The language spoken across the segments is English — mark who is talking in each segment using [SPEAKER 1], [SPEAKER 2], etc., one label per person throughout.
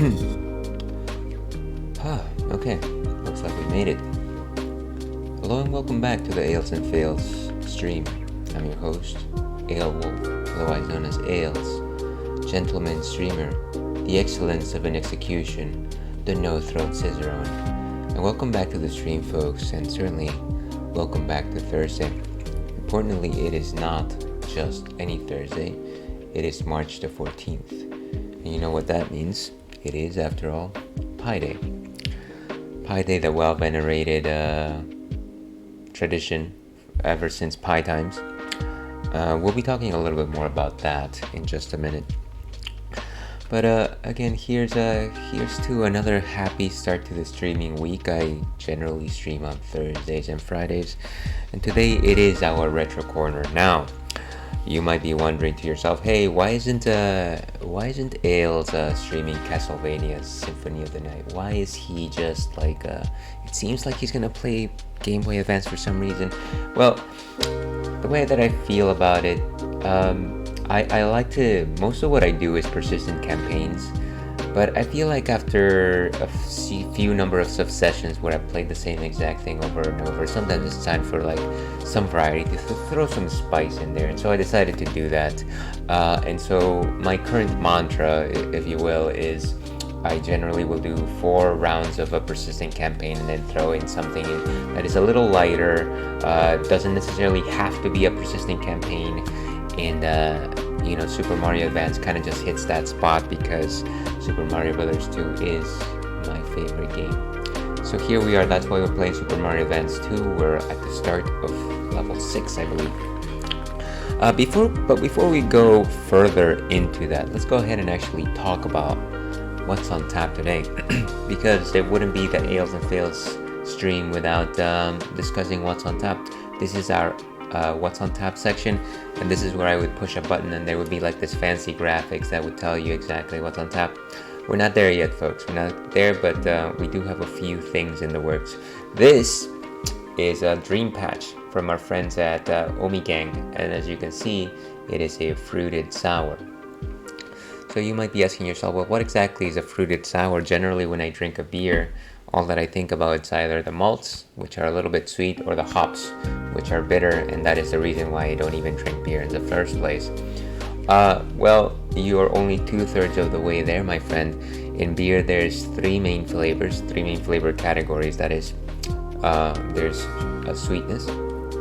[SPEAKER 1] Okay, looks like we made it. Hello and welcome back to the Ales and Fails stream. I'm your host, Ale Wolf, otherwise known as Ales, gentleman streamer, the excellence of an execution, the no-throat Cicerone. And welcome back to the stream, folks, and certainly welcome back to Thursday. Importantly, it is not just any Thursday, it is March the 14th. And you know what that means? It is, after all, Pi Day. Pi Day, the well-venerated tradition ever since Pi times. We'll be talking a little bit more about that in just a minute. But again, here's to another happy start to the streaming week. I generally stream on Thursdays and Fridays, and today it is our retro corner. Now, you might be wondering to yourself, hey, why isn't Ales streaming Castlevania's Symphony of the Night? Why is he just like it seems like he's gonna play Game Boy Advance for some reason? Well, the way that I feel about it, I like to, most of what I do is persistent campaigns, but I feel like after a few number of sessions where I played the same exact thing over and over, sometimes it's time for like some variety, to throw some spice in there, and so I decided to do that. And so my current mantra, if you will, is I generally will do 4 rounds of a persistent campaign and then throw in something that is a little lighter, doesn't necessarily have to be a persistent campaign, and Super Mario Advance kind of just hits that spot because Super Mario Bros. 2 is my favorite game. So here we are, that's why we're playing Super Mario Advance 2. We're at the start of level 6, I believe. Before we go further into that, let's go ahead and actually talk about what's on tap today, because there wouldn't be the Ales and Fails stream without discussing what's on tap. This is our what's on tap section, and this is where I would push a button and there would be like this fancy graphics that would tell you exactly what's on tap. We're not there yet, folks. We're not there, but we do have a few things in the works. This is a dream patch from our friends at Omigang, and as you can see, it is a fruited sour. So you might be asking yourself, well, what exactly is a fruited sour? Generally, when I drink a beer, all that I think about is either the malts, which are a little bit sweet, or the hops, which are bitter, and that is the reason why I don't even drink beer in the first place. Well, you are only 2/3 of the way there, my friend. In beer, there's 3 main flavor categories. That is, there's a sweetness,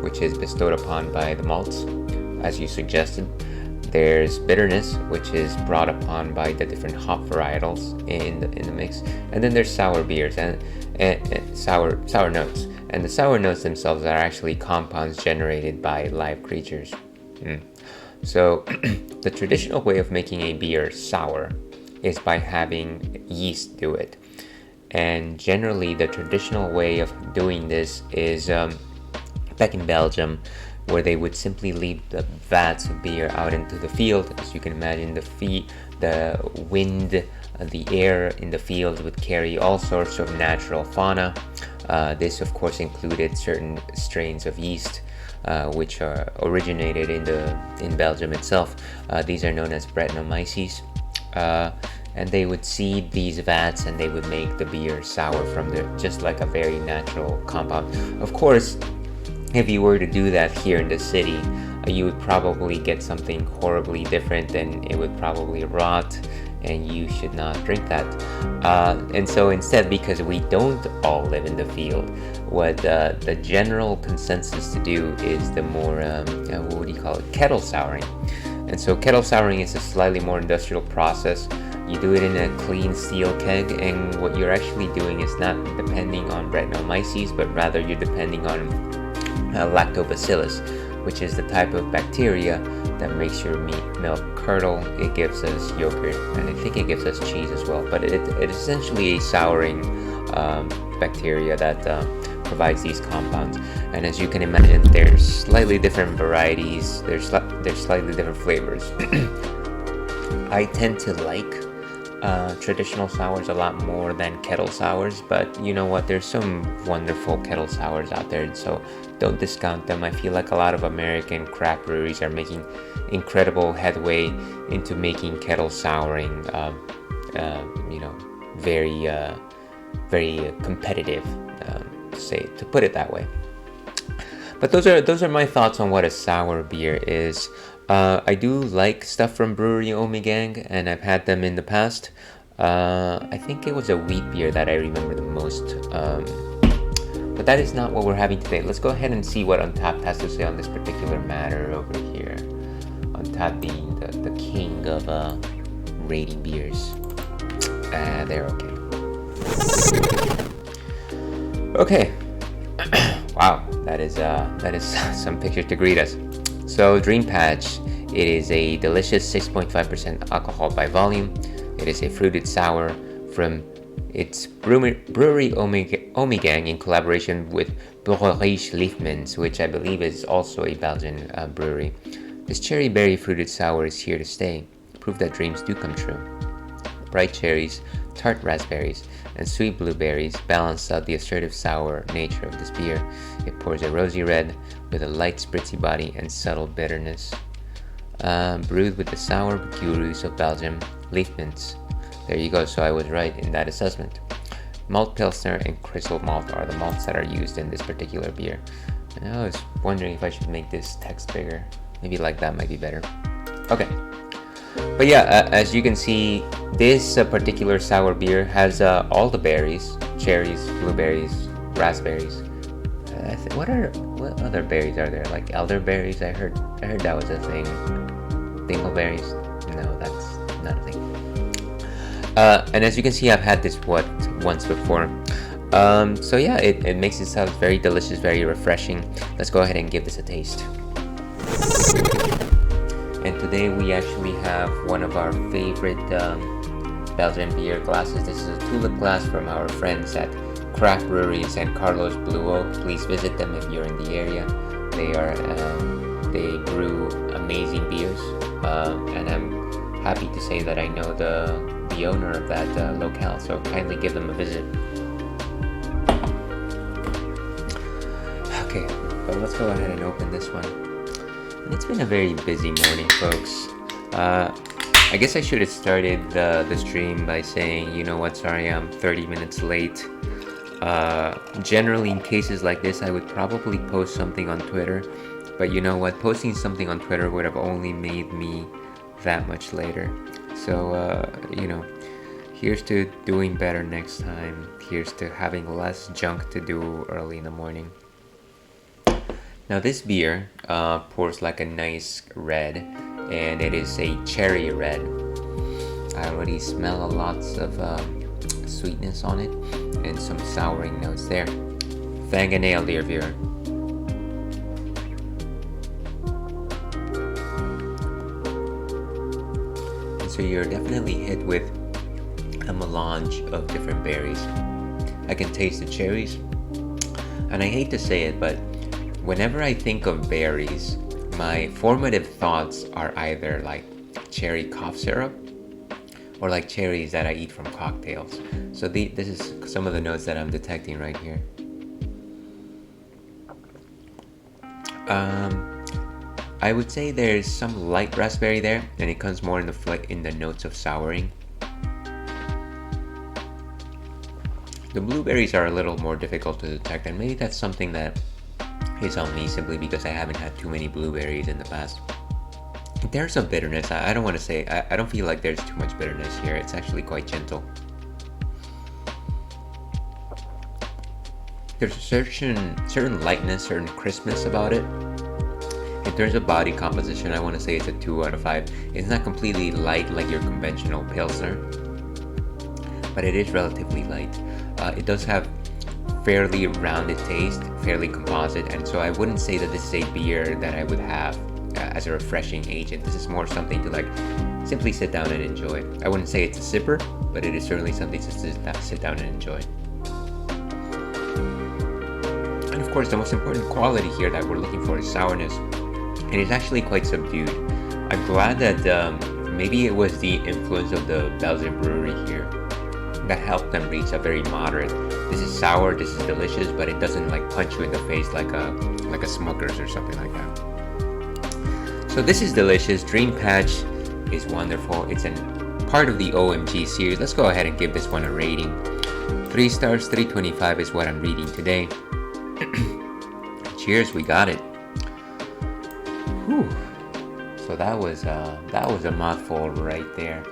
[SPEAKER 1] which is bestowed upon by the malts, as you suggested. There's bitterness, which is brought upon by the different hop varietals in the mix, and then there's sour beers and sour notes. And the sour notes themselves are actually compounds generated by live creatures. So the traditional way of making a beer sour is by having yeast do it. And generally the traditional way of doing this is back in Belgium, where they would simply leave the vats of beer out into the field. As you can imagine, the wind, the air in the field would carry all sorts of natural fauna. This, of course, included certain strains of yeast, which are originated in Belgium itself. These are known as Brettanomyces. And they would seed these vats and they would make the beer sour from just like a very natural compound. Of course, if you were to do that here in the city, you would probably get something horribly different, and it would probably rot, and you should not drink that. And so instead, because we don't all live in the field, what the general consensus to do is the more, what do you call it, kettle souring. And so kettle souring is a slightly more industrial process. You do it in a clean steel keg, and what you're actually doing is not depending on Brettanomyces, but rather you're depending on lactobacillus, which is the type of bacteria that makes your milk curdle. It gives us yogurt, and I think it gives us cheese as well, but it is essentially a souring bacteria that provides these compounds. And as you can imagine, there's slightly different varieties, there's slightly different flavors. I tend to like traditional sours a lot more than kettle sours, but you know what, there's some wonderful kettle sours out there, and so don't discount them. I feel like a lot of American craft breweries are making incredible headway into making kettle souring very very competitive, to put it that way. But those are my thoughts on what a sour beer is. I do like stuff from Brewery Omegang, and I've had them in the past. I think it was a wheat beer that I remember the most. But that is not what we're having today. Let's go ahead and see what Untappd has to say on this particular matter over here. Untappd being the king of rating beers. They're okay. Okay. Wow, that is some pictures to greet us. So Dream Patch, it is a delicious 6.5% alcohol by volume. It is a fruited sour from its Brewery Omegang in collaboration with Brewerie Liefmans, which I believe is also a Belgian brewery. This cherry berry fruited sour is here to stay, proof that dreams do come true. Bright cherries, tart raspberries, and sweet blueberries balance out the assertive sour nature of this beer. It pours a rosy red with a light spritzy body and subtle bitterness. Brewed with the sour gurus of Belgium, Liefmans. There you go, so I was right in that assessment. Malt Pilsner and Crystal Malt are the malts that are used in this particular beer. And I was wondering if I should make this text bigger. Maybe like that might be better. Okay. But yeah, as you can see, this particular sour beer has all the berries, cherries, blueberries, raspberries. What other berries are there? Like elderberries? I heard that was a thing. Dingleberries? No, that's not a thing. And as you can see, I've had this once before. So yeah, it makes it sound very delicious, very refreshing. Let's go ahead and give this a taste. And today we actually have one of our favorite Belgian beer glasses. This is a tulip glass from our friends at Craft Brewery in San Carlos, Blue Oak. Please visit them if you're in the area. They brew amazing beers, and I'm happy to say that I know the owner of that locale, so kindly give them a visit. Okay, but let's go ahead and open this one. It's been a very busy morning, folks. I guess I should have started the stream by saying, you know what, sorry, I'm 30 minutes late. Generally, in cases like this, I would probably post something on Twitter. But you know what, posting something on Twitter would have only made me that much later. So, here's to doing better next time. Here's to having less junk to do early in the morning. Now this beer pours like a nice red, and it is a cherry red. I already smell lots of sweetness on it and some souring notes there. Fang and ale, dear viewer. And so you're definitely hit with a melange of different berries. I can taste the cherries, and I hate to say it, but whenever I think of berries, my formative thoughts are either like cherry cough syrup or like cherries that I eat from cocktails. So this is some of the notes that I'm detecting right here. I would say there's some light raspberry there, and it comes more in the notes of souring. The blueberries are a little more difficult to detect, and maybe that's something that is on me simply because I haven't had too many blueberries in the past. There's some bitterness. I don't want to say, I don't feel like there's too much bitterness here. It's actually quite gentle. There's a certain lightness, certain crispness about it. In terms of body composition, I want to say it's a 2 out of 5. It's not completely light like your conventional Pilsner, but it is relatively light. It does have fairly rounded taste, fairly composite, and so I wouldn't say that this is a beer that I would have as a refreshing agent. This is more something to like simply sit down and enjoy. I wouldn't say it's a sipper, but it is certainly something to sit down and enjoy. And of course, the most important quality here that we're looking for is sourness. It is actually quite subdued. I'm glad that maybe it was the influence of the Belgian brewery here that helped them reach a very moderate. This is sour, this is delicious, but it doesn't like punch you in the face like a Smucker's or something like that. So this is delicious. Dream Patch is wonderful. It's a part of the OMG series. Let's go ahead and give this one a rating. 3 stars, 325 is what I'm reading today. Cheers, we got it. Whew. So that was a mouthful right there.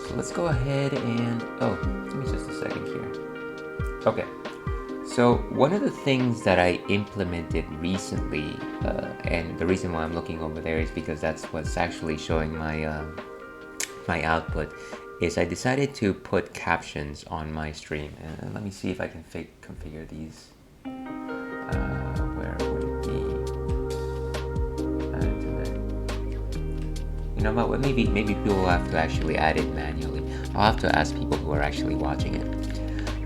[SPEAKER 1] So let's go ahead and give me just a second here. Okay. So one of the things that I implemented recently, and the reason why I'm looking over there is because that's what's actually showing my my output, is I decided to put captions on my stream. And let me see if I can configure these. Where would it be? You know what? Maybe people will have to actually add it manually. I'll have to ask people who are actually watching it.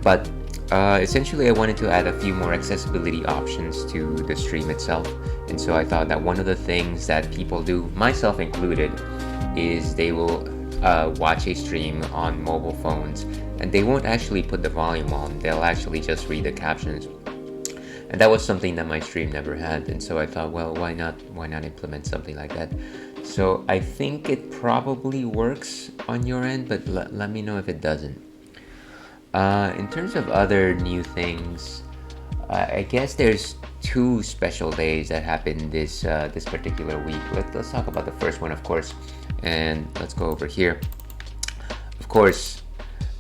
[SPEAKER 1] But essentially, I wanted to add a few more accessibility options to the stream itself. And so I thought that one of the things that people do, myself included, is they will watch a stream on mobile phones and they won't actually put the volume on. They'll actually just read the captions. And that was something that my stream never had. And so I thought, well, why not implement something like that? So I think it probably works on your end, but let me know if it doesn't. In terms of other new things, I guess there's 2 special days that happened this particular week. Let's talk about the first one, of course, and let's go over here. Of course,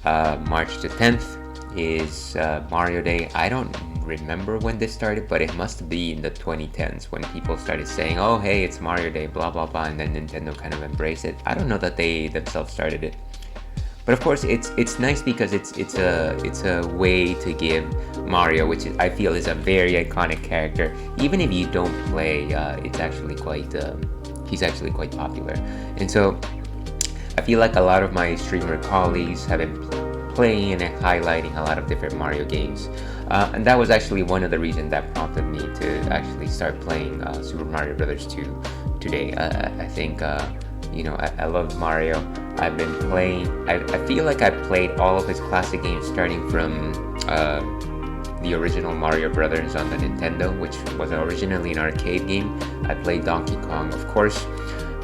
[SPEAKER 1] March the 10th is Mario Day. I don't remember when this started, but it must be in the 2010s when people started saying, oh hey, it's Mario Day, blah blah blah, and then Nintendo kind of embraced it. I don't know that they themselves started it. But of course, it's nice because it's a way to give Mario, which I feel is a very iconic character. Even if you don't play, it's actually he's actually quite popular. And so I feel like a lot of my streamer colleagues have been playing and highlighting a lot of different Mario games. And that was actually one of the reasons that prompted me to actually start playing Super Mario Bros. 2 today. I think I love Mario. I've been playing, I feel like I played all of his classic games starting from the original Mario Brothers on the Nintendo, which was originally an arcade game. I played Donkey Kong, of course,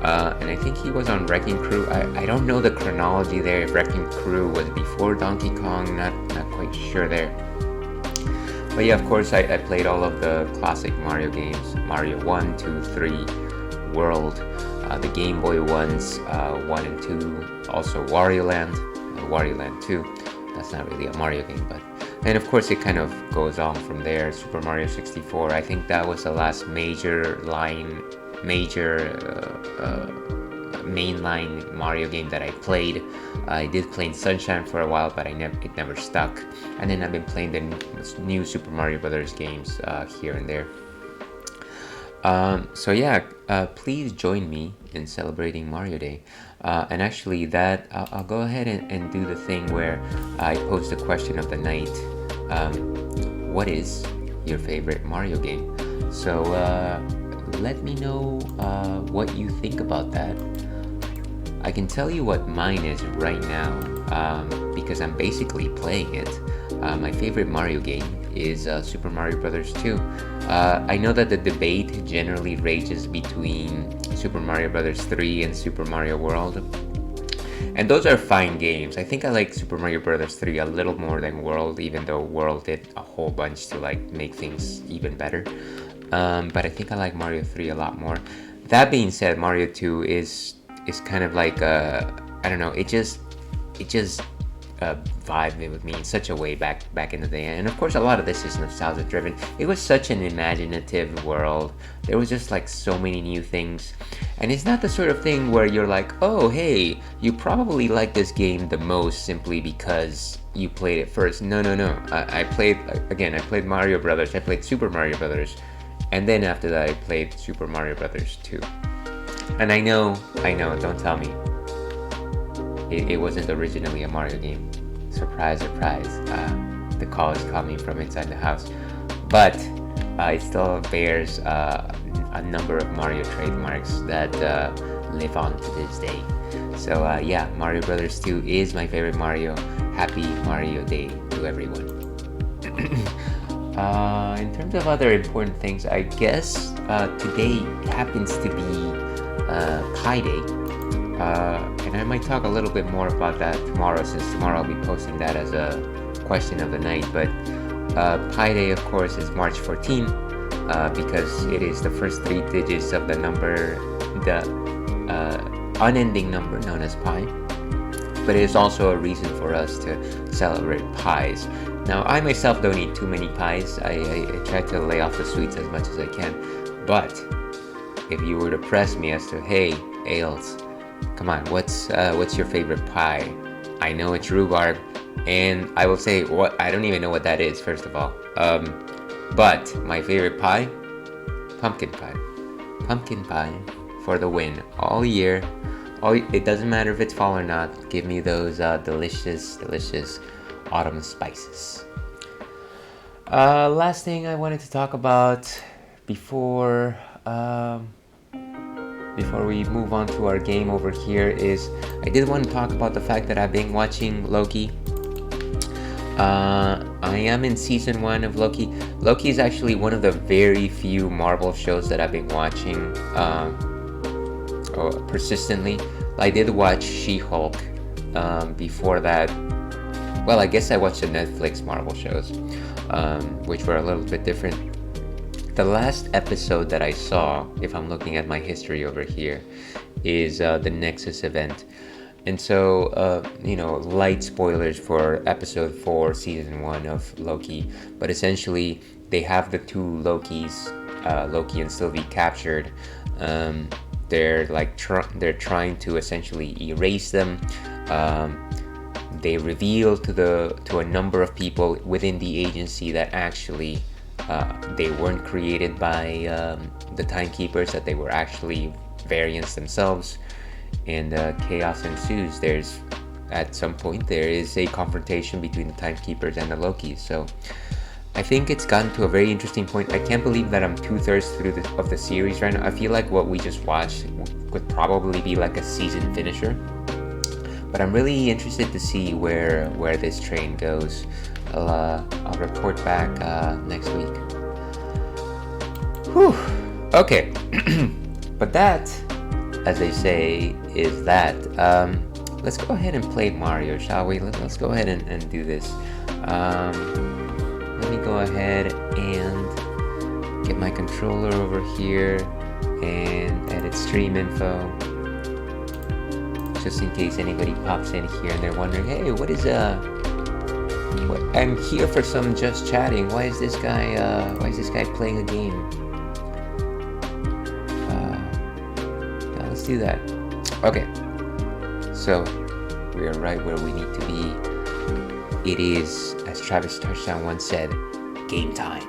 [SPEAKER 1] and I think he was on Wrecking Crew. I don't know the chronology there, if Wrecking Crew was before Donkey Kong, not quite sure there. But yeah, of course, I played all of the classic Mario games, Mario 1, 2, 3, World, the Game Boy ones, 1 and 2, also Wario Land 2. That's not really a Mario game, but... And of course, it kind of goes on from there. Super Mario 64, I think that was the last mainline Mario game that I played. I did play in Sunshine for a while, but it never stuck. And then I've been playing the new Super Mario Brothers games here and there. So yeah, please join me in celebrating Mario Day. And actually I'll go ahead and do the thing where I pose the question of the night. What is your favorite Mario game? So let me know what you think about that. I can tell you what mine is right now, because I'm basically playing it. My favorite Mario game is Super Mario Bros. 2. I know that the debate generally rages between Super Mario Bros. 3 and Super Mario World. And those are fine games. I think I like Super Mario Bros. 3 a little more than World, even though World did a whole bunch to make things even better. But I think I like Mario 3 a lot more. That being said, Mario 2 is kind of like I don't know, it just vibed with me in such a way back in the day. And of course, a lot of this is nostalgia driven. It was such an imaginative world. There was just so many new things, and it's not the sort of thing where you're like, oh hey, you probably like this game the most simply because you played it first. No. I played Mario Brothers. I played Super Mario Brothers, and then after that I played Super Mario Brothers 2. And I know, don't tell me it wasn't originally a Mario game. Surprise, surprise. The call is coming from inside the house. But it still bears a number of Mario trademarks that live on to this day. So yeah, Mario Brothers 2 is my favorite Mario. Happy Mario Day to everyone. In terms of other important things, I guess today happens to be Pi Day. And I might talk a little bit more about that tomorrow, since tomorrow I'll be posting that as a question of the night. But Pi Day, of course, is March 14, because it is the first 3 digits of the number, the unending number known as pi. But it is also a reason for us to celebrate pies. Now, I myself don't eat too many pies. I try to lay off the sweets as much as I can. But if you were to press me as to, hey, Ailes, come on, what's your favorite pie? I know it's rhubarb, and I will say, I don't even know what that is, first of all. But my favorite pie, pumpkin pie. Pumpkin pie for the win all year. It doesn't matter if it's fall or not. Give me those delicious autumn spices. Last thing I wanted to talk about before we move on to our game over here is I did want to talk about the fact that I've been watching Loki. I am in season 1 of Loki. Loki is actually one of the very few Marvel shows that I've been watching persistently. I did watch She-Hulk before that. Well, I guess I watched the Netflix Marvel shows, which were a little bit different. The last episode that I saw, if I'm looking at my history over here, is the Nexus event. And so, light spoilers for episode 4, season 1 of Loki. But essentially, they have the 2 Lokis, Loki and Sylvie, captured. They're trying to essentially erase them. They reveal to a number of people within the agency that actually they weren't created by the Timekeepers, that they were actually variants themselves, and chaos ensues. At some point there is a confrontation between the Timekeepers and the Lokis. So I think it's gotten to a very interesting point. I can't believe that I'm 2/3 through of the series right now. I feel like what we just watched could probably be like a season finisher. But I'm really interested to see where this train goes. I'll report back next week. Whew. Okay. But that, as they say, is that. Let's go ahead and play Mario, shall we? Let's go ahead and do this. Let me go ahead and get my controller over here and edit stream info. Just in case anybody pops in here and they're wondering, hey, what is I'm here for some just chatting. Why is this guy playing a game? Yeah, let's do that. Okay. So we are right where we need to be. It is, as Travis Touchdown once said, game time.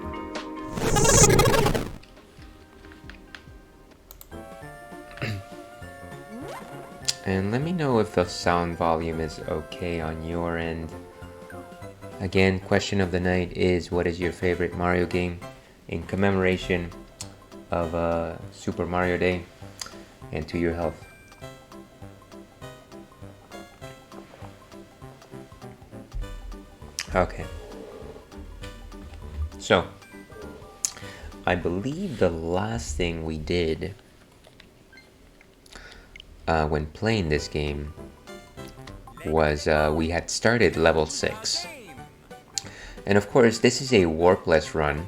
[SPEAKER 1] And let me know if the sound volume is okay on your end. Again, question of the night is, what is your favorite Mario game in commemoration of Super Mario Day, and to your health. Okay. So, I believe the last thing we did when playing this game was we had started level 6. And of course, this is a warpless run,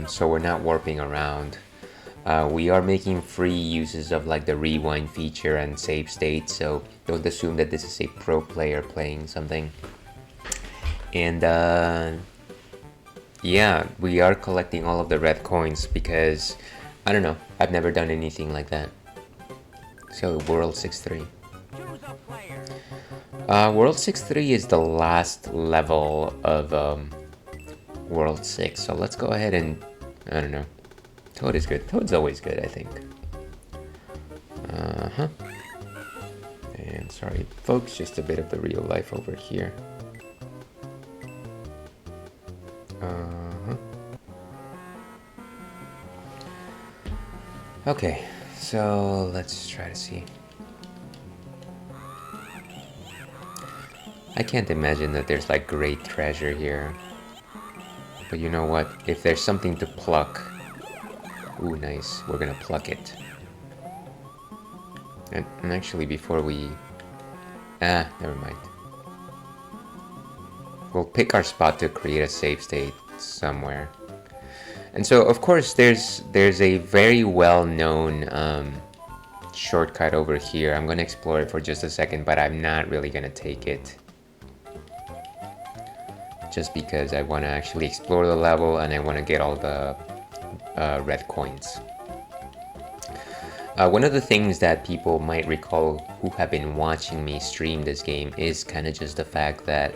[SPEAKER 1] so we're not warping around. We are making free uses of like the rewind feature and save state, so don't assume that this is a pro player playing something. And yeah, we are collecting all of the red coins because, I don't know, I've never done anything like that. So World 6-3. World 6-3 is the last level of World 6, so let's go ahead and, I don't know, Toad is good. Toad's always good, I think. And sorry folks, just a bit of the real life over here. Okay, so let's try to see. I can't imagine that there's like great treasure here. But you know what? If there's something to pluck, ooh, nice, we're gonna pluck it. And actually, before we... never mind. We'll pick our spot to create a save state somewhere. And so, of course, there's a very well-known shortcut over here. I'm going to explore it for just a second, but I'm not really going to take it. Just because I want to actually explore the level and I want to get all the red coins. One of the things that people might recall who have been watching me stream this game is kind of just the fact that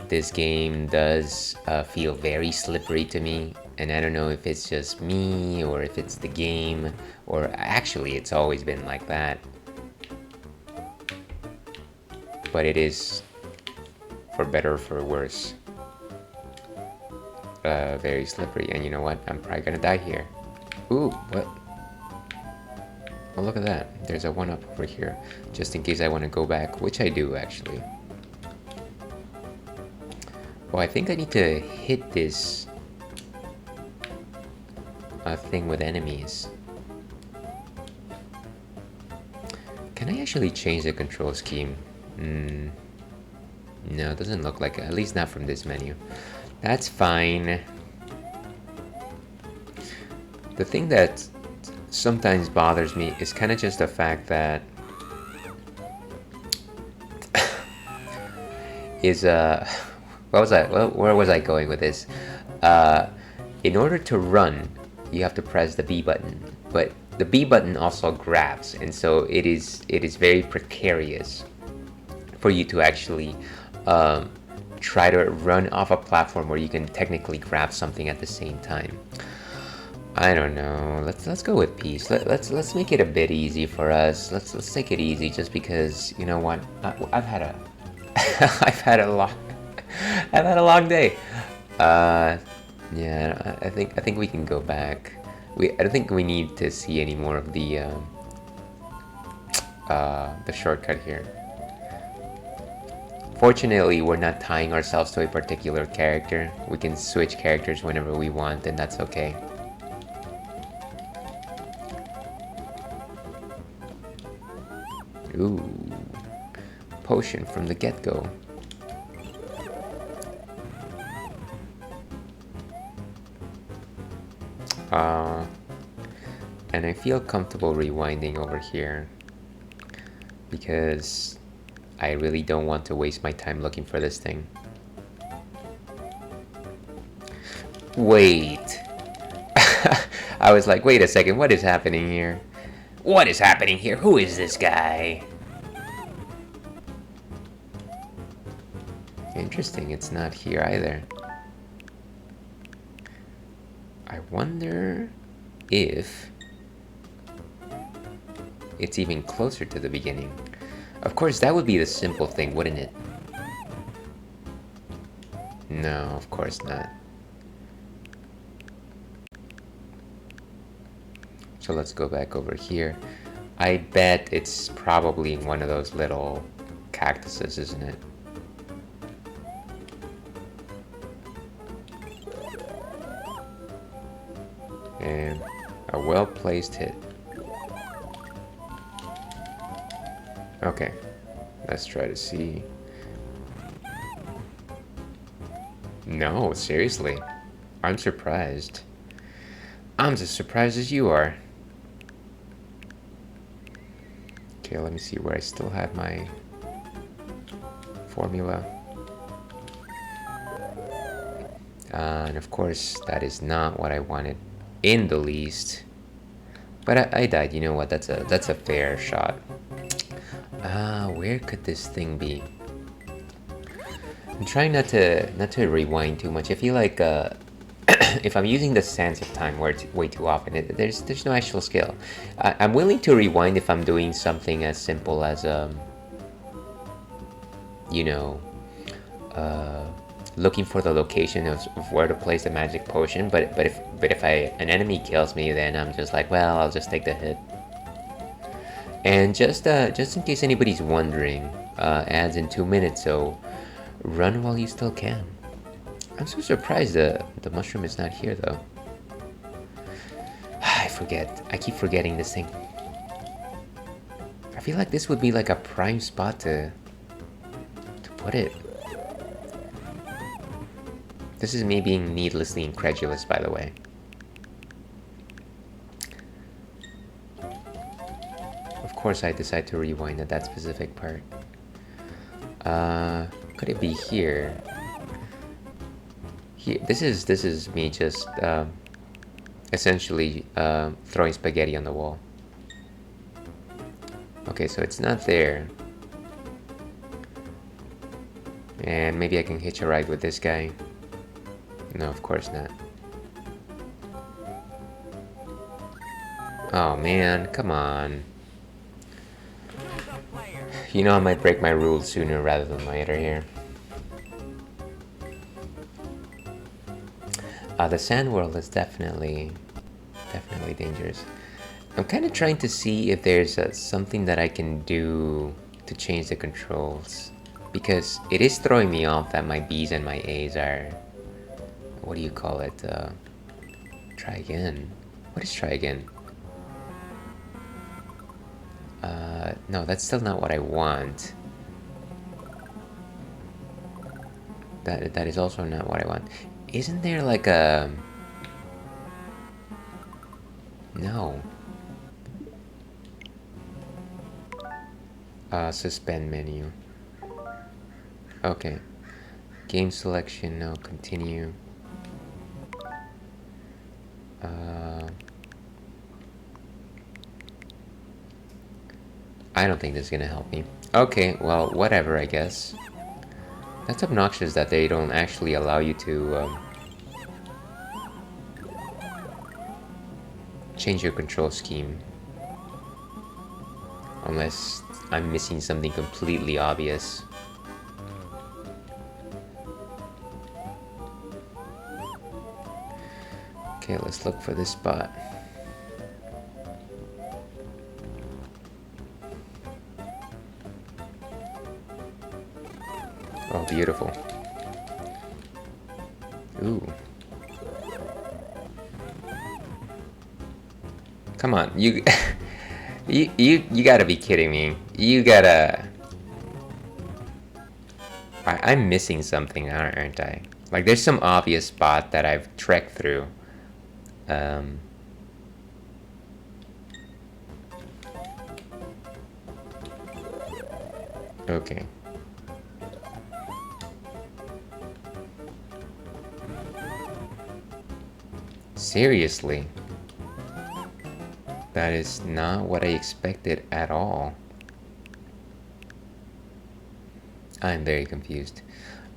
[SPEAKER 1] this game does feel very slippery to me, and I don't know if it's just me or if it's the game, or actually it's always been like that. But it is, for better or for worse, very slippery. And you know what? I'm probably gonna die here. Ooh, what? Oh, look at that. There's a 1-up over here, just in case I want to go back, which I do actually. Oh, I think I need to hit this thing with enemies. Can I actually change the control scheme? No, it doesn't look like it, at least not from this menu. That's fine. The thing that sometimes bothers me is kind of just the fact that where was I going with this? In order to run, you have to press the B button, but the B button also grabs, and so it is very precarious for you to actually try to run off a platform where you can technically grab something at the same time. I don't know. Let's go with peace. Let's make it a bit easy for us. Let's take it easy, just because, you know what? I've had a I've had a long day. Yeah, I think we can go back. I don't think we need to see any more of the shortcut here. Fortunately, we're not tying ourselves to a particular character. We can switch characters whenever we want, and that's okay. Ooh, potion from the get-go. And I feel comfortable rewinding over here because I really don't want to waste my time looking for this thing. Wait. I was like, wait a second, what is happening here? What is happening here? Who is this guy? Interesting, it's not here either. I wonder if it's even closer to the beginning. Of course, that would be the simple thing, wouldn't it? No, of course not. So let's go back over here. I bet it's probably in one of those little cactuses, isn't it? And a well-placed hit. Okay, let's try to see. No, seriously. I'm surprised. I'm as surprised as you are. Okay, let me see where I still had my formula. And of course, that is not what I wanted in the least. But I died. You know what? That's a fair shot. Where could this thing be? I'm trying not to rewind too much. I feel like if I'm using the sense of time way too often, there's no actual skill. I'm willing to rewind if I'm doing something as simple as you know, looking for the location of where to place the magic potion. But if an enemy kills me, then I'm just like, well, I'll just take the hit. And just in case anybody's wondering, ads in 2 minutes, so run while you still can. I'm so surprised the mushroom is not here though. I keep forgetting this thing. feel like this would be like a prime spot to put it. This is me being needlessly incredulous, by the way. Of course I decide to rewind at that specific part. Could it be here? Here, this is me just essentially throwing spaghetti on the wall. Okay, so it's not there. And maybe I can hitch a ride with this guy. No, of course not. Oh man, come on. You know I might break my rules sooner rather than later here. The sand world is definitely dangerous. I'm kind of trying to see if there's something that I can do to change the controls, because it is throwing me off that my B's and my A's are, what do you call it? Try again. What is try again? No, that's still not what I want. That is also not what I want. Isn't there like a... No. Suspend menu. Okay. Game selection, no, continue. I don't think this is gonna help me. Okay, well, whatever, I guess. That's obnoxious that they don't actually allow you to change your control scheme. Unless I'm missing something completely obvious. Okay, let's look for this spot. Oh, beautiful. Ooh. Come on, you you gotta be kidding me. You gotta... I'm missing something, aren't I? Like, there's some obvious spot that I've trekked through. Okay. Seriously? That is not what I expected at all. I'm very confused.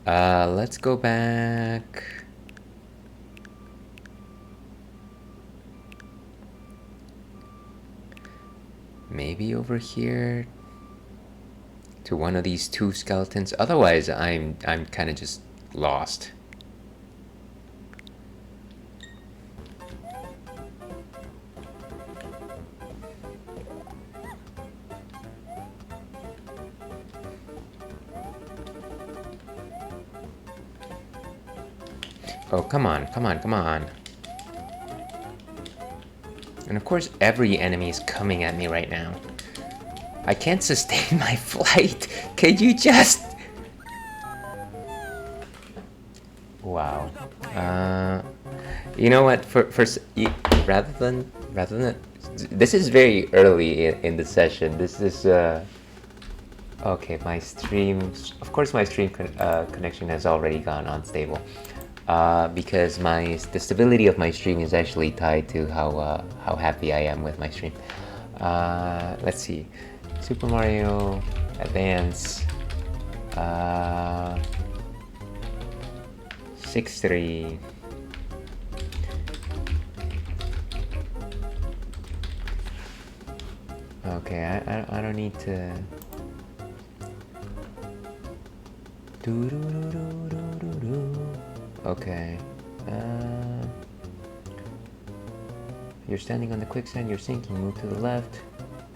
[SPEAKER 1] Let's go back. Maybe over here to one of these two skeletons. Otherwise, I'm kind of just lost. Oh, come on, come on, come on. And of course, every enemy is coming at me right now. I can't sustain my flight. Can you just... Wow. You know what? Rather than this is very early in the session. This is okay. My stream, of course, my stream connection has already gone unstable. Because the stability of my stream is actually tied to how happy I am with my stream. Let's see, Super Mario Advance 6-3. Okay, I don't need to. Okay. You're standing on the quicksand, you're sinking. Move to the left,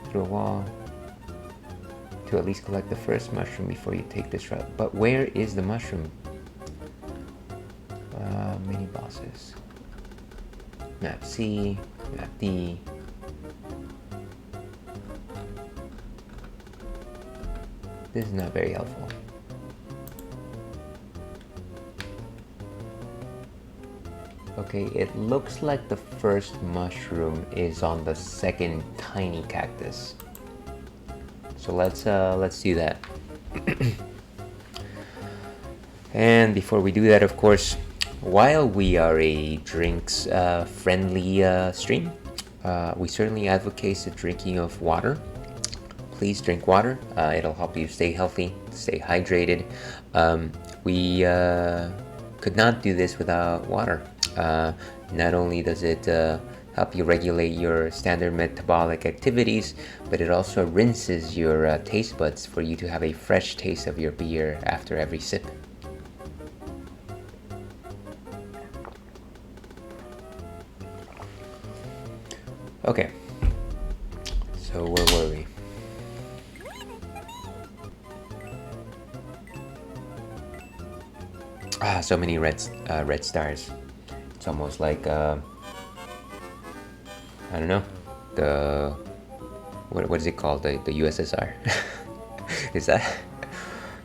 [SPEAKER 1] through a wall, to at least collect the first mushroom before you take this route. But where is the mushroom? Mini bosses. Map C, map D. This is not very helpful. Okay, it looks like the first mushroom is on the second tiny cactus. So let's do that. And before we do that, of course, while we are a drinks friendly stream, we certainly advocate the drinking of water. Please drink water. It'll help you stay healthy, stay hydrated. We could not do this without water. Not only does it help you regulate your standard metabolic activities, but it also rinses your taste buds for you to have a fresh taste of your beer after every sip. Okay, so where were we? So many red stars. It's almost like I don't know, the what is it called? The USSR. Is that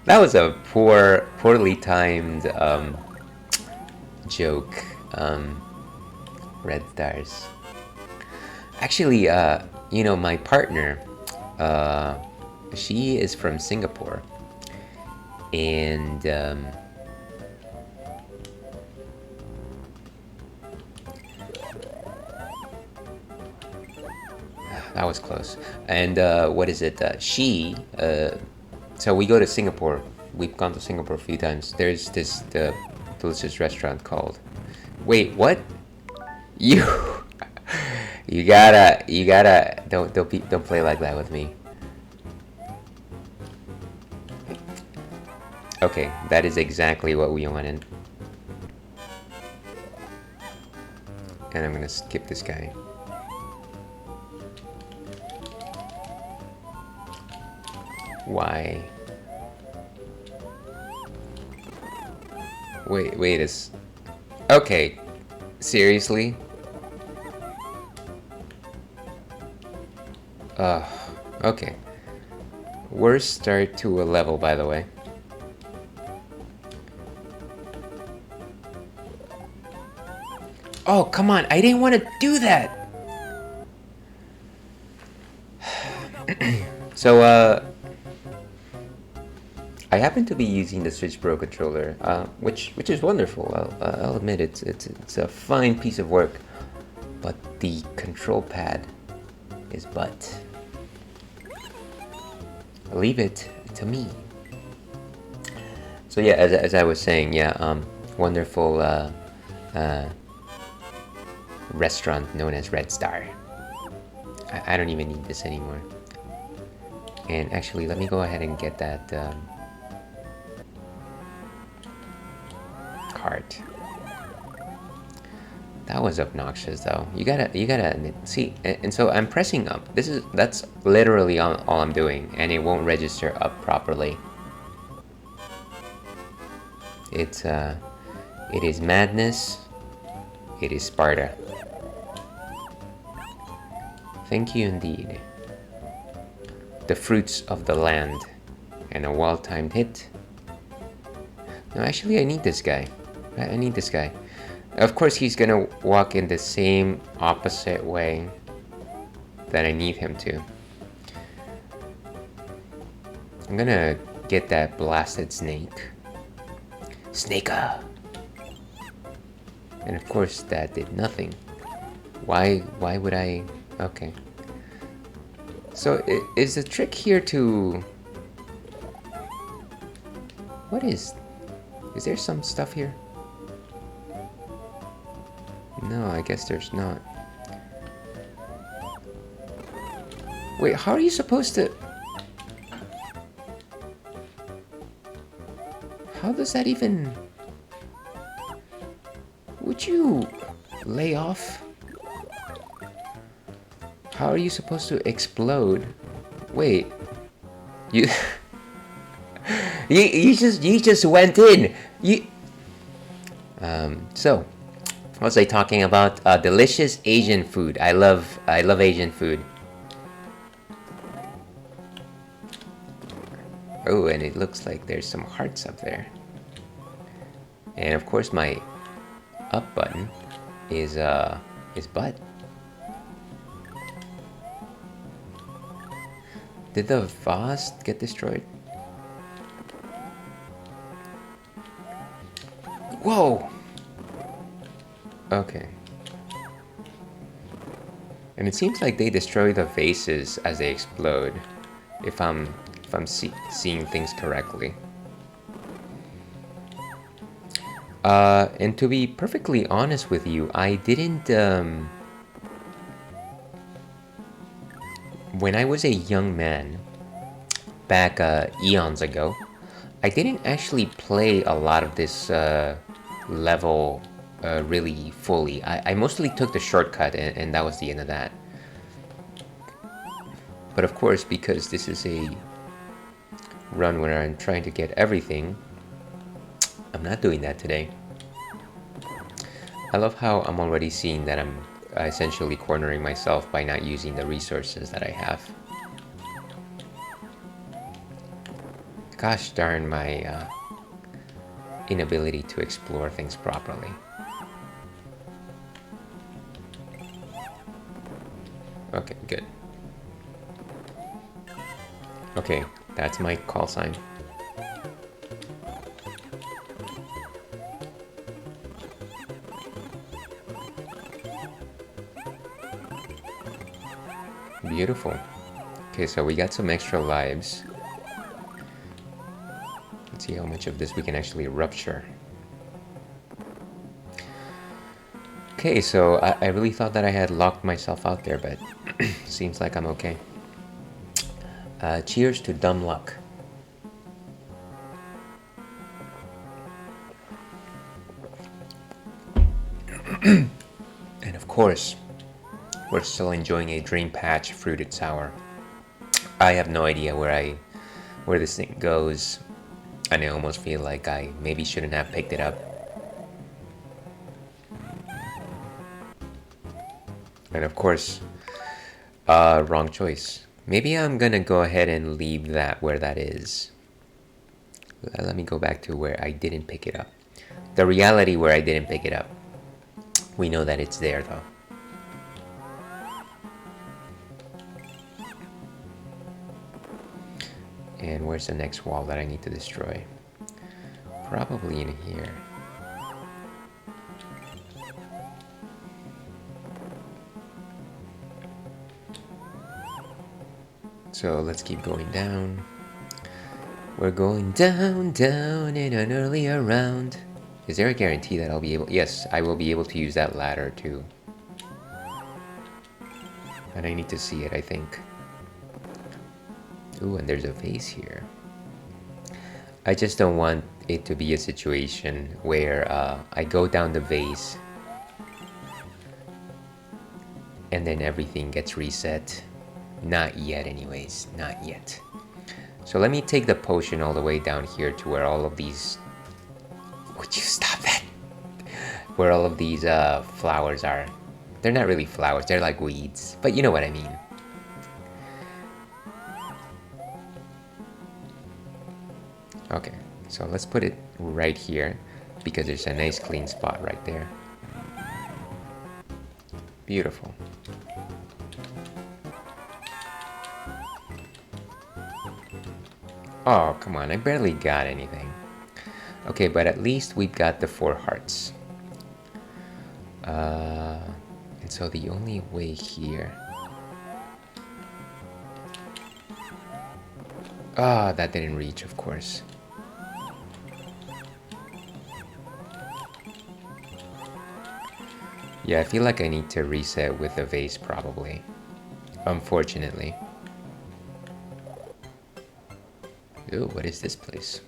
[SPEAKER 1] was a poorly timed joke. Red stars. Actually, you know, my partner, she is from Singapore, and that was close. And what is it? So we go to Singapore. We've gone to Singapore a few times. There's this delicious restaurant called. Wait, what? You gotta don't play like that with me. Okay, that is exactly what we wanted. And I'm gonna skip this guy. Why? Wait, is... Okay, seriously? Okay. Worst start to a level, by the way. Oh, come on, I didn't want to do that! So, I happen to be using the Switch Pro controller, which is wonderful. I'll admit it's a fine piece of work, but the control pad is butt. Leave it to me. So yeah, as I was saying, yeah, wonderful restaurant known as Red Star. I don't even need this anymore. And actually, let me go ahead and get that cart. That was obnoxious, though. You gotta see. And so I'm pressing up. That's literally all I'm doing, and it won't register up properly. It is madness. It is Sparta. Thank you indeed. The fruits of the land, and a well-timed hit. No, actually, I need this guy. I need this guy. Of course, he's gonna walk in the same opposite way that I need him to. I'm gonna get that blasted snake. Snaker! And of course, that did nothing. Why would I... Okay. So, is the trick here to... What is... Is there some stuff here? No, I guess there's not. Wait, how are you supposed to... How does that even... Would you lay off? How are you supposed to explode? Wait, you you just went in. So what was I talking about? Delicious Asian food. I love Asian food. Oh, and it looks like there's some hearts up there. And of course my up button is butt. Did the vase get destroyed? Whoa! Okay. And it seems like they destroy the vases as they explode, if I'm seeing things correctly. And to be perfectly honest with you, I didn't, when I was a young man, back eons ago, I didn't actually play a lot of this level really fully. I mostly took the shortcut, and that was the end of that. But of course, because this is a run where I'm trying to get everything, I'm not doing that today. I love how I'm already seeing that I'm essentially cornering myself by not using the resources that I have. Gosh darn my inability to explore things properly. Okay, good. Okay, that's my call sign. Beautiful. Okay, so we got some extra lives. Let's see how much of this we can actually rupture. Okay, so I really thought that I had locked myself out there, but seems like I'm okay. Cheers to dumb luck. And of course, we're still enjoying a Dream Patch Fruited Sour. I have no idea where this thing goes, and I almost feel like I maybe shouldn't have picked it up. And of course, wrong choice. Maybe I'm gonna go ahead and leave that where that is. Let me go back to where I didn't pick it up. The reality where I didn't pick it up. We know that it's there though. And where's the next wall that I need to destroy? Probably in here. So let's keep going down. We're going down, down in an earlier round. Is there a guarantee that I'll be able... Yes, I will be able to use that ladder too. And I need to see it, I think. Ooh, and there's a vase here. I just don't want it to be a situation where I go down the vase and then everything gets reset. Not yet anyways, not yet. So let me take the potion all the way down here to where all of these... Would you stop that? Where all of these flowers are. They're not really flowers, they're like weeds. But you know what I mean. Okay, so let's put it right here because there's a nice clean spot right there. Beautiful. Oh, come on, I barely got anything. Okay, but at least we've got the 4 hearts. And so the only way here... Ah, that didn't reach, of course. Yeah, I feel like I need to reset with the vase probably. Unfortunately. Ooh, what is this place?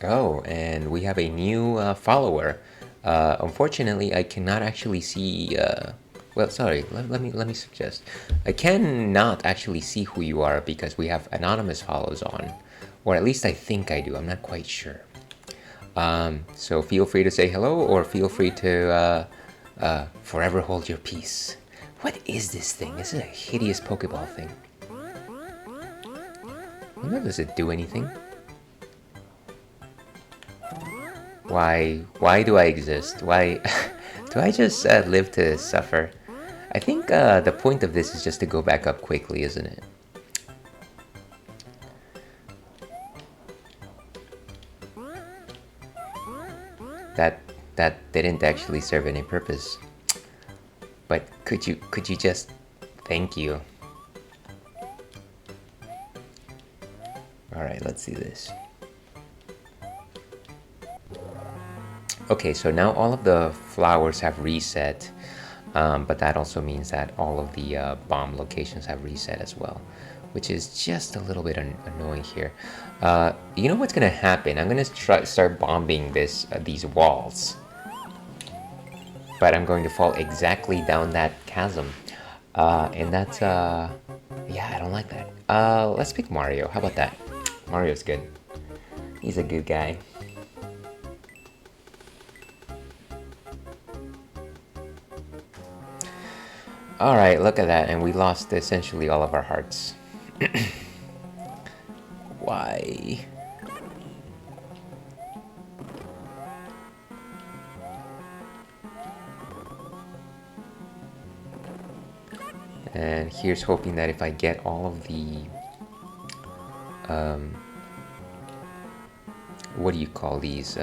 [SPEAKER 1] Oh, and we have a new follower. Unfortunately, I cannot actually see... well, sorry, let me suggest. I cannot actually see who you are because we have anonymous follows on. Or at least I think I do, I'm not quite sure. So feel free to say hello or feel free to forever hold your peace. What is this thing? This is a hideous Pokeball thing. Does it do anything? Why do I exist? Why do I just live to suffer? I think the point of this is just to go back up quickly, isn't it? That didn't actually serve any purpose. But could you just thank you? All right, let's see this. Okay, so now all of the flowers have reset, but that also means that all of the bomb locations have reset as well, which is just a little bit annoying here. You know what's gonna happen? I'm gonna start bombing these walls, but I'm going to fall exactly down that chasm, and that's yeah, I don't like that. Let's pick Mario. How about that? Mario's good. He's a good guy. Alright, look at that, and we lost essentially all of our hearts. Why? And here's hoping that if I get all of the what do you call these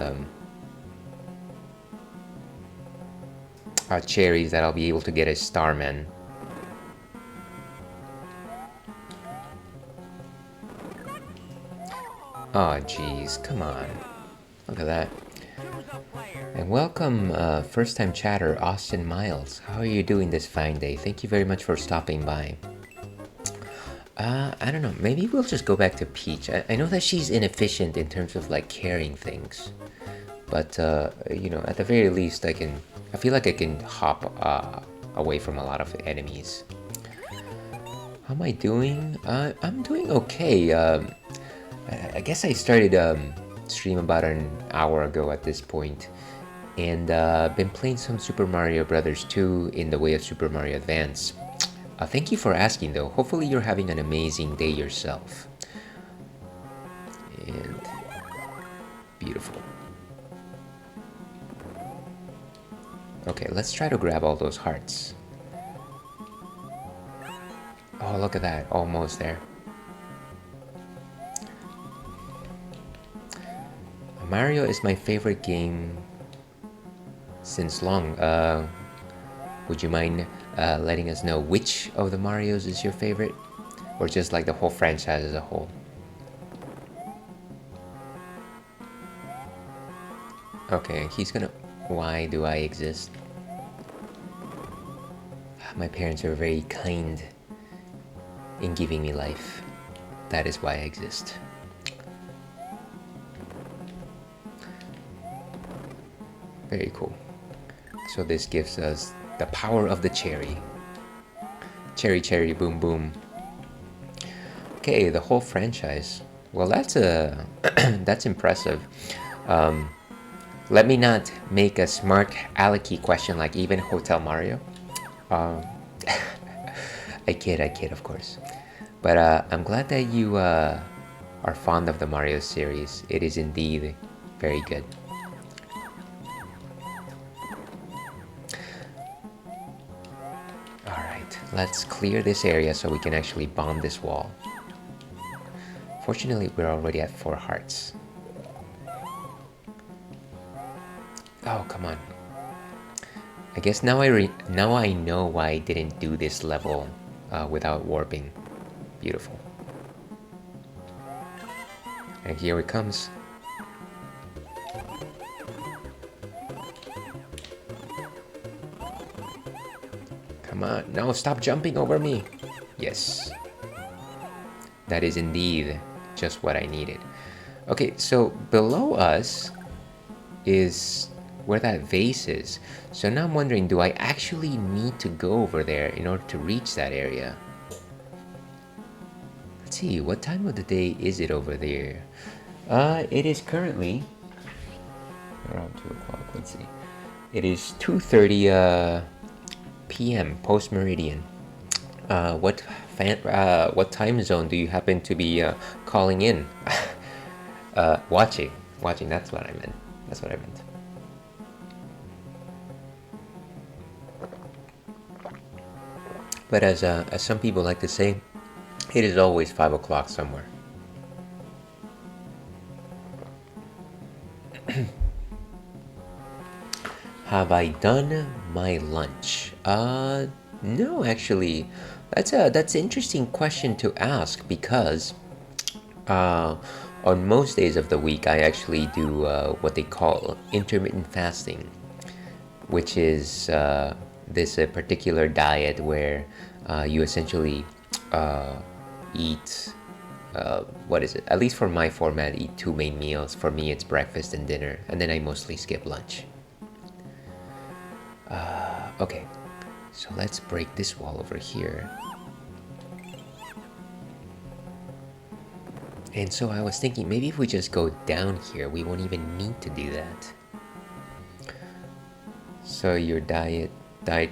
[SPEAKER 1] cherries, that I'll be able to get a Starman. Oh jeez, come on, look at that. And welcome first time chatter Austin Miles. How are you doing this fine day? Thank you very much for stopping by. I don't know, maybe we'll just go back to Peach. I know that she's inefficient in terms of like carrying things, but you know, at the very least I feel like I can hop away from a lot of enemies. How am I doing? I'm doing okay. I guess I started stream about an hour ago at this point, and been playing some Super Mario Brothers 2 in the way of Super Mario Advance. Thank you for asking though. Hopefully you're having an amazing day yourself. And beautiful. Okay, let's try to grab all those hearts. Oh, look at that, almost there. Mario is my favorite game since long. Would you mind letting us know which of the Marios is your favorite? Or just like the whole franchise as a whole? Okay, he's gonna... Why do I exist? My parents are very kind in giving me life. That is why I exist. Very cool. So this gives us the power of the cherry. Cherry, cherry, boom, boom. Okay, the whole franchise. Well, that's that's impressive. Let me not make a smart alecky question like even Hotel Mario. I kid, of course. But I'm glad that you are fond of the Mario series. It is indeed very good. Alright, let's clear this area so we can actually bomb this wall. Fortunately, we're already at 4 hearts. Oh, come on. I guess now I know why I didn't do this level without warping. Beautiful. And here it comes. Come on, no, stop jumping over me. Yes. That is indeed just what I needed. Okay, so below us is where that vase is. So now I'm wondering, do I actually need to go over there in order to reach that area? Let's see, what time of the day is it over there? It is currently around 2 o'clock, let's see. It is 2:30 p.m. post-meridian. What what time zone do you happen to be calling in? Watching. That's what I meant. But as some people like to say, it is always 5 o'clock somewhere. Have I done my lunch? No, actually. That's an interesting question to ask because on most days of the week I actually do what they call intermittent fasting, which is this particular diet where you essentially eat what is it? At least for my format, eat 2 main meals. For me, it's breakfast and dinner, and then I mostly skip lunch. Okay, so let's break this wall over here. And so I was thinking, maybe if we just go down here, we won't even need to do that. So your diet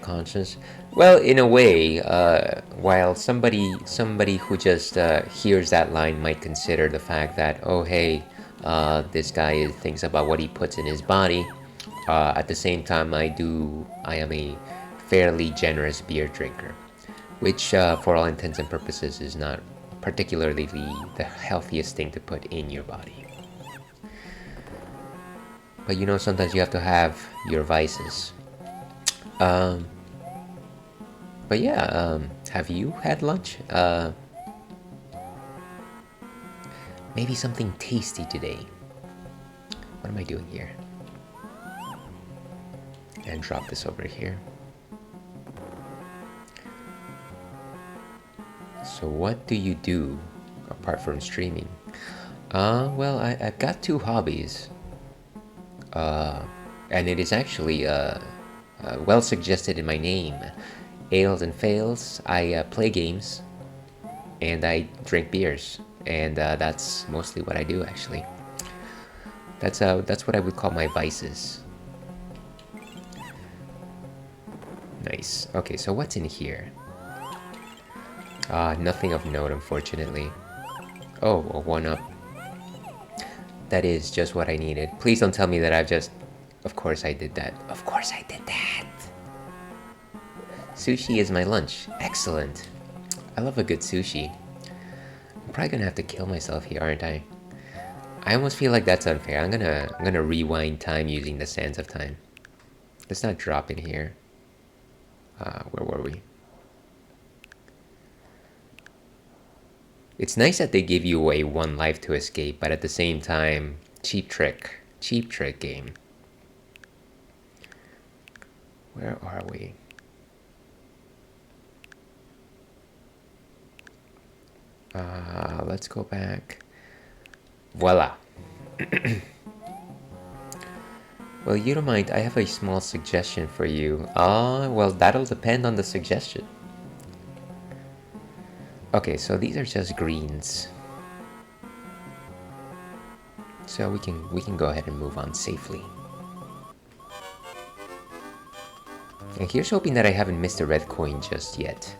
[SPEAKER 1] conscious? Well, in a way, while somebody who just hears that line might consider the fact that, oh hey, this guy thinks about what he puts in his body. At the same time, I am a fairly generous beer drinker, which for all intents and purposes is not particularly the healthiest thing to put in your body. But you know, sometimes you have to have your vices. But yeah, have you had lunch? Maybe something tasty today. What am I doing here? And drop this over here. So what do you do apart from streaming? Well, I've got 2 hobbies. And it is actually well suggested in my name. Ales and fails. I play games and I drink beers, and that's mostly what I do actually. That's what I would call my vices. Nice. Okay, so what's in here? Nothing of note, unfortunately. Oh, a 1-up. That is just what I needed. Please don't tell me that I've just... Of course I did that. Of course I did that! Sushi is my lunch. Excellent. I love a good sushi. I'm probably gonna have to kill myself here, aren't I? I almost feel like that's unfair. I'm gonna rewind time using the sands of time. Let's not drop in here. Where were we? It's nice that they give you away 1 life to escape, but at the same time, cheap trick game. Where are we? Let's go back. Voila. Well, you don't mind, I have a small suggestion for you. Well, that'll depend on the suggestion. Okay, so these are just greens. So we can go ahead and move on safely. And here's hoping that I haven't missed a red coin just yet.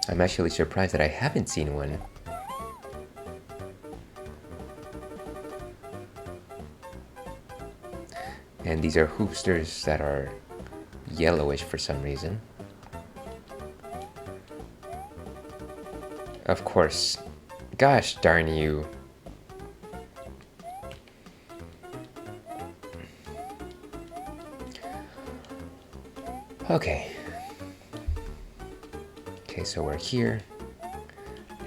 [SPEAKER 1] I'm actually surprised that I haven't seen one. And these are hoopsters that are yellowish for some reason. Of course. Gosh darn you. Okay. Okay, so we're here.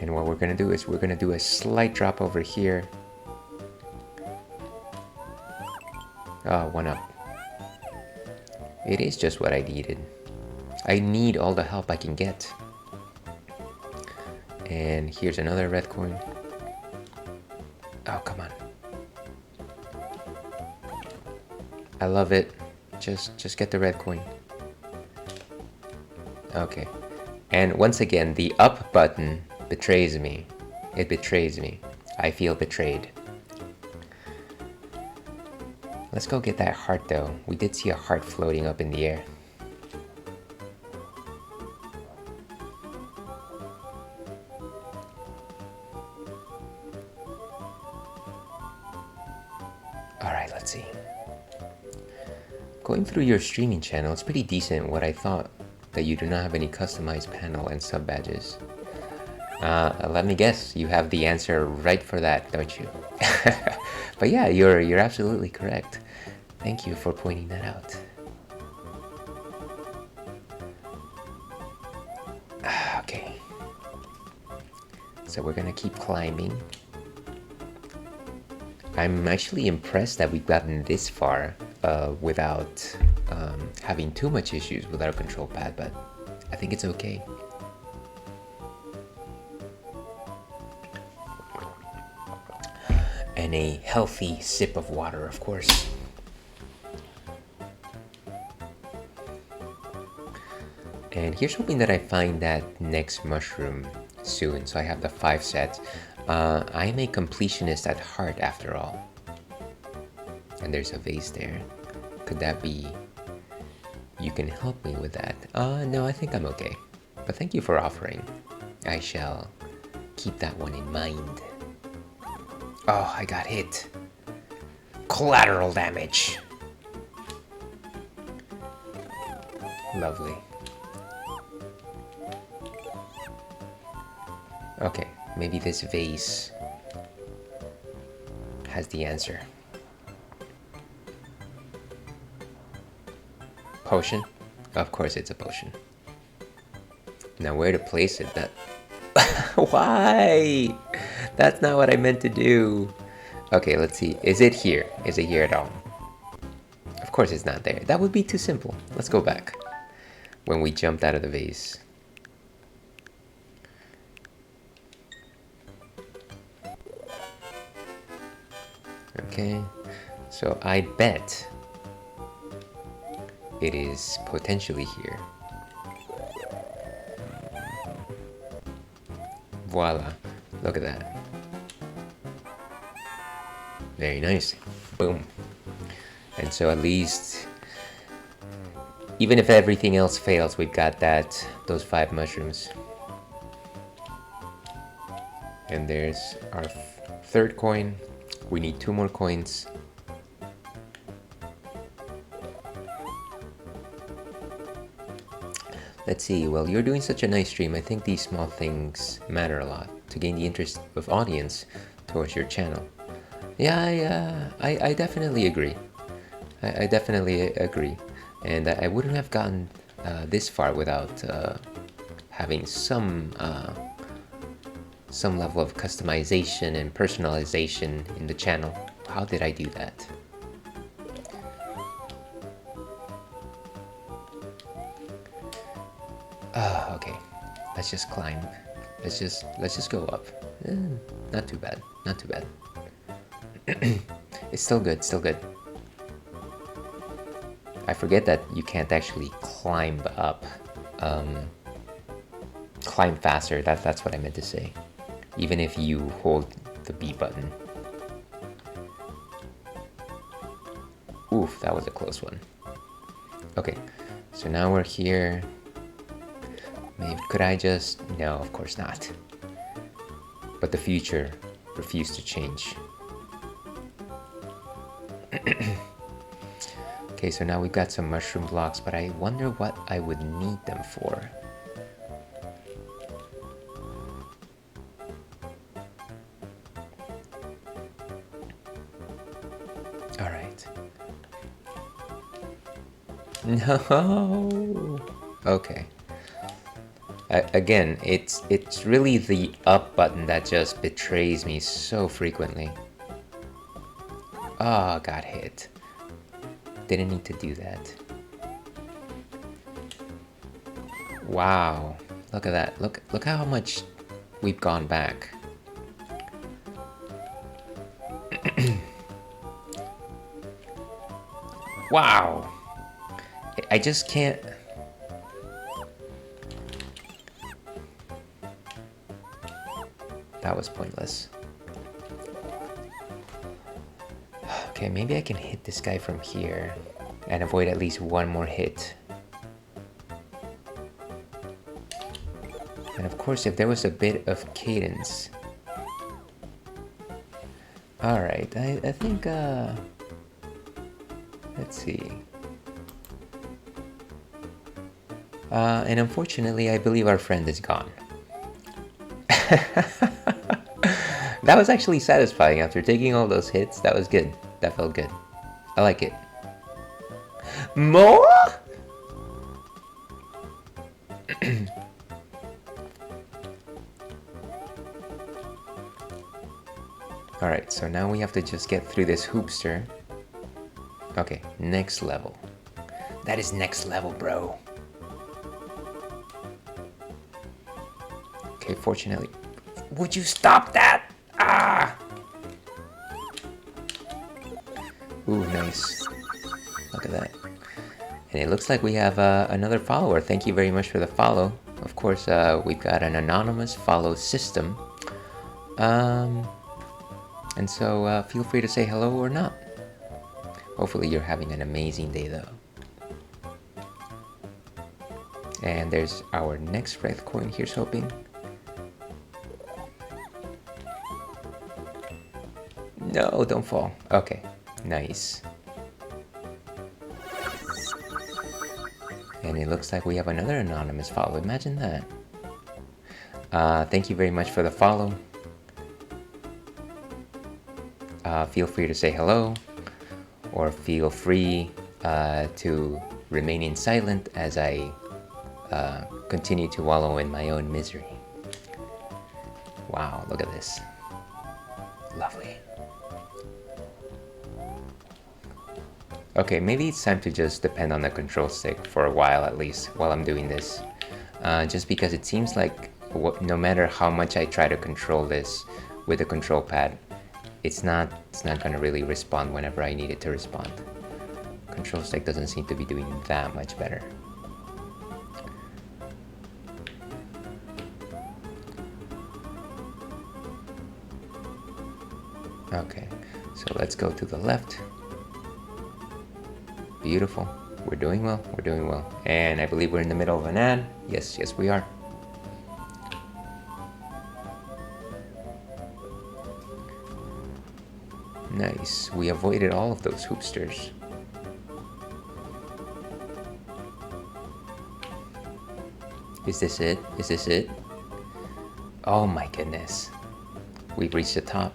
[SPEAKER 1] And what we're gonna do is we're gonna do a slight drop over here. 1 up. It is just what I needed. I need all the help I can get. And here's another red coin. Oh, come on. I love it. Just get the red coin. Okay. And once again, the up button betrays me. It betrays me. I feel betrayed. Let's go get that heart though. We did see a heart floating up in the air. Alright, let's see. Going through your streaming channel, it's pretty decent. What I thought that you do not have any customized panel and sub badges. Let me guess, you have the answer right for that, don't you? But yeah, you're absolutely correct. Thank you for pointing that out. Okay. So we're gonna keep climbing. I'm actually impressed that we've gotten this far without having too much issues with our control pad, but I think it's okay. And a healthy sip of water, of course. And here's hoping that I find that next mushroom soon, so I have the 5 sets. I'm a completionist at heart after all. And there's a vase there. Could that be... You can help me with that? No, I think I'm okay. But thank you for offering. I shall keep that one in mind. Oh, I got hit. Collateral damage. Lovely. Okay, maybe this vase has the answer. Potion? Of course it's a potion. Now where to place it? That... Why? That's not what I meant to do. Okay, let's see. Is it here? Is it here at all? Of course it's not there. That would be too simple. Let's go back. When we jumped out of the vase. Okay, so I bet it is potentially here. Voila, look at that. Very nice. Boom. And so at least, even if everything else fails, we've got those 5 mushrooms. And there's our 3rd coin. We need 2 more coins. Let's see, well, you're doing such a nice stream. I think these small things matter a lot to gain the interest of audience towards your channel. Yeah, I definitely agree. I definitely agree. And I wouldn't have gotten this far without having some level of customization and personalization in the channel. How did I do that? Okay. Let's just climb. Let's just go up. Not too bad. Not too bad. It's still good. Still good. I forget that you can't actually climb up. Climb faster. That's what I meant to say. Even if you hold the B button. Oof, that was a close one. Okay, so now we're here. Maybe could I just... No, of course not. But the future refused to change. Okay, so now we've got some mushroom blocks, but I wonder what I would need them for. Alright. No! Okay. Again, it's really the up button that just betrays me so frequently. Oh, got hit. Didn't need to do that. Wow. Look at that. Look how much we've gone back. Wow. I just can't... That was pointless. Okay, maybe I can hit this guy from here and avoid at least one more hit. And of course, if there was a bit of cadence. Alright, I think, let's see. And unfortunately, I believe our friend is gone. That was actually satisfying after taking all those hits. That was good. That felt good. I like it. More? Alright, so now we have to just get through this hoopster. Okay, next level. That is next level, bro. Okay, fortunately. Would you stop that? Ah! Ooh, nice. Look at that. And it looks like we have another follower. Thank you very much for the follow. Of course, we've got an anonymous follow system. And so feel free to say hello or not. Hopefully you're having an amazing day though. And there's our next red coin. Here's hoping. No, don't fall. Okay, nice. And it looks like we have another anonymous follow. Imagine that. Thank you very much for the follow. Feel free to say hello, or feel free to remain in silent as I continue to wallow in my own misery. Wow, look at this. Lovely. Okay, maybe it's time to just depend on the control stick for a while at least, while I'm doing this. Just because it seems like no matter how much I try to control this with the control pad, it's not gonna really respond whenever I need it to respond. Control stick doesn't seem to be doing that much better. Okay, so let's go to the left. Beautiful. We're doing well. We're doing well. And I believe we're in the middle of an ad. Yes, yes we are. Nice. We avoided all of those hoopsters. Is this it? Is this it? Oh my goodness. We've reached the top.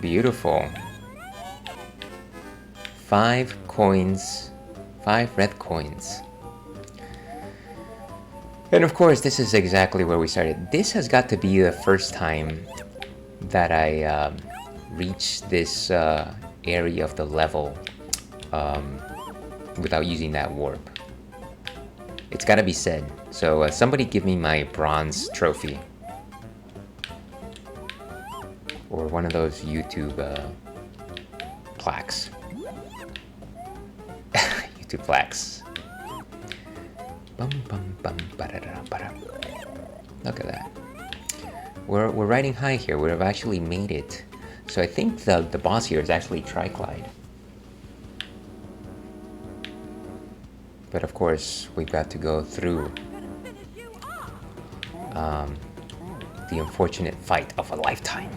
[SPEAKER 1] Beautiful. 5 coins. 5 red coins. And of course, this is exactly where we started. This has got to be the first time that I reached this area of the level without using that warp. It's gotta be said. So somebody give me my bronze trophy. Or one of those YouTube plaques. YouTube plaques. Bum, bum, bum, look at that. We're riding high here. We've actually made it. So I think the boss here is actually Triclide. But of course, we've got to go through the unfortunate fight of a lifetime.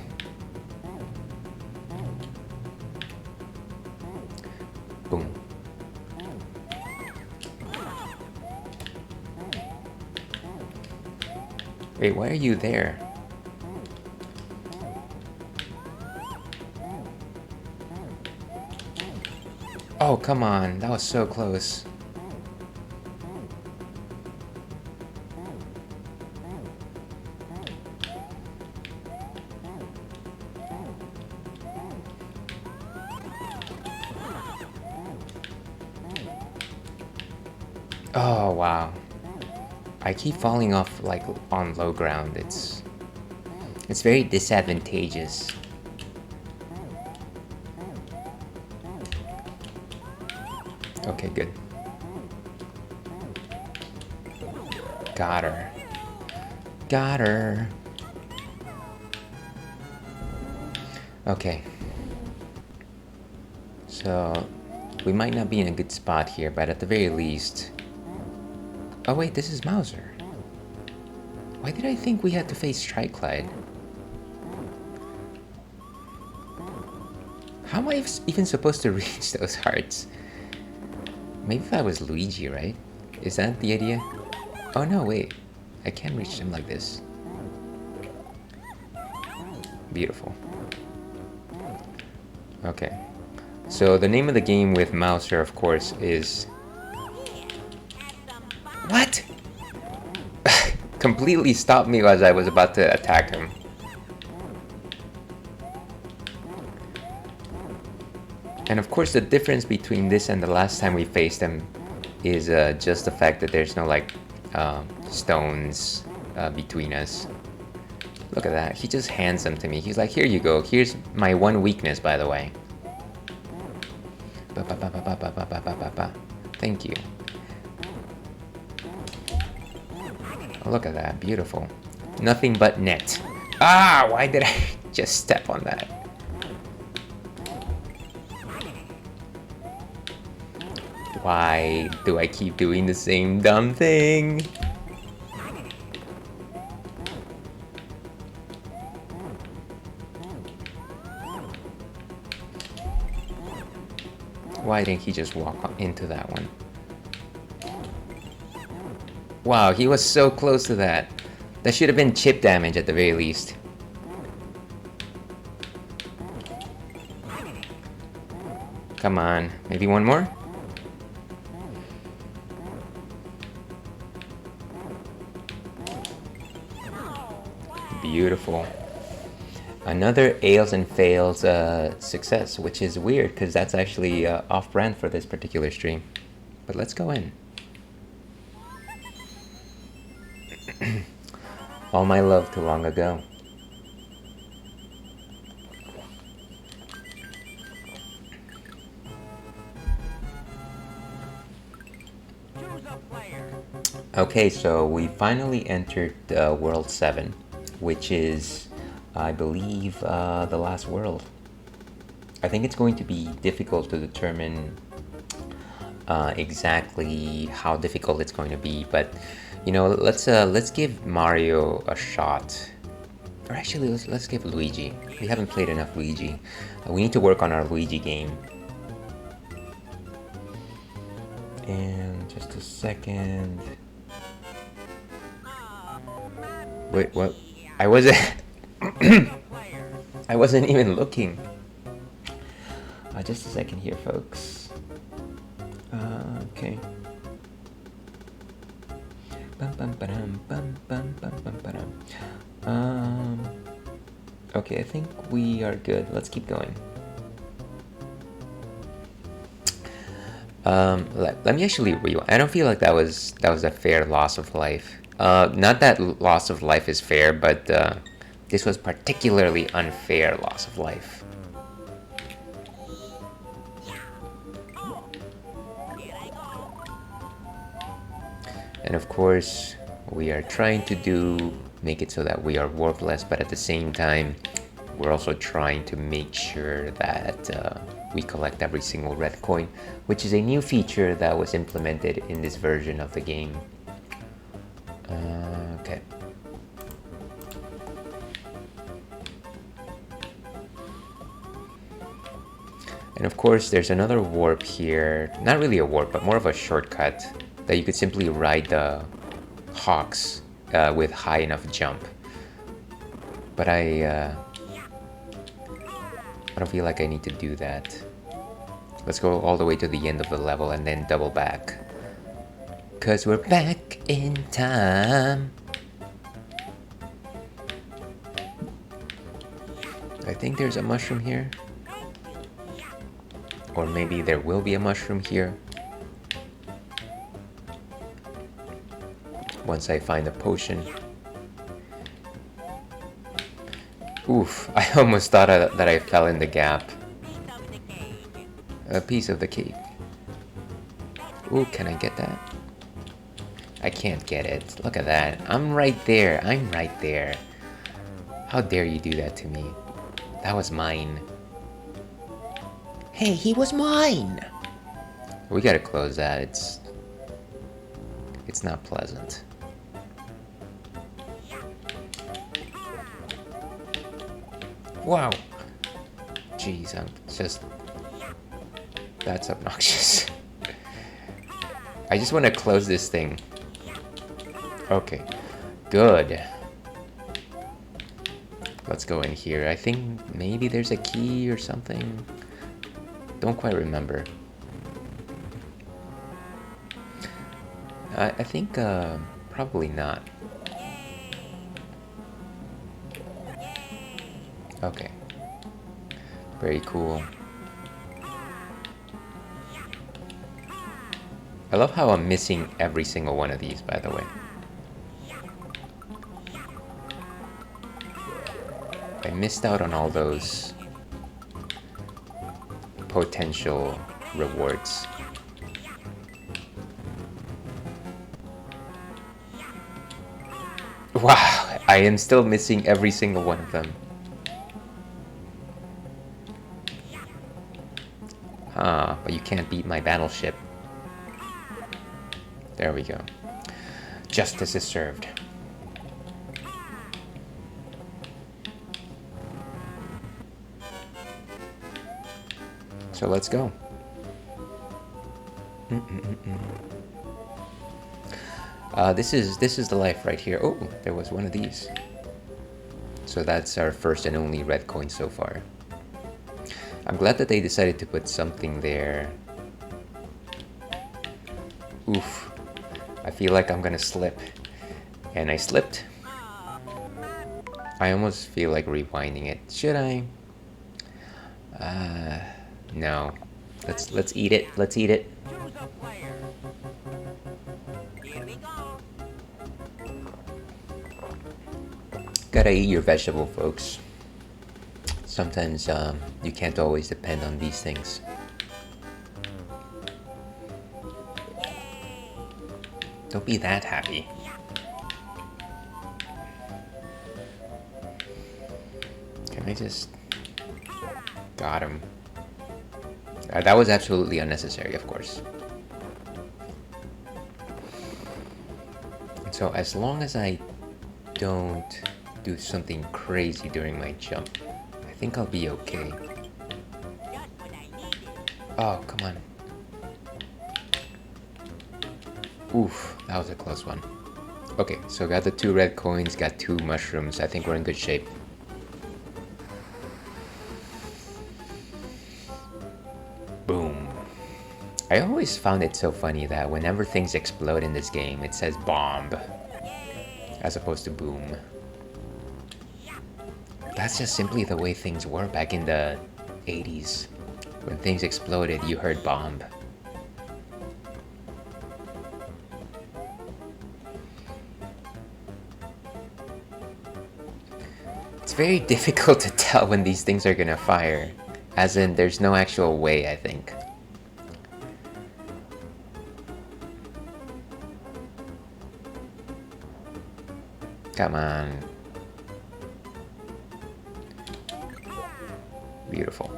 [SPEAKER 1] Boom. Wait, why are you there? Oh, come on. That was so close. Oh, wow. I keep falling off like on low ground. It's very disadvantageous. Okay, good. Got her. Got her. Okay. So, we might not be in a good spot here, but at the very least... Oh wait, this is Mauser. Why did I think we had to face Triclide? How am I even supposed to reach those hearts? Maybe if I was Luigi, right? Is that the idea? Oh no, wait. I can reach them like this. Beautiful. Okay. So the name of the game with Mauser, of course, is... What? Completely stopped me as I was about to attack him. And of course the difference between this and the last time we faced him is just the fact that there's no like stones between us. Look at that, he just hands them to me. He's like, here you go, here's my one weakness, by the way. Thank you. Oh, look at that, beautiful. Nothing but net. Ah, why did I just step on that? Why do I keep doing the same dumb thing? Why didn't he just walk into that one? Wow, he was so close to that. That should have been chip damage at the very least. Come on, maybe one more? Beautiful. Another Ails and Fails success, which is weird because that's actually off-brand for this particular stream. But let's go in. All my love to long ago. Okay, so we finally entered World 7, which is, I believe, the last world. I think it's going to be difficult to determine exactly how difficult it's going to be, but you know, let's give Mario a shot. Or actually, let's give Luigi. We haven't played enough Luigi. We need to work on our Luigi game. And just a second. Wait, what? I wasn't. I wasn't even looking. Just a second here, folks. Okay. Okay, I think we are good. Let's keep going. Let me actually rewind. I don't feel like that was a fair loss of life. Not that loss of life is fair, but this was particularly unfair loss of life. And of course, we are trying to make it so that we are warpless, but at the same time, we're also trying to make sure that we collect every single red coin, which is a new feature that was implemented in this version of the game. Okay. And of course, there's another warp here. Not really a warp, but more of a shortcut that you could simply ride the Hawks with high enough jump. But I don't feel like I need to do that. Let's go all the way to the end of the level and then double back. 'Cause we're back in time. I think there's a mushroom here. Or maybe there will be a mushroom here. Once I find a potion. Oof, I almost thought that I fell in the gap. A piece of the cake. Ooh, can I get that? I can't get it. Look at that. I'm right there. I'm right there. How dare you do that to me? That was mine. Hey, he was mine! We gotta close that. It's not pleasant. Wow. Jeez, I'm just... That's obnoxious. I just want to close this thing. Okay. Good. Let's go in here. I think maybe there's a key or something. Don't quite remember. I think probably not. Okay. Very cool. I love how I'm missing every single one of these, by the way. I missed out on all those potential rewards. Wow, I am still missing every single one of them. Ah, but you can't beat my battleship. There we go. Justice is served. So let's go. This is the life right here. Oh, there was one of these. So that's our first and only red coin so far. I'm glad that they decided to put something there. Oof. I feel like I'm gonna slip. And I slipped. I almost feel like rewinding it. Should I? No. Let's eat it. Let's eat it. Gotta eat your vegetable, folks. Sometimes you can't always depend on these things. Don't be that happy. Can I just... Got him. That was absolutely unnecessary, of course. So as long as I don't do something crazy during my jump, I think I'll be okay. Oh, come on. Oof, that was a close one. Okay, so got the 2 red coins, got 2 mushrooms. I think we're in good shape. Boom. I always found it so funny that whenever things explode in this game, it says bomb as opposed to boom. That's just simply the way things were back in the 80s. When things exploded, you heard bomb. It's very difficult to tell when these things are gonna fire. As in, there's no actual way, I think. Come on. Beautiful.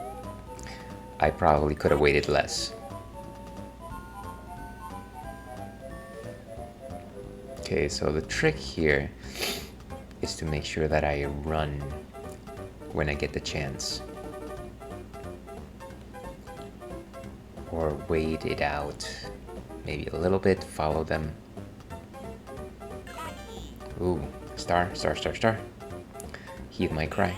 [SPEAKER 1] I probably could have waited less. Okay, so the trick here is to make sure that I run when I get the chance. Or wait it out. Maybe a little bit, follow them. Ooh, star, star, star, star. Heed my cry.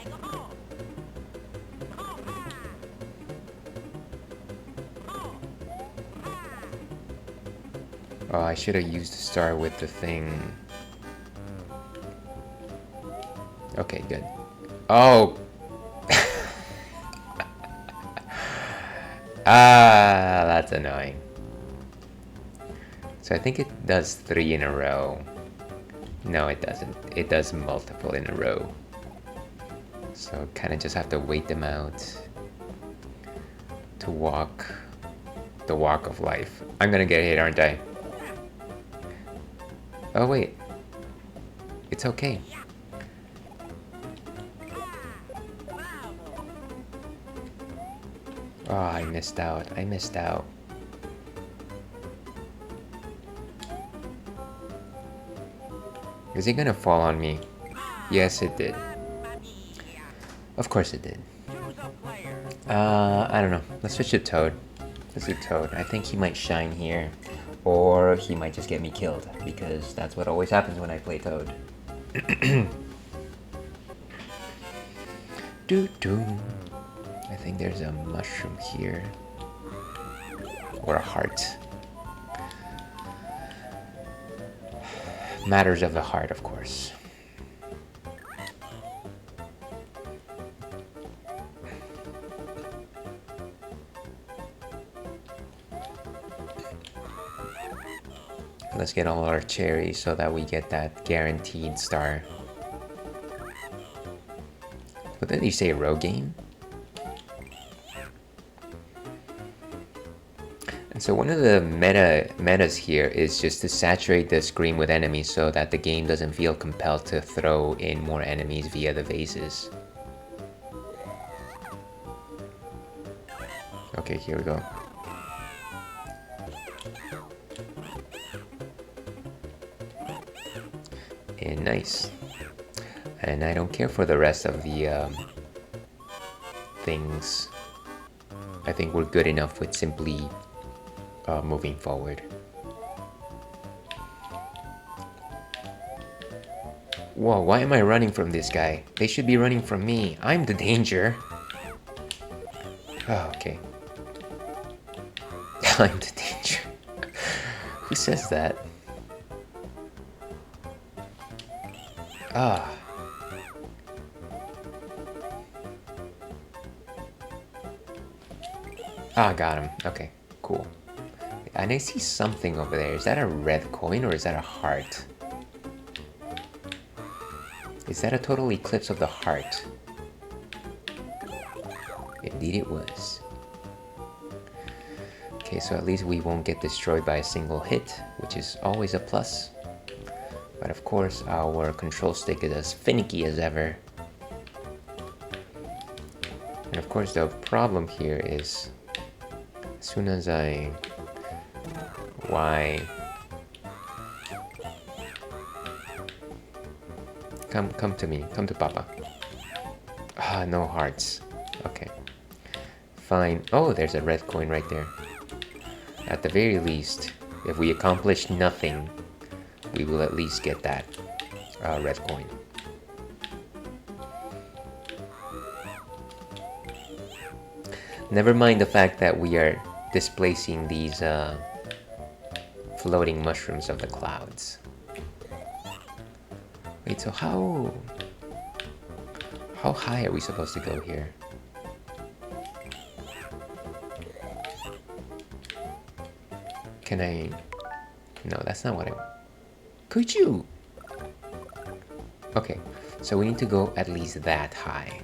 [SPEAKER 1] Oh, I should have used the star with the thing. Okay, good. Oh! Ah, that's annoying. So I think it does 3 in a row. No, it doesn't. It does multiple in a row. So kind of just have to wait them out to walk the walk of life. I'm gonna get hit, aren't I? Oh wait, it's okay. Oh, I missed out. I missed out. Is it gonna fall on me? Yes, it did. Of course it did. I don't know. Let's switch to Toad. Let's do Toad. I think he might shine here. Or he might just get me killed. Because that's what always happens when I play Toad. Doo-doo. I think there's a mushroom here. Or a heart. Matters of the heart, of course. Let's get all our cherries so that we get that guaranteed star. What did you say, rogue game? And so one of the metas here is just to saturate the screen with enemies so that the game doesn't feel compelled to throw in more enemies via the vases. Okay, here we go. And nice. And I don't care for the rest of the things. I think we're good enough with simply moving forward. Whoa, why am I running from this guy? They should be running from me. I'm the danger. Oh, okay. I'm the danger. Who says that? Ah. Ah, got him. Okay, cool. And I see something over there. Is that a red coin or is that a heart? Is that a total eclipse of the heart? Indeed it was. Okay, so at least we won't get destroyed by a single hit, which is always a plus. But of course, our control stick is as finicky as ever. And of course, the problem here is, as soon as I... Why? Come to me. Come to Papa. Ah, no hearts. Okay. Fine. Oh, there's a red coin right there. At the very least, if we accomplish nothing, we will at least get that red coin. Never mind the fact that we are displacing these floating mushrooms of the clouds. Wait, so how high are we supposed to go here? Can I... No, that's not what I want. Could you? Okay, so we need to go at least that high.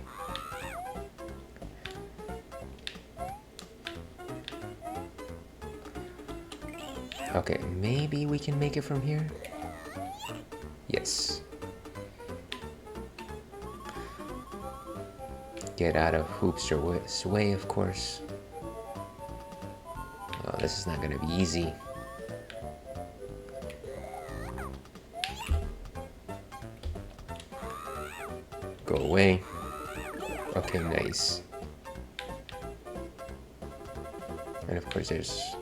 [SPEAKER 1] Okay, maybe we can make it from here? Yes. Get out of Hoopster's way, of course. Oh, this is not gonna be easy. Go away. Okay, nice. And of course there's...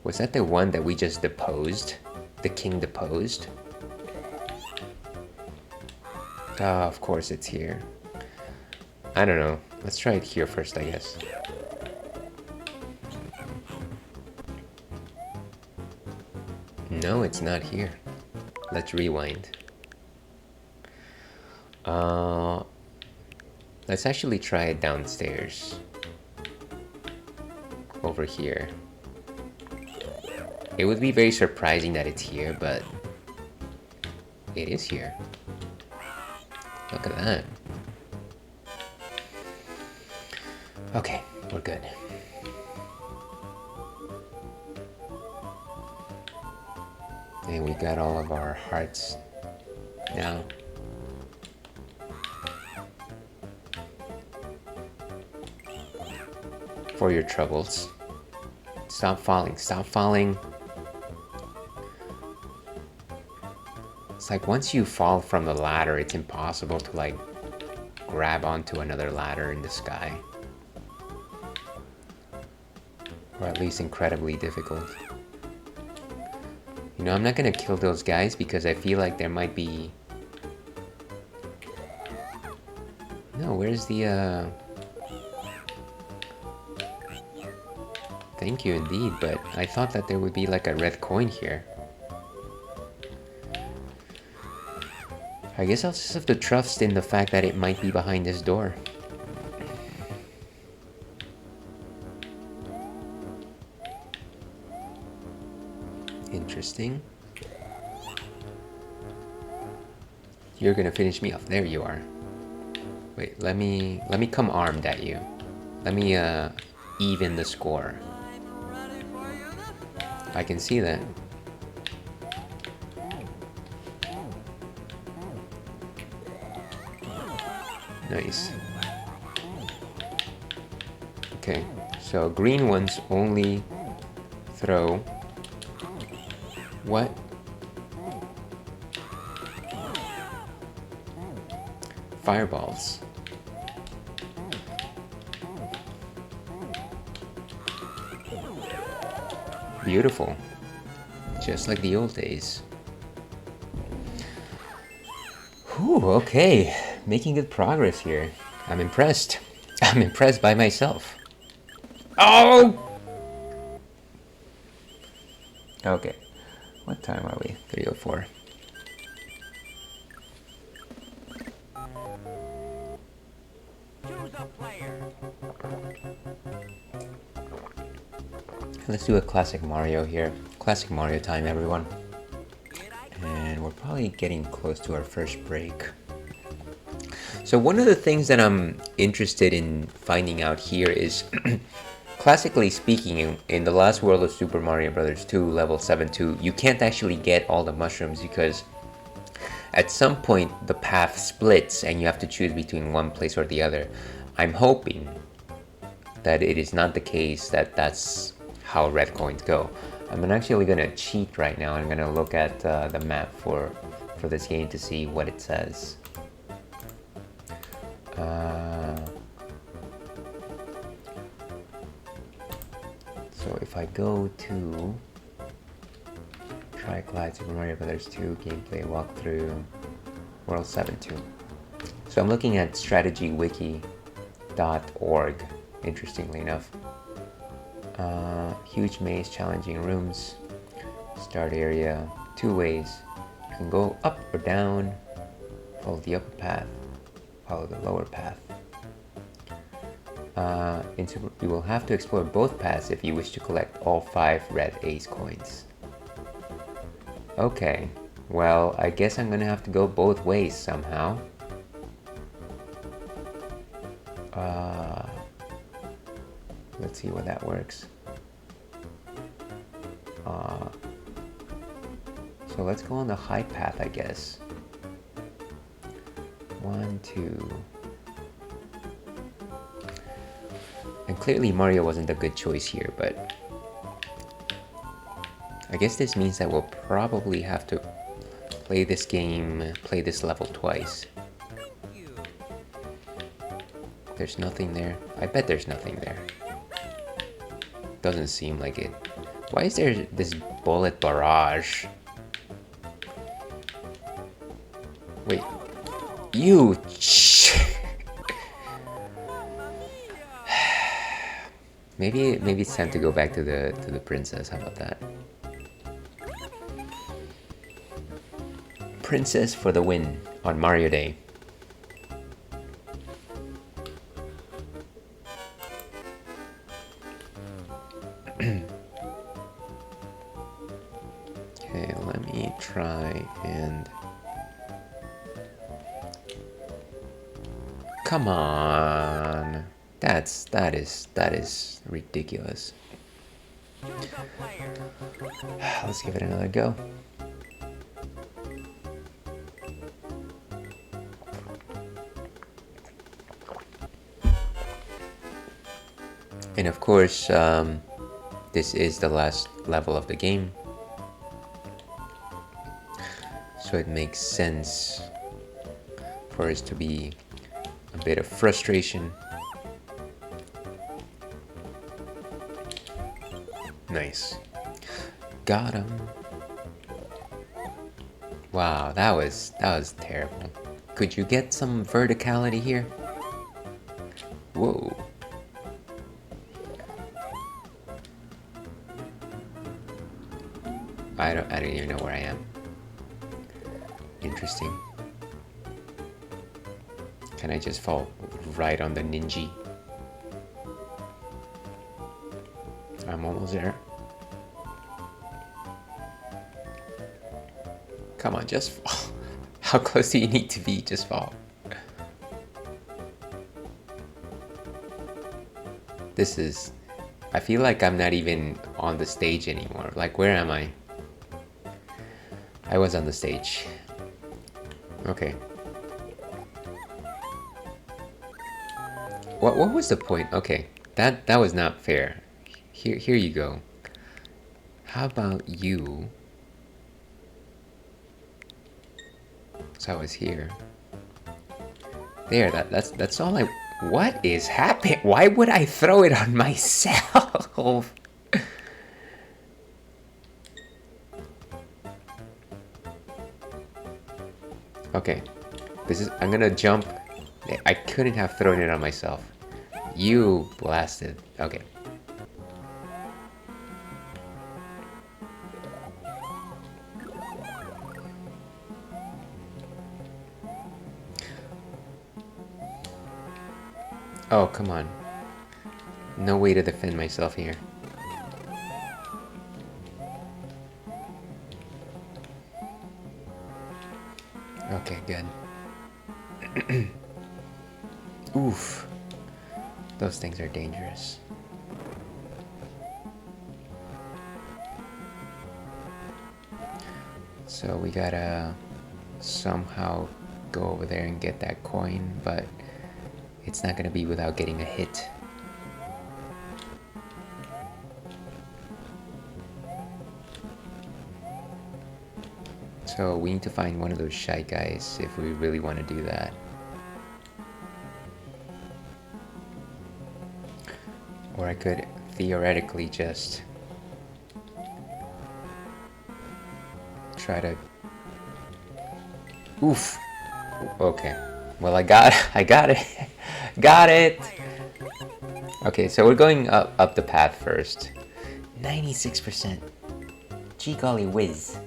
[SPEAKER 1] Was that the one that we just deposed? The king deposed? Ah, of course it's here. I don't know. Let's try it here first, I guess. No, it's not here. Let's rewind. Let's actually try it downstairs. Over here. It would be very surprising that it's here, but it is here. Look at that. Okay, we're good. And we got all of our hearts now. for your troubles. Stop falling, stop falling. It's like once you fall from the ladder, it's impossible to like grab onto another ladder in the sky. Or at least incredibly difficult. You know, I'm not gonna kill those guys because I feel like there might be... No, where's the Thank you indeed, but I thought that there would be like a red coin here. I guess I'll just have to trust in the fact that it might be behind this door. Interesting. You're gonna finish me off. There you are. Wait, let me come armed at you. Let me even the score. I can see that. Nice. Okay, so green ones only throw what? Fireballs. Beautiful. Just like the old days. Whew, okay. Making good progress here. I'm impressed. I'm impressed by myself. Oh! Okay. What time are we? 3:04. Let's do a classic Mario here. Classic Mario time, everyone. And we're probably getting close to our first break. So one of the things that I'm interested in finding out here is, classically speaking, in the last world of Super Mario Bros. 2, level 7-2, you can't actually get all the mushrooms because at some point the path splits and you have to choose between one place or the other. I'm hoping that it is not the case that that's how red coins go. I'm actually gonna cheat right now. I'm gonna look at the map for this game to see what it says. So if I go to Tri-Glide Super Mario Bros. 2 gameplay walkthrough World 7-2. So I'm looking at strategywiki.org, interestingly enough. Huge maze, challenging rooms, start area, 2 ways. You can go up or down, follow the upper path, follow the lower path. You will have to explore both paths if you wish to collect all 5 red ace coins. Okay, well, I guess I'm gonna have to go both ways somehow. Let's see what that works. So let's go on the high path, I guess. 1, 2. And clearly Mario wasn't a good choice here, but I guess this means that we'll probably have to play this level twice. There's nothing there. I bet there's nothing there. Doesn't seem like it. Why is there this bullet barrage? Wait. You... Maybe it's time to go back to the princess. How about that? Princess for the win on Mario Day. Okay, let me try and... Come on. That is ridiculous. Let's give it another go. And of course, this is the last level of the game, so it makes sense for us to be a bit of frustration. Nice. Got him. Wow, that was terrible. Could you get some verticality here? Whoa. I don't even know where I am. Interesting. Can I just fall right on the ninja? I'm almost there. Come on, just fall. How close do you need to be? Just fall. This is... I feel like I'm not even on the stage anymore. Like, where am I? I was on the stage. Okay. What was the point? Okay, that was not fair. Here you go. How about you? So I was here. There, that's all I... What is happening? Why would I throw it on myself? Okay, this is... I'm gonna jump. I couldn't have thrown it on myself. You blasted. Okay. Oh, come on. No way to defend myself here. Okay, good. Oof. Those things are dangerous. So we gotta somehow go over there and get that coin, but it's not gonna be without getting a hit. So we need to find one of those shy guys if we really want to do that. Or I could theoretically just try to... Oof. Okay. Well, I got it. Got it. Okay, so we're going up the path first. 96%. Gee golly whiz.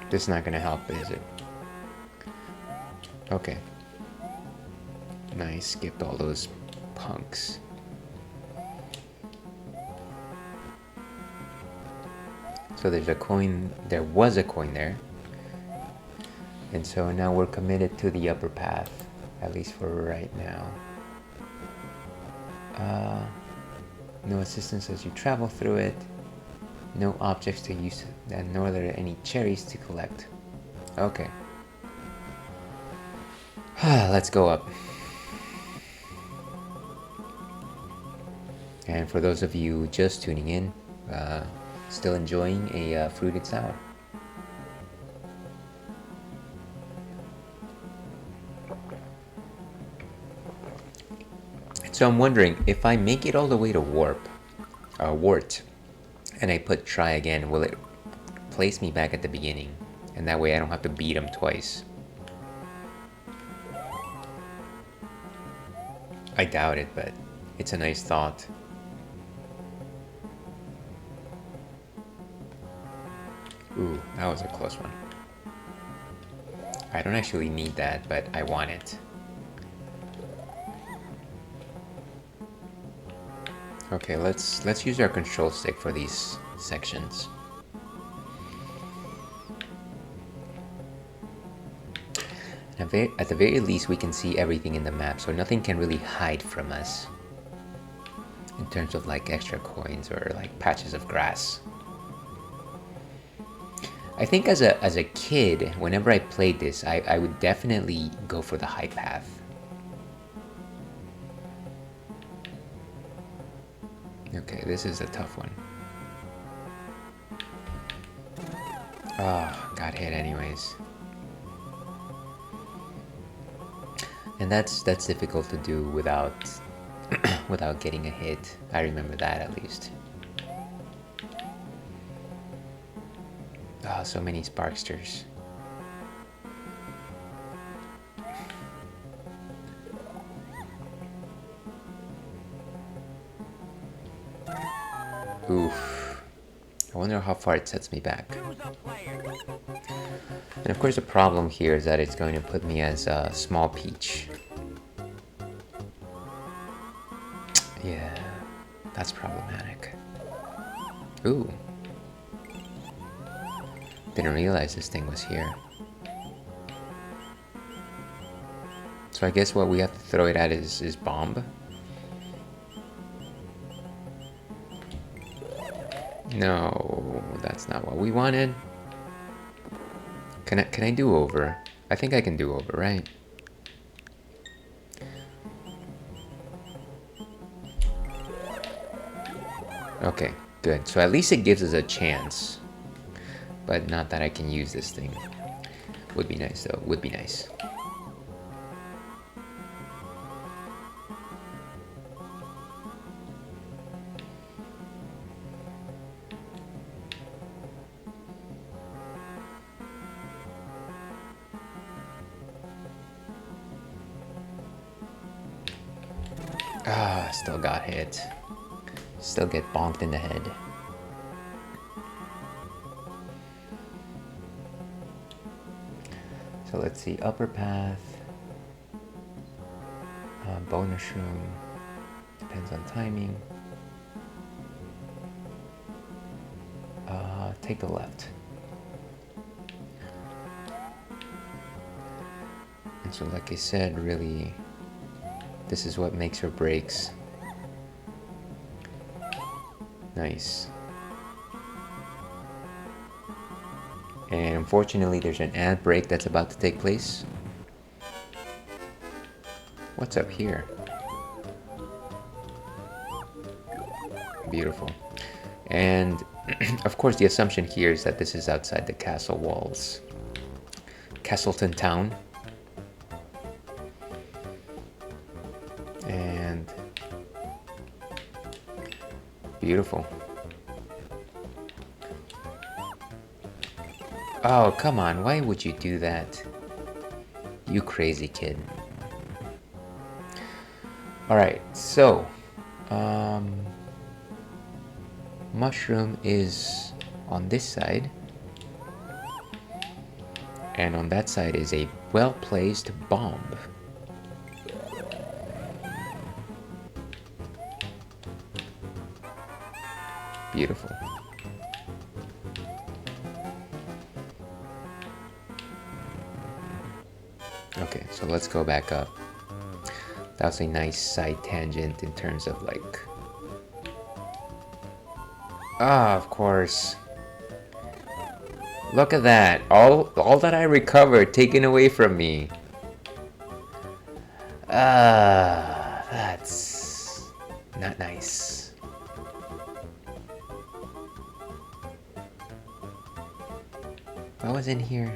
[SPEAKER 1] This is not gonna help, is it? Okay. Nice, skipped all those punks. So there's a coin, there was a coin there. And so now we're committed to the upper path, at least for right now. No assistance as you travel through it. No objects to use, and nor are there any cherries to collect. Okay. Let's go up. And for those of you just tuning in, still enjoying a fruited sour. So I'm wondering, if I make it all the way to wart, and I put try again, will it place me back at the beginning? And that way I don't have to beat him twice. I doubt it, but it's a nice thought. Ooh, that was a close one. I don't actually need that, but I want it. Okay, let's use our control stick for these sections. At the very least, we can see everything in the map, so nothing can really hide from us. In terms of like extra coins or like patches of grass. I think as a kid, whenever I played this, I would definitely go for the high path. Okay, this is a tough one. Oh, got hit anyways. And that's difficult to do without without getting a hit. I remember that at least. Oh, so many Sparksters. Oof. I wonder how far it sets me back. And of course the problem here is that it's going to put me as a small peach. Yeah, that's problematic. Ooh. Didn't realize this thing was here. So I guess what we have to throw it at is bomb. No, that's not what we wanted. Can I do over? I think I can do over, right? Okay, good. So at least it gives us a chance. But not that I can use this thing. Would be nice though, would be nice. Ah, still got hit. Still get bonked in the head. So let's see, upper path, bonus room, depends on timing. Take the left. And so like I said, really, this is what makes or breaks. Nice. And unfortunately, there's an ad break that's about to take place. What's up here? Beautiful. And of course, the assumption here is that this is outside the castle walls. Castleton Town. And beautiful. Oh, come on. Why would you do that? You crazy kid. Alright, so mushroom is on this side. And on that side is a well-placed bomb. Beautiful. Okay, so let's go back up. That was a nice side tangent in terms of like... Ah, of course. Look at that. All that I recovered taken away from me. That's not nice. What was in here?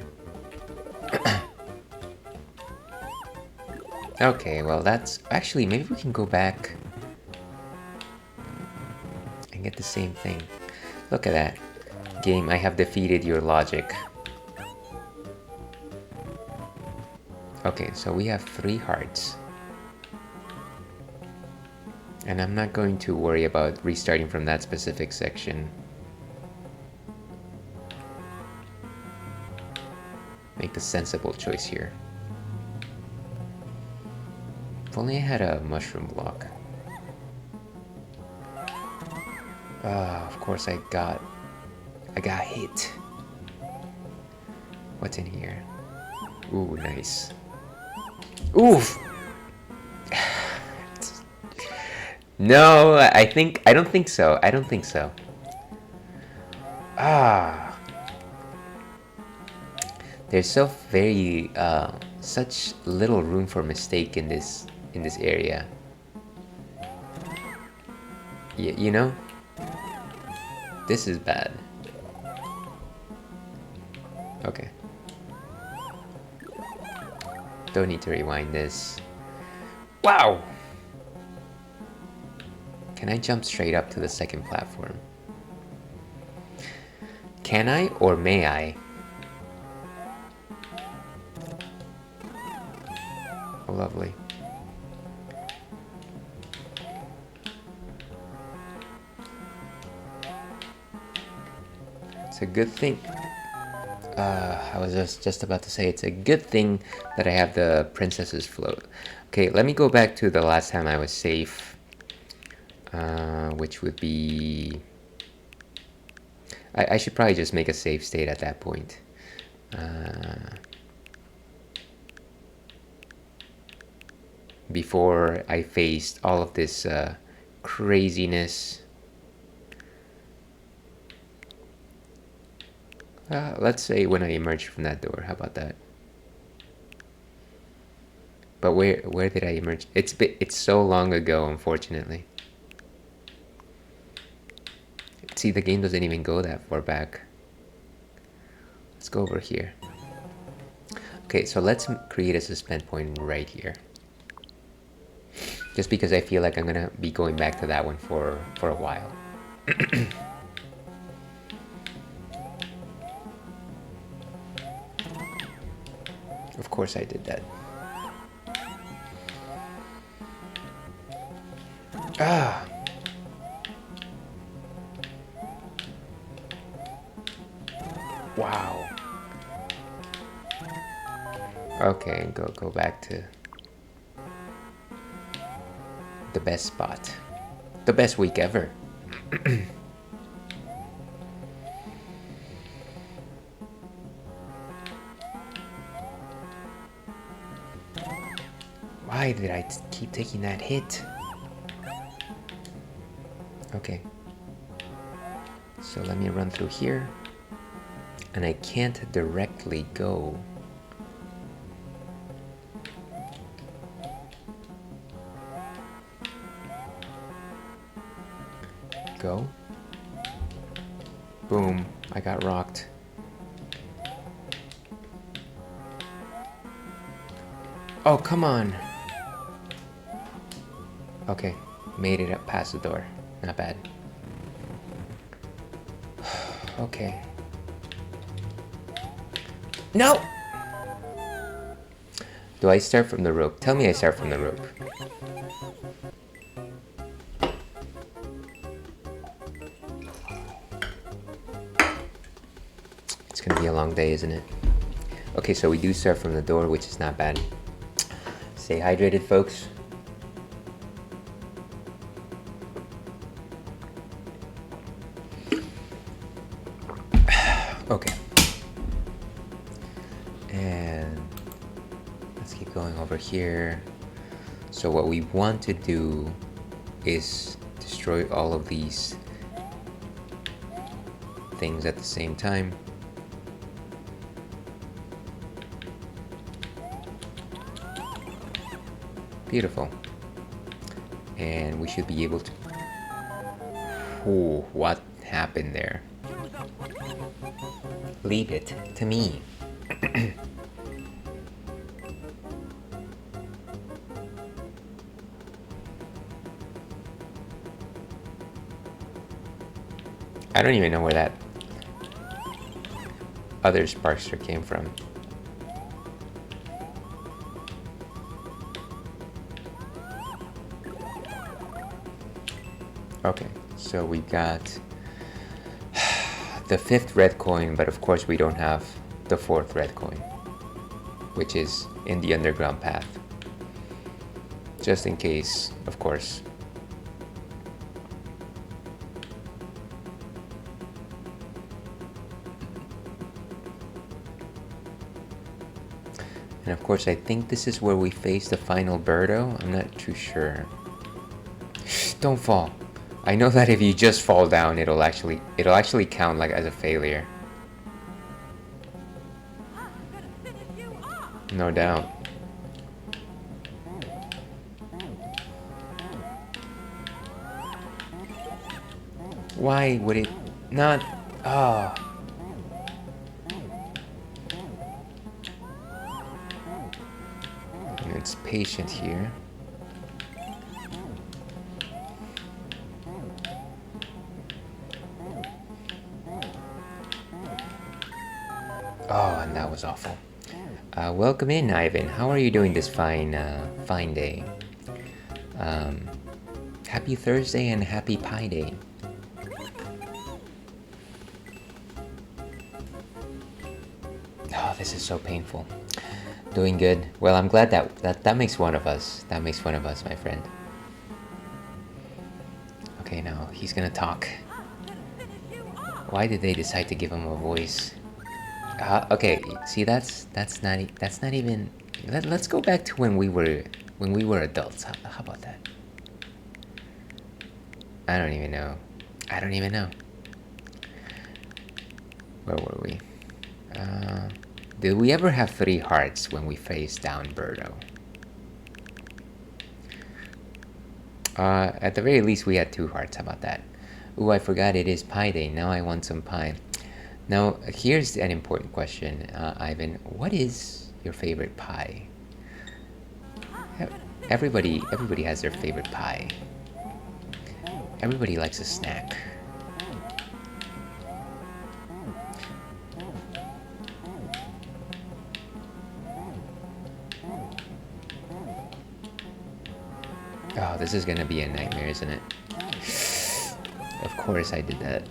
[SPEAKER 1] Okay, well that's... Actually, maybe we can go back and get the same thing. Look at that. Game, I have defeated your logic. Okay, so we have 3 hearts. And I'm not going to worry about restarting from that specific section. Make the sensible choice here. If only I had a mushroom block. Of course I got hit. What's in here? Ooh, nice. Oof! No, I don't think so. I don't think so. Ah. There's so very such little room for mistake in this area. You know, this is bad. Okay. Don't need to rewind this. Wow! Can I jump straight up to the second platform? Can I or may I? Oh, lovely. It's a good thing. I was just about to say it's a good thing that I have the princess's float. Okay, let me go back to the last time I was safe, which would be... I should probably just make a save state at that point. Before I faced all of this craziness. Let's say when I emerged from that door. How about that? But where did I emerge? It's so long ago, unfortunately. See, the game doesn't even go that far back. Let's go over here. Okay, so let's create a suspend point right here. Just because I feel like I'm gonna be going back to that one for a while. Of course I did that. Ah! Wow. Okay, go back to the best spot. The best week ever. Why did I keep taking that hit? Okay. So let me run through here. And I can't directly go. Go. Boom. I got rocked. Oh, come on. Okay. Made it up past the door. Not bad. Okay. No! Do I start from the rope? Tell me I start from the rope. It's gonna be a long day, isn't it? Okay, so we do start from the door, which is not bad. Stay hydrated, folks. Okay. And let's keep going over here. So what we want to do is destroy all of these things at the same time. Beautiful. And we should be able to... Ooh, what happened there? Leave it to me. I don't even know where that other Sparkster came from. Okay, so we got the 5th red coin, but of course we don't have the 4th red coin, which is in the underground path. Just in case, of course. And of course I think this is where we face the final Birdo. I'm not too sure. Don't fall. I know that if you just fall down, it'll actually count like as a failure. No doubt. Why would it not? Oh. It's patient here. Oh, and that was awful. Welcome in, Ivan. How are you doing this fine day? Happy Thursday and happy Pi Day. Oh, this is so painful. Doing good. Well, I'm glad that makes one of us. That makes one of us, my friend. Okay, now he's gonna talk. Why did they decide to give him a voice? Okay, see, that's not even. Let's go back to when we were adults. How about that? I don't even know. Where were we? Did we ever have 3 hearts when we faced down Birdo? At the very least, we had 2 hearts. How about that? Ooh, I forgot it is Pi Day. Now I want some pie. Now, here's an important question, Ivan. What is your favorite pie? Everybody has their favorite pie. Everybody likes a snack. Oh, this is gonna be a nightmare, isn't it? Of course I did that.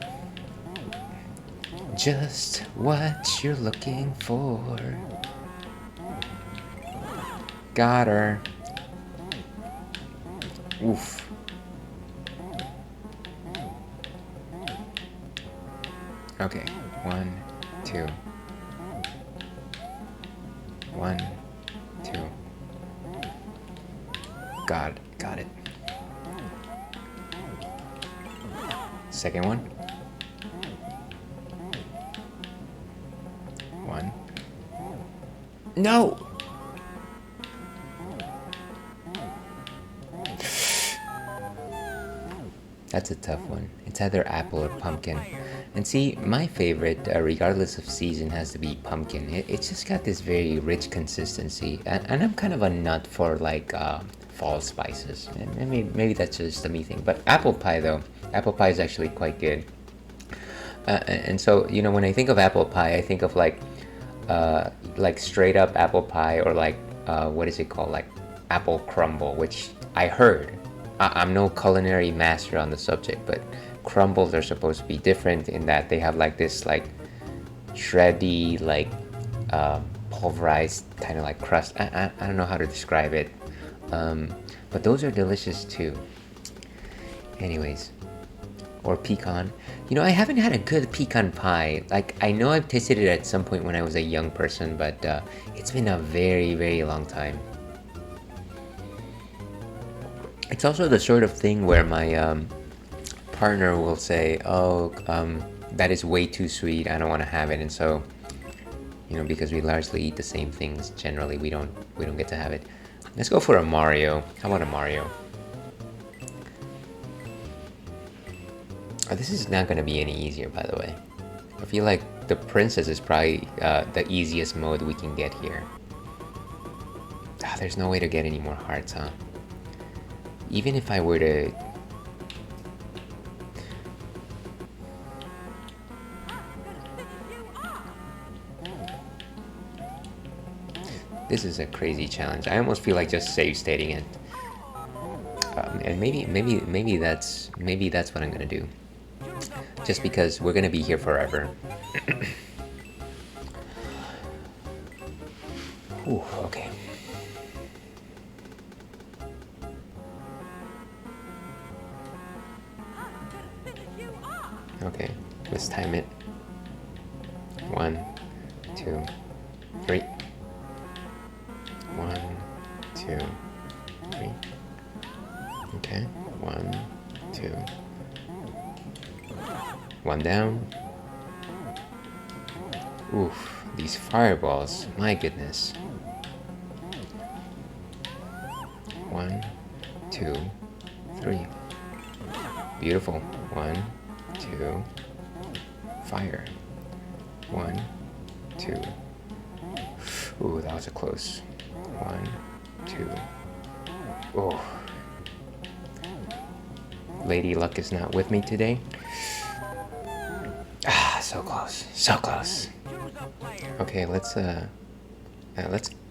[SPEAKER 1] Just what you're looking for. Got her. Oof. Okay, 1, 2. 1, 2. Got it. Second one. 1. No! That's a tough one. It's either apple or pumpkin. And see, my favorite, regardless of season, has to be pumpkin. It's just got this very rich consistency. And I'm kind of a nut for like fall spices. And maybe that's just a me thing. But apple pie though, apple pie is actually quite good. And so, you know, when I think of apple pie, I think of like straight up apple pie, or like, what is it called? Like apple crumble, which I heard. I'm no culinary master on the subject, but crumbles are supposed to be different in that they have like this like shreddy, like pulverized kind of like crust. I don't know how to describe it, but those are delicious too. Anyways, or pecan. You know, I haven't had a good pecan pie. Like, I know I've tasted it at some point when I was a young person, but it's been a very, very long time. It's also the sort of thing where my partner will say, oh, that is way too sweet, I don't want to have it. And so, you know, because we largely eat the same things, generally we don't get to have it. Let's go for a Mario. How about a Mario? This is not going to be any easier, by the way. I feel like the princess is probably the easiest mode we can get here. There's no way to get any more hearts, huh? Even if I were to... This is a crazy challenge. I almost feel like just save stating it. And maybe that's what I'm gonna do. Just because we're gonna be here forever. Ooh, okay. Okay, let's time it. 1, 2, 3. 1, 2, 3. Okay, 1, 2. 1 down. Oof, these fireballs, my goodness. 1, 2, 3. Beautiful. 1, 2. Fire. 1, 2. Ooh, that was a close. 1, 2. Oh. Lady Luck is not with me today. Ah, so close. So close. Okay, let's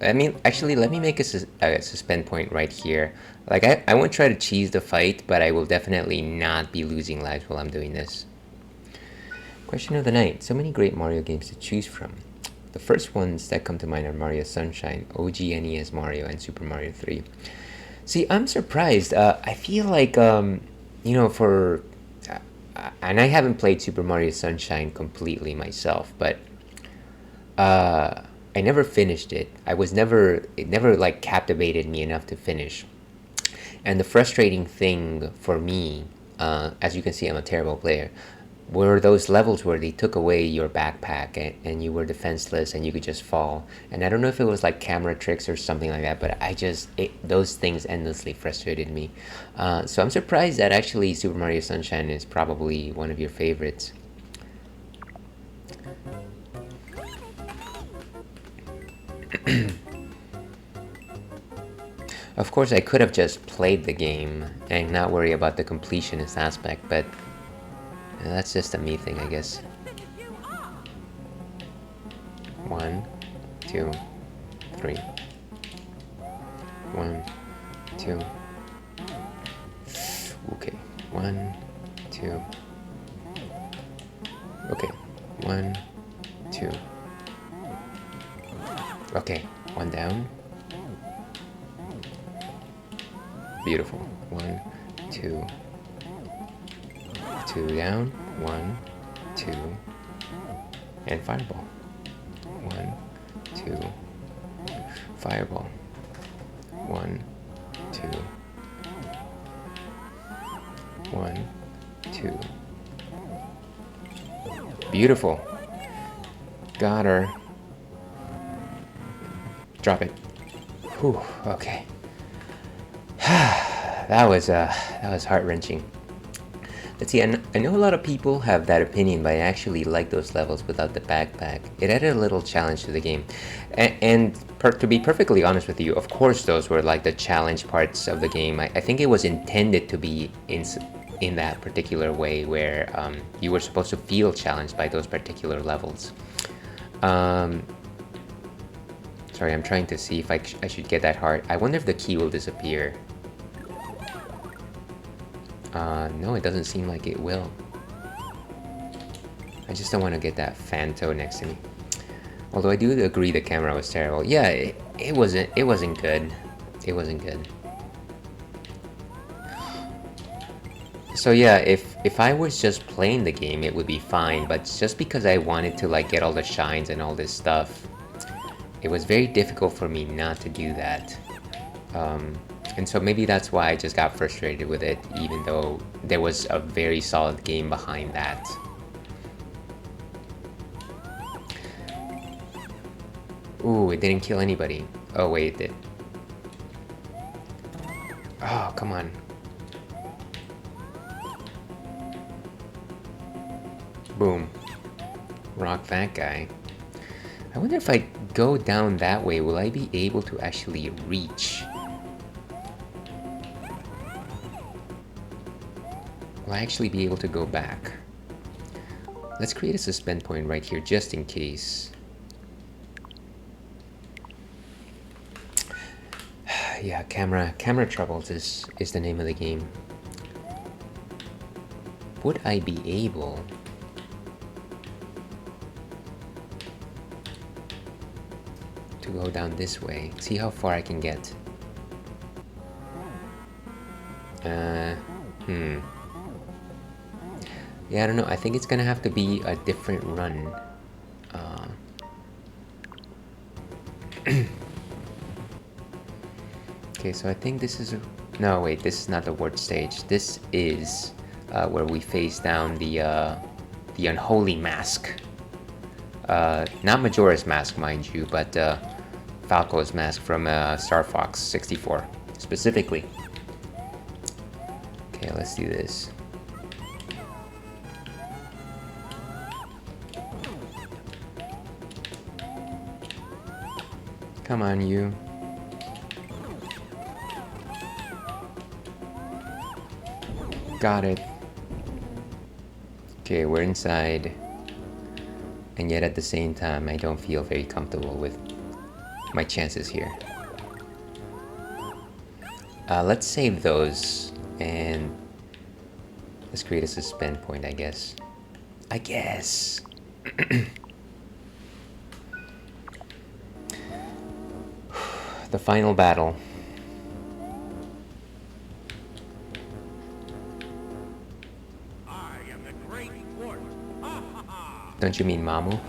[SPEAKER 1] I mean, actually, let me make a suspend point right here. Like, I won't try to cheese the fight, but I will definitely not be losing lives while I'm doing this. Question of the night. So many great Mario games to choose from. The first ones that come to mind are Mario Sunshine, OG NES Mario, and Super Mario 3. See, I'm surprised. I feel like, you know, and I haven't played Super Mario Sunshine completely myself, but I never finished it. It never like captivated me enough to finish. And the frustrating thing for me, as you can see, I'm a terrible player, were those levels where they took away your backpack and you were defenseless and you could just fall. And I don't know if it was like camera tricks or something like that, but those things endlessly frustrated me. So I'm surprised that actually Super Mario Sunshine is probably one of your favorites. Of course, I could have just played the game and not worry about the completionist aspect, but that's just a me thing, I guess. 1, 2, 3. 1, 2. Okay. 1, 2. Okay. 1, 2. Okay. 1 down. Beautiful. 1, 2. 2 down. 1, 2. And fireball. 1, 2. Fireball. 1, 2. 1, 2. Beautiful. Got her. Drop it. Whew, okay. that was heart-wrenching. Let's see, I know a lot of people have that opinion, but I actually like those levels without the backpack. It added a little challenge to the game. To be perfectly honest with you, of course those were like the challenge parts of the game. I think it was intended to be in that particular way where you were supposed to feel challenged by those particular levels. Sorry, I'm trying to see if I should get that heart. I wonder if the key will disappear. No, it doesn't seem like it will. I just don't want to get that Fanto next to me. Although I do agree the camera was terrible. Yeah, it wasn't good. It wasn't good. So yeah, if I was just playing the game, it would be fine. But just because I wanted to like get all the shines and all this stuff, it was very difficult for me not to do that. And so maybe that's why I just got frustrated with it, even though there was a very solid game behind that. Ooh, it didn't kill anybody. Oh wait, it did. Oh, come on. Boom. Rock that guy. I wonder if I go down that way, will I be able to actually reach? Will I actually be able to go back? Let's create a suspend point right here, just in case. Yeah, camera troubles is the name of the game. Would I be able to go down this way? See how far I can get. Yeah, I don't know. I think it's gonna have to be a different run. Okay, so I think this is no, wait, this is not the ward stage. This is where we face down the unholy mask. Not Majora's Mask, mind you, but Falco's mask from Star Fox 64. specifically. Okay, let's do this. Come on, you. Got it. Okay, we're inside. And yet at the same time, I don't feel very comfortable with my chances here. Let's save those and let's create a suspend point, I guess. The final battle.
[SPEAKER 2] I am the great dwarf. Ha ha ha.
[SPEAKER 1] Don't you mean Mamu?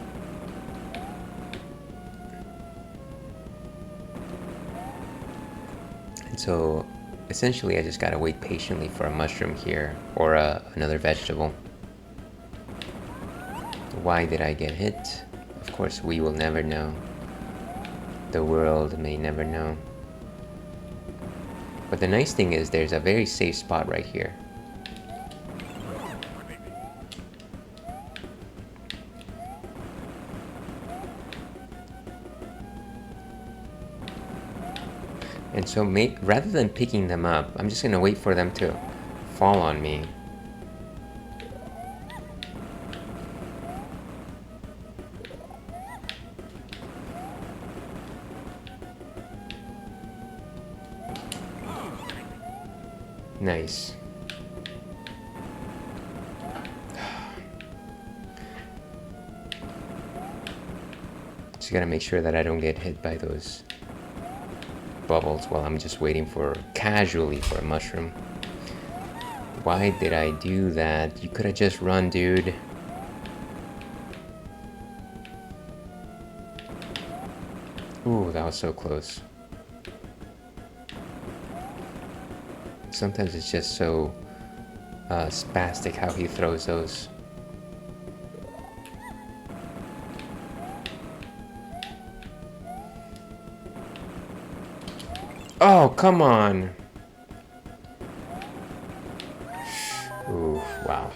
[SPEAKER 1] And so essentially I just gotta wait patiently for a mushroom here or another vegetable. Why did I get hit? Of course we will never know. The world may never know. But the nice thing is there's a very safe spot right here. And so rather than picking them up, I'm just gonna wait for them to fall on me. Nice. Just gotta make sure that I don't get hit by those bubbles while I'm just waiting casually for a mushroom. Why did I do that? You could have just run, dude. Ooh, that was so close. Sometimes it's just so spastic how he throws those. Oh, come on! Ooh, wow.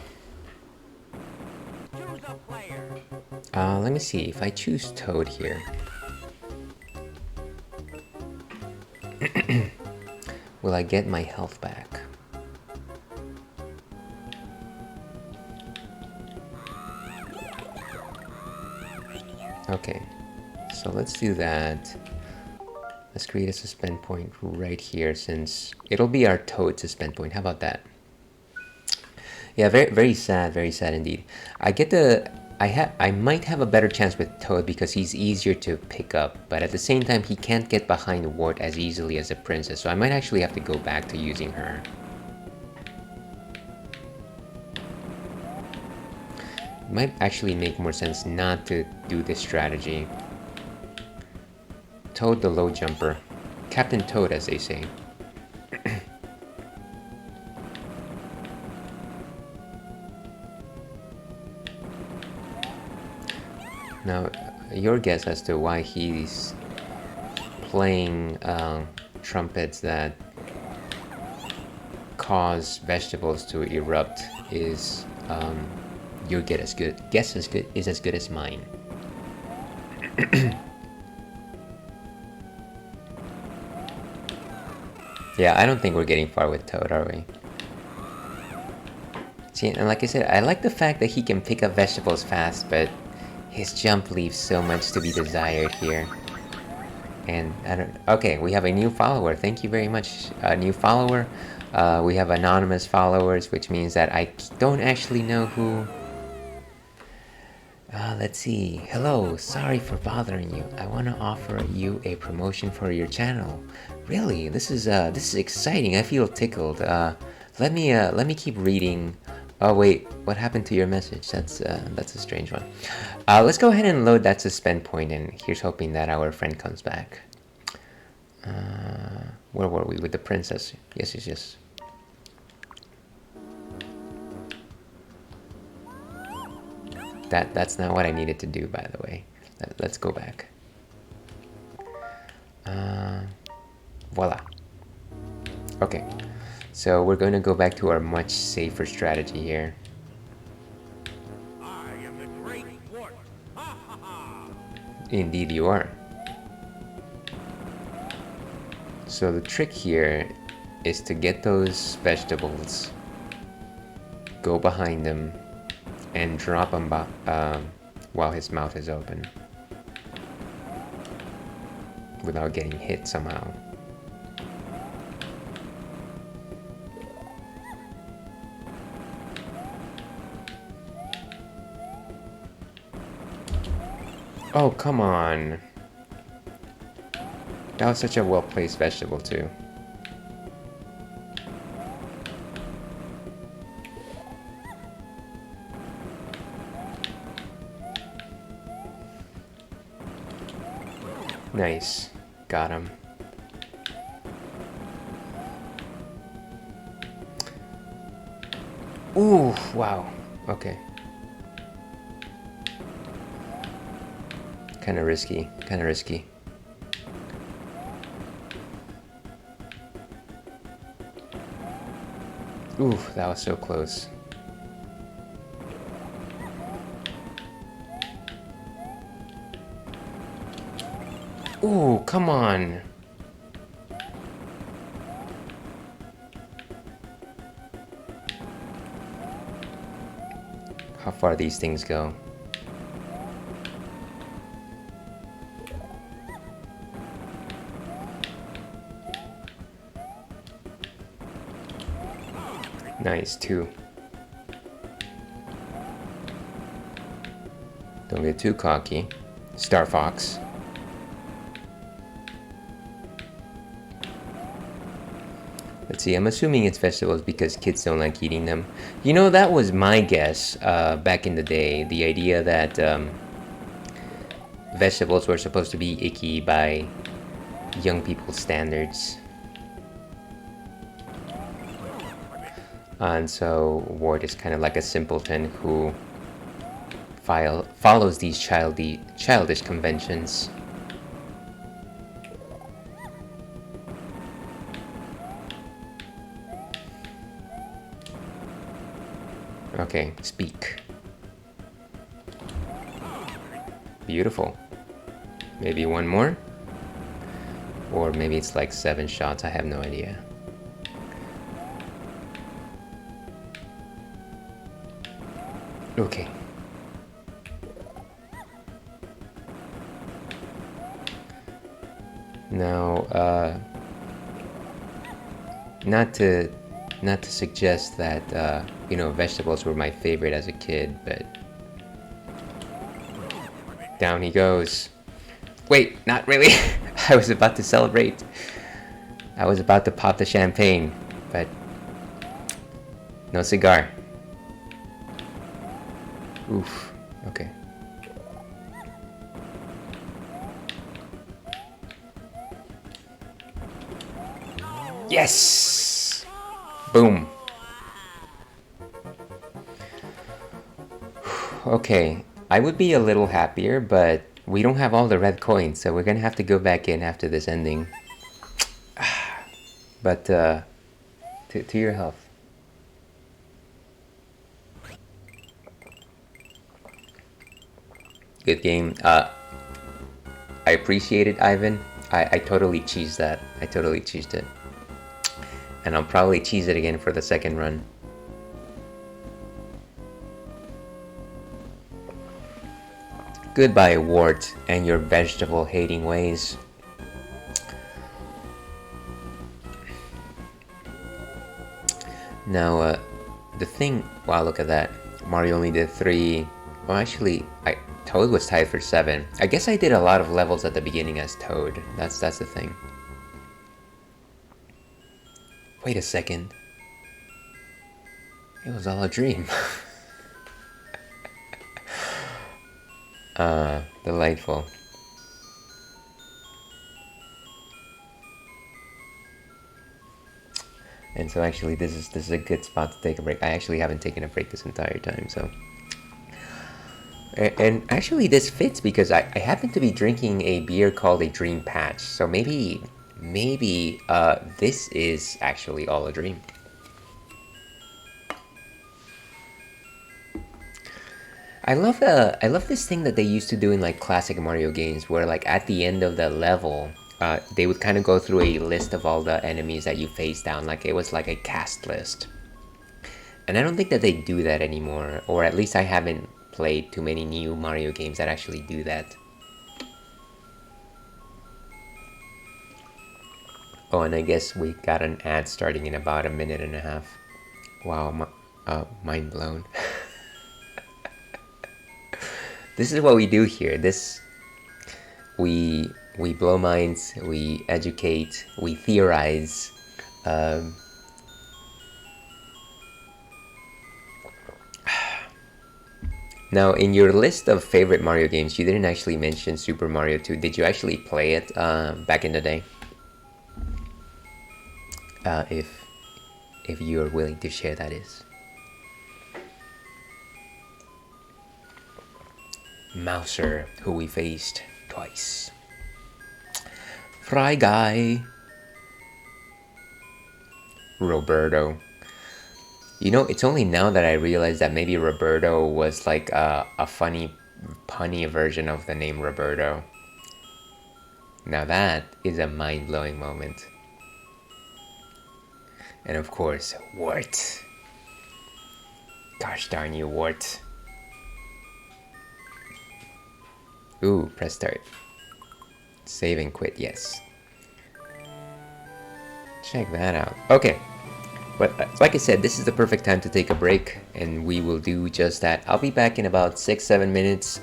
[SPEAKER 2] Choose a player.
[SPEAKER 1] Let me see, if I choose Toad here. Will I get my health back? Okay, so let's do that. Let's create a suspend point right here since it'll be our Toad suspend point. How about that? Yeah, very sad indeed. I might have a better chance with Toad because he's easier to pick up, but at the same time he can't get behind Wart as easily as a princess, so I might actually have to go back to using her. It might actually make more sense not to do this strategy. Toad the low jumper. Captain Toad, as they say. Now, your guess as to why he's playing trumpets that cause vegetables to erupt is your guess is as good as mine. Yeah, I don't think we're getting far with Toad, are we? See, and like I said, I like the fact that he can pick up vegetables fast, but his jump leaves so much to be desired here. And I don't... Okay, we have a new follower. Thank you very much, new follower. We have anonymous followers, which means that I don't actually know who... let's see. Hello, sorry for bothering you. I want to offer you a promotion for your channel. Really, this is exciting. I feel tickled. Let me keep reading. Oh wait, what happened to your message? That's a strange one. Let's go ahead and load that suspend point, and here's hoping that our friend comes back. Where were we with the princess? Yes. That's not what I needed to do, by the way. Let's go back. Voila. Okay, so we're going to go back to our much safer strategy here.
[SPEAKER 2] I am the great wart. Ha ha ha!
[SPEAKER 1] Indeed you are. So the trick here is to get those vegetables, go behind them, and drop them while his mouth is open, without getting hit somehow. Oh, come on. That was such a well-placed vegetable, too. Nice. Got him. Ooh, wow. Okay. Kinda risky. Kinda risky. Ooh, that was so close. Ooh, come on. How far these things go. Nice, 2. Don't get too cocky. Star Fox. Let's see, I'm assuming it's vegetables because kids don't like eating them. You know, that was my guess back in the day. The idea that vegetables were supposed to be icky by young people's standards. And so Ward is kind of like a simpleton who follows these childish conventions. Okay, speak. Beautiful. Maybe one more? Or maybe it's like 7 shots, I have no idea. Okay. Now, not to suggest that you know, vegetables were my favorite as a kid, but down he goes. Wait, not really. I was about to celebrate. I was about to pop the champagne, but no cigar. Oof. Okay. Yes! Boom. Okay, I would be a little happier, but we don't have all the red coins, so we're gonna have to go back in after this ending. But, to your health. Good game. I appreciate it, Ivan. I totally cheesed that. I totally cheesed it. And I'll probably cheese it again for the second run. Goodbye, Wart, and your vegetable-hating ways. Now, the thing... Wow, look at that. Mario only did 3... Well, actually, Toad was tied for 7. I guess I did a lot of levels at the beginning as Toad. That's the thing. Wait a second. It was all a dream. Delightful. And so actually this is a good spot to take a break. I actually haven't taken a break this entire time, so. And actually this fits because I happen to be drinking a beer called a Dream Patch, so maybe maybe this is actually all a dream. I love this thing that they used to do in like classic Mario games, where like at the end of the level, they would kind of go through a list of all the enemies that you face down, like it was like a cast list. And I don't think that they do that anymore, or at least I haven't played too many new Mario games that actually do that. Oh, and I guess we got an ad starting in about a minute and a half. Wow, mind blown. This is what we do here. We blow minds, we educate, we theorize. Now, in your list of favorite Mario games, you didn't actually mention Super Mario 2. Did you actually play it back in the day? If you're willing to share, that is. Mouser, who we faced twice. Fry Guy. Roberto. You know, it's only now that I realize that maybe Roberto was like a funny, punny version of the name Roberto. Now that is a mind-blowing moment. And of course, Wart. Gosh darn you, Wart. Ooh, press start. Save and quit, yes. Check that out. Okay. But like I said, this is the perfect time to take a break, and we will do just that. I'll be back in about 6-7 minutes.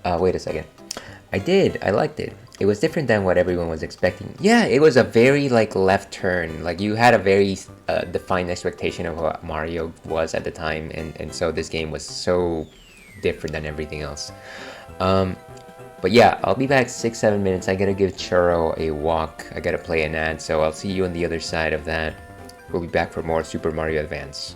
[SPEAKER 1] Wait a second. I liked it. It was different than what everyone was expecting. Yeah, it was a very like left turn. Like you had a very defined expectation of what Mario was at the time, and so this game was so different than everything else. But yeah, I'll be back 6-7 minutes. I gotta give Churro a walk. I gotta play an ad, so I'll see you on the other side of that. We'll be back for more Super Mario Advance.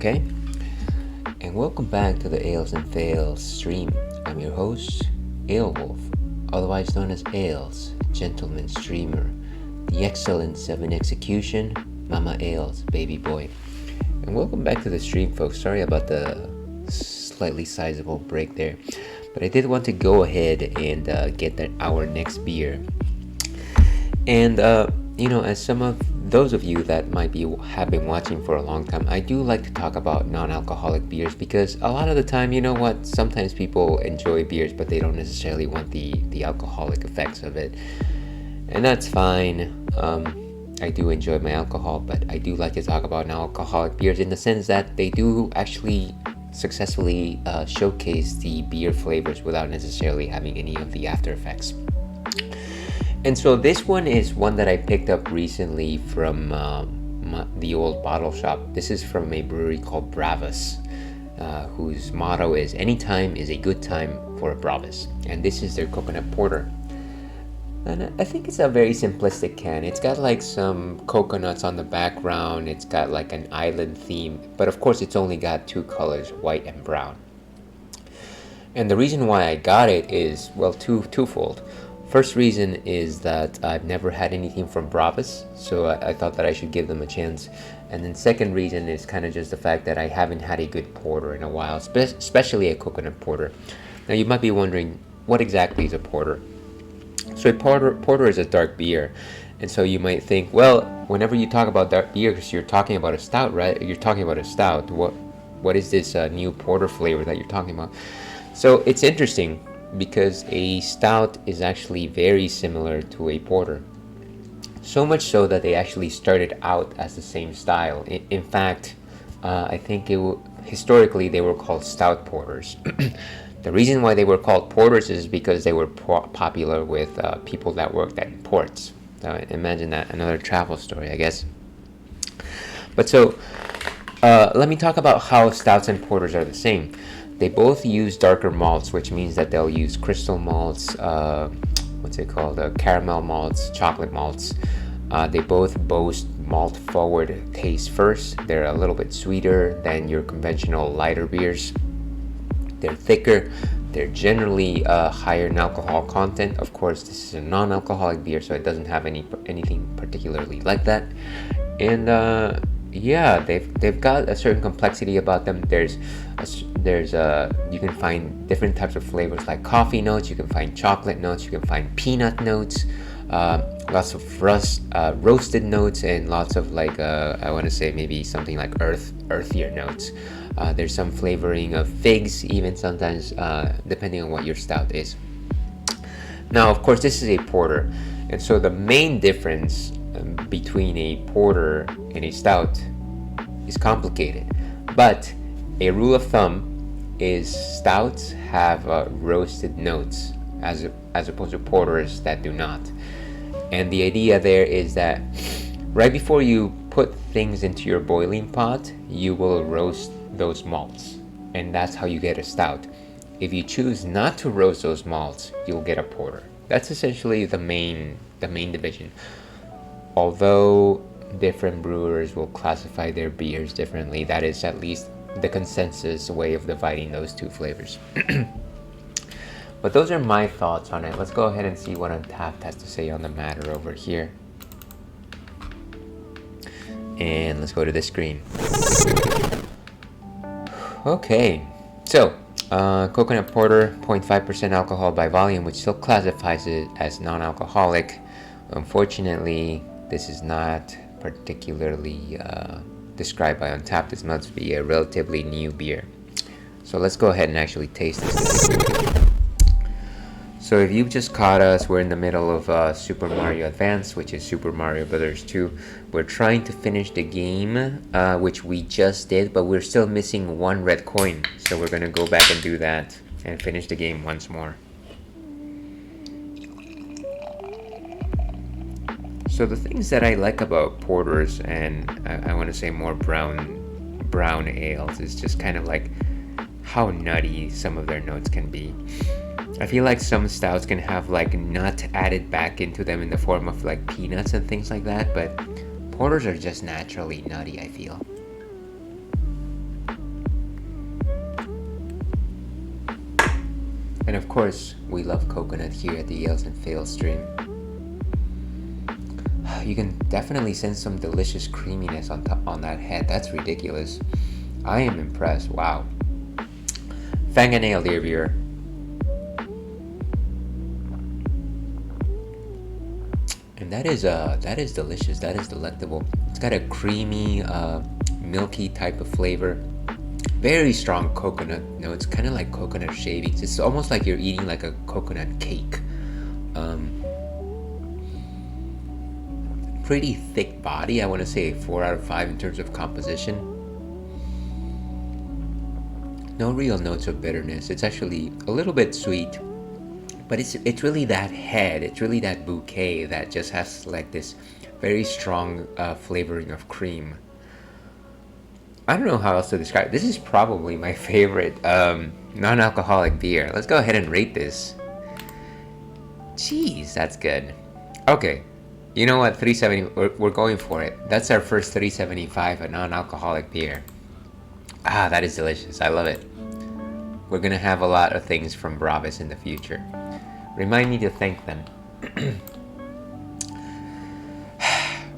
[SPEAKER 1] Okay, and welcome back to the Ales and Fails stream. I'm your host, Ale Wolf, otherwise known as Ales, gentleman streamer, the excellence of an execution, Mama Ales, baby boy. And welcome back to the stream, folks. Sorry about the slightly sizable break there, but I did want to go ahead and get our next beer. And as some of those of you that have been watching for a long time, I do like to talk about non-alcoholic beers because a lot of the time, sometimes people enjoy beers, but they don't necessarily want the alcoholic effects of it, and that's fine. I do enjoy my alcohol, but I do like to talk about non-alcoholic beers in the sense that they do actually successfully showcase the beer flavors without necessarily having any of the after effects. And so this one is one that I picked up recently from the old bottle shop. This is from a brewery called Bravus, whose motto is "Any time is a good time for a Bravus." And this is their coconut porter. And I think it's a very simplistic can. It's got like some coconuts on the background. It's got like an island theme. But of course, it's only got two colors, white and brown. And the reason why I got it is, well, twofold. First reason is that I've never had anything from Bravus, so I thought that I should give them a chance. And then second reason is kind of just the fact that I haven't had a good porter in a while, especially a coconut porter. Now you might be wondering, what exactly is a porter? So a porter is a dark beer, and so you might think, well, whenever you talk about dark beers, you're talking about a stout, right? You're talking about a stout. What is this new porter flavor that you're talking about? So it's interesting because a stout is actually very similar to a porter. So much so that they actually started out as the same style. In fact, I think historically they were called stout porters. The reason why they were called porters is because they were popular with people that worked at ports. Imagine that, another travel story, I guess. But so, let me talk about how stouts and porters are the same. They both use darker malts, which means that they'll use crystal malts, caramel malts, chocolate malts. They both boast malt-forward taste first. They're a little bit sweeter than your conventional lighter beers. They're thicker. They're generally higher in alcohol content. Of course, this is a non-alcoholic beer, so it doesn't have anything particularly like that. And they've got a certain complexity about them. You can find different types of flavors like coffee notes. You can find chocolate notes. You can find peanut notes. Lots of roasted notes, and lots of I want to say maybe something like earthier notes. There's some flavoring of figs, even sometimes, depending on what your stout is. Now, of course, this is a porter, and so the main difference between a porter and a stout is complicated. But a rule of thumb is stouts have roasted notes as opposed to porters that do not. And the idea there is that right before you put things into your boiling pot, you will roast those malts, and that's how you get a stout. If you choose not to roast those malts, you'll get a porter. That's essentially the main division. Although different brewers will classify their beers differently, that is at least the consensus way of dividing those two flavors. But those are my thoughts on it. Let's go ahead and see what Untappd has to say on the matter over here. And let's go to this screen. Okay, so coconut porter, 0.5% alcohol by volume, which still classifies it as non-alcoholic. Unfortunately, this is not particularly described by Untappd. This must be a relatively new beer. So let's go ahead and actually taste this. So if you've just caught us, we're in the middle of Super Mario Advance, which is Super Mario Brothers 2. We're trying to finish the game, which we just did, but we're still missing one red coin. So we're going to go back and do that and finish the game once more. So the things that I like about porters, and I want to say more brown ales, is just kind of like how nutty some of their notes can be. I feel like some stouts can have like nut added back into them in the form of like peanuts and things like that, but porters are just naturally nutty, I feel. And of course, we love coconut here at the Ales and Fails stream. You can definitely sense some delicious creaminess on that head. That's ridiculous. I am impressed. Wow. Fang a nail, dear viewer. And that is delicious. That is delectable. It's got a creamy, milky type of flavor. Very strong coconut notes, kind of like coconut shavings. It's almost like you're eating like a coconut cake. Pretty thick body. I want to say 4 out of 5 in terms of composition. No real notes of bitterness. It's actually a little bit sweet, but it's really that head. It's really that bouquet that just has like this very strong flavoring of cream. I don't know how else to describe it. This is probably my favorite non-alcoholic beer. Let's go ahead and rate this. Jeez, that's good. Okay, you know what? 370. We're going for it. That's our first 375, a non-alcoholic beer. Ah, that is delicious. I love it. We're gonna have a lot of things from Bravis in the future. Remind me to thank them.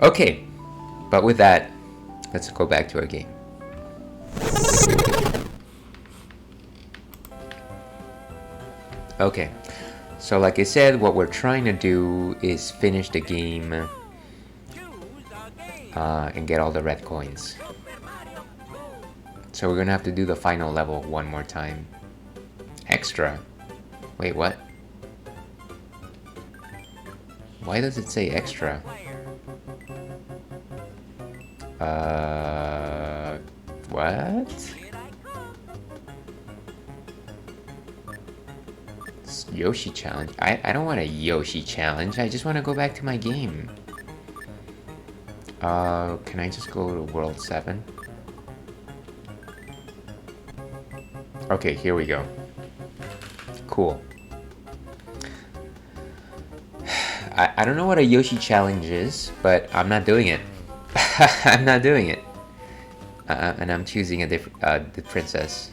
[SPEAKER 1] Okay, but with that, let's go back to our game. Okay, so like I said, what we're trying to do is finish the game and get all the red coins. So we're gonna have to do the final level one more time. Extra. Wait, what? Why does it say extra? What? It's Yoshi challenge. I don't want a Yoshi challenge. I just want to go back to my game. Can I just go to World 7? Okay, here we go. Cool. I don't know what a Yoshi challenge is, but I'm not doing it. I'm not doing it. And I'm choosing a different the princess.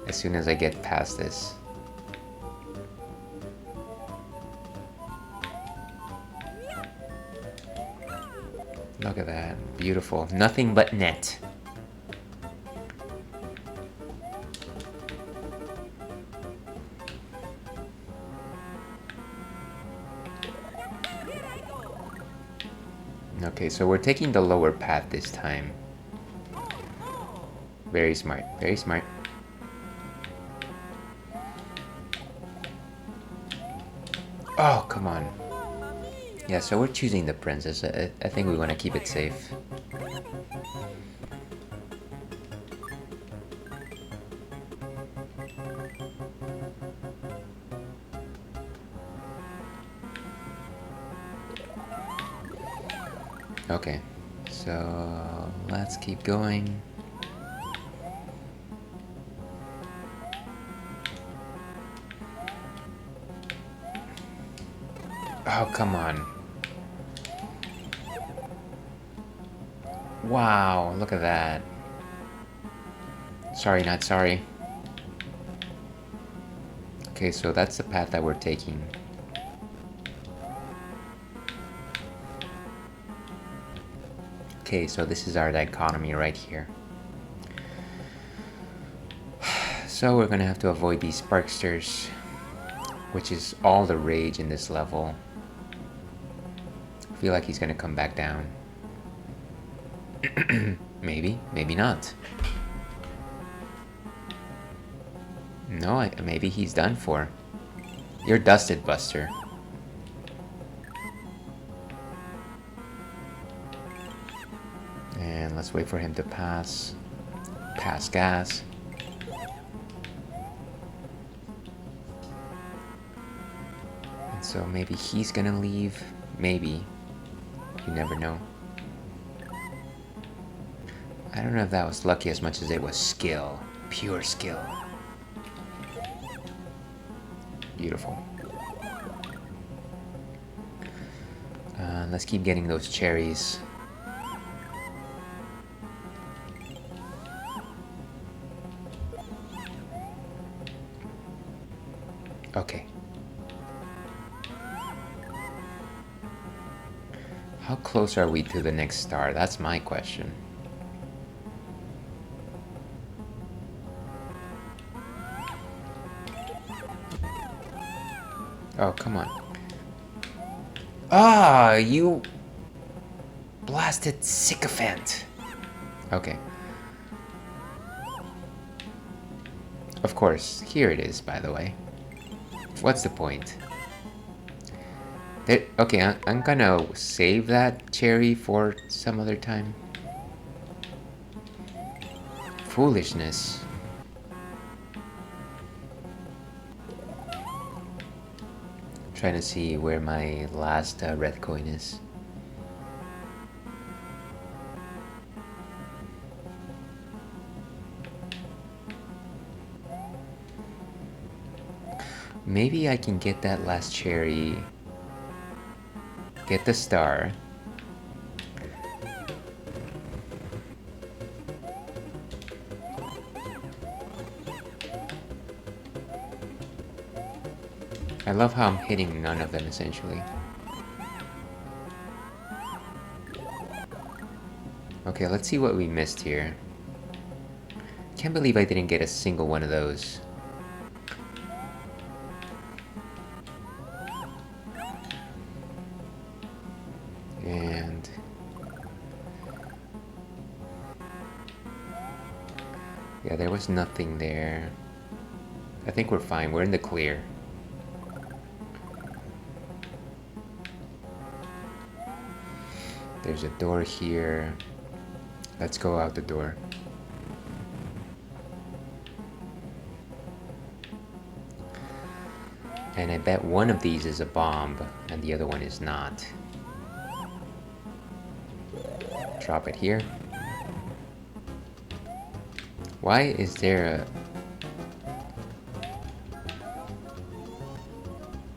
[SPEAKER 1] As soon as I get past this. Look at that. Beautiful. Nothing but net. Okay, so we're taking the lower path this time. Very smart, very smart. Oh, come on. Yeah, so we're choosing the princess. I think we want to keep it safe. Okay, so let's keep going. Oh, come on. Wow, look at that. Sorry, not sorry. Okay, so that's the path that we're taking. Okay, so this is our dichotomy right here. So we're gonna have to avoid these sparksters, which is all the rage in this level. I feel like he's gonna come back down. Maybe, maybe not. No, maybe he's done for. You're dusted, Buster. And let's wait for him to pass. Pass gas. And so maybe he's gonna leave. Maybe. You never know. I don't know if that was lucky as much as it was skill. Pure skill. Beautiful. Let's keep getting those cherries. Okay. How close are we to the next star? That's my question. Oh, come on. Ah, you blasted sycophant. Okay. Of course, here it is, by the way. What's the point? Okay, I'm gonna save that cherry for some other time. Foolishness. Trying to see where my last red coin is. Maybe I can get that last cherry, get the star. I love how I'm hitting none of them, essentially. Okay, let's see what we missed here. Can't believe I didn't get a single one of those. And... yeah, there was nothing there. I think we're fine, we're in the clear. There's a door here. Let's go out the door. And I bet one of these is a bomb, and the other one is not. Drop it here. Why is there a...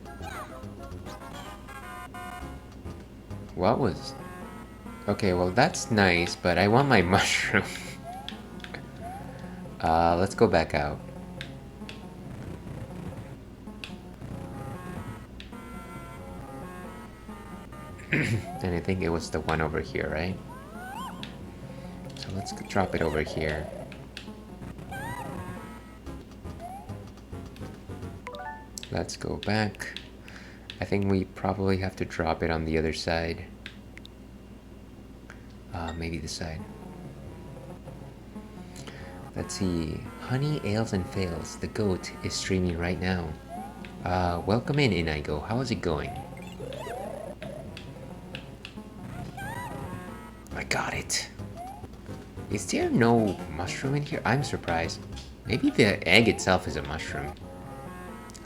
[SPEAKER 1] what was... okay, well that's nice, but I want my mushroom. Let's go back out. And I think it was the one over here, right? So let's drop it over here. Let's go back. I think we probably have to drop it on the other side. Maybe this side. Let's see. Honey, Ales, and Fails. The goat is streaming right now. Welcome in, Inigo. How is it going? I got it. Is there no mushroom in here? I'm surprised. Maybe the egg itself is a mushroom.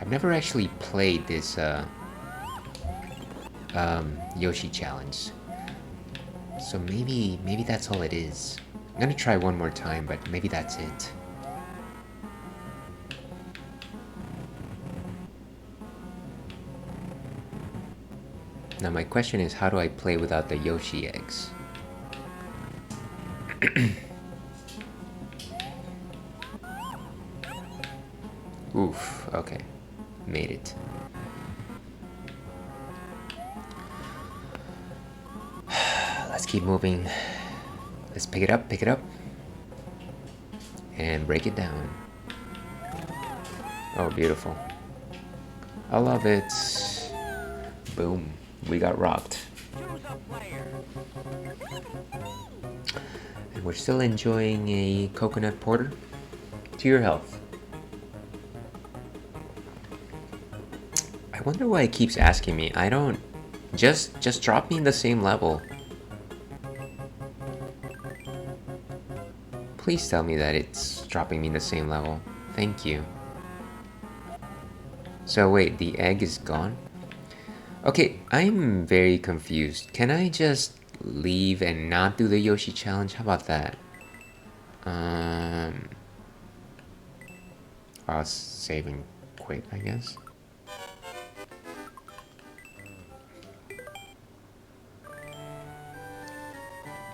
[SPEAKER 1] I've never actually played this Yoshi challenge. So maybe that's all it is. I'm gonna try one more time, but maybe that's it. Now my question is, how do I play without the Yoshi eggs? Oof, okay. Made it. Let's keep moving. Let's pick it up. And break it down. Oh, beautiful. I love it. Boom. We got rocked. And we're still enjoying a coconut porter. To your health. I wonder why it keeps asking me. I don't... Just drop me in the same level. Please tell me that it's dropping me in the same level. Thank you. So wait, the egg is gone? Okay, I'm very confused. Can I just leave and not do the Yoshi challenge? How about that? I'll save and quit, I guess.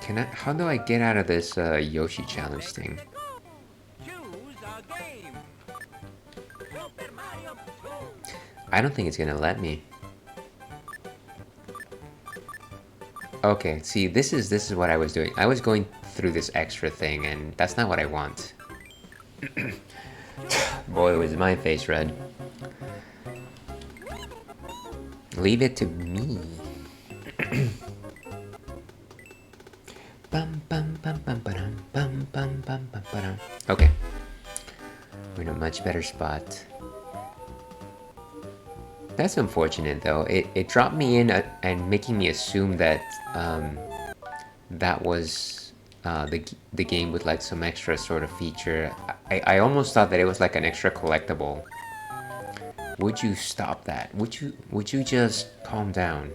[SPEAKER 1] Can I? How do I get out of this Yoshi challenge thing? I don't think it's gonna let me. Okay, see, this is what I was doing. I was going through this extra thing, and that's not what I want. Boy, was my face red. Leave it to me. Okay, we're in a much better spot. That's unfortunate, though. It dropped me in and making me assume that that was the game with like some extra sort of feature. I almost thought that it was like an extra collectible. Would you stop that? Would you just calm down?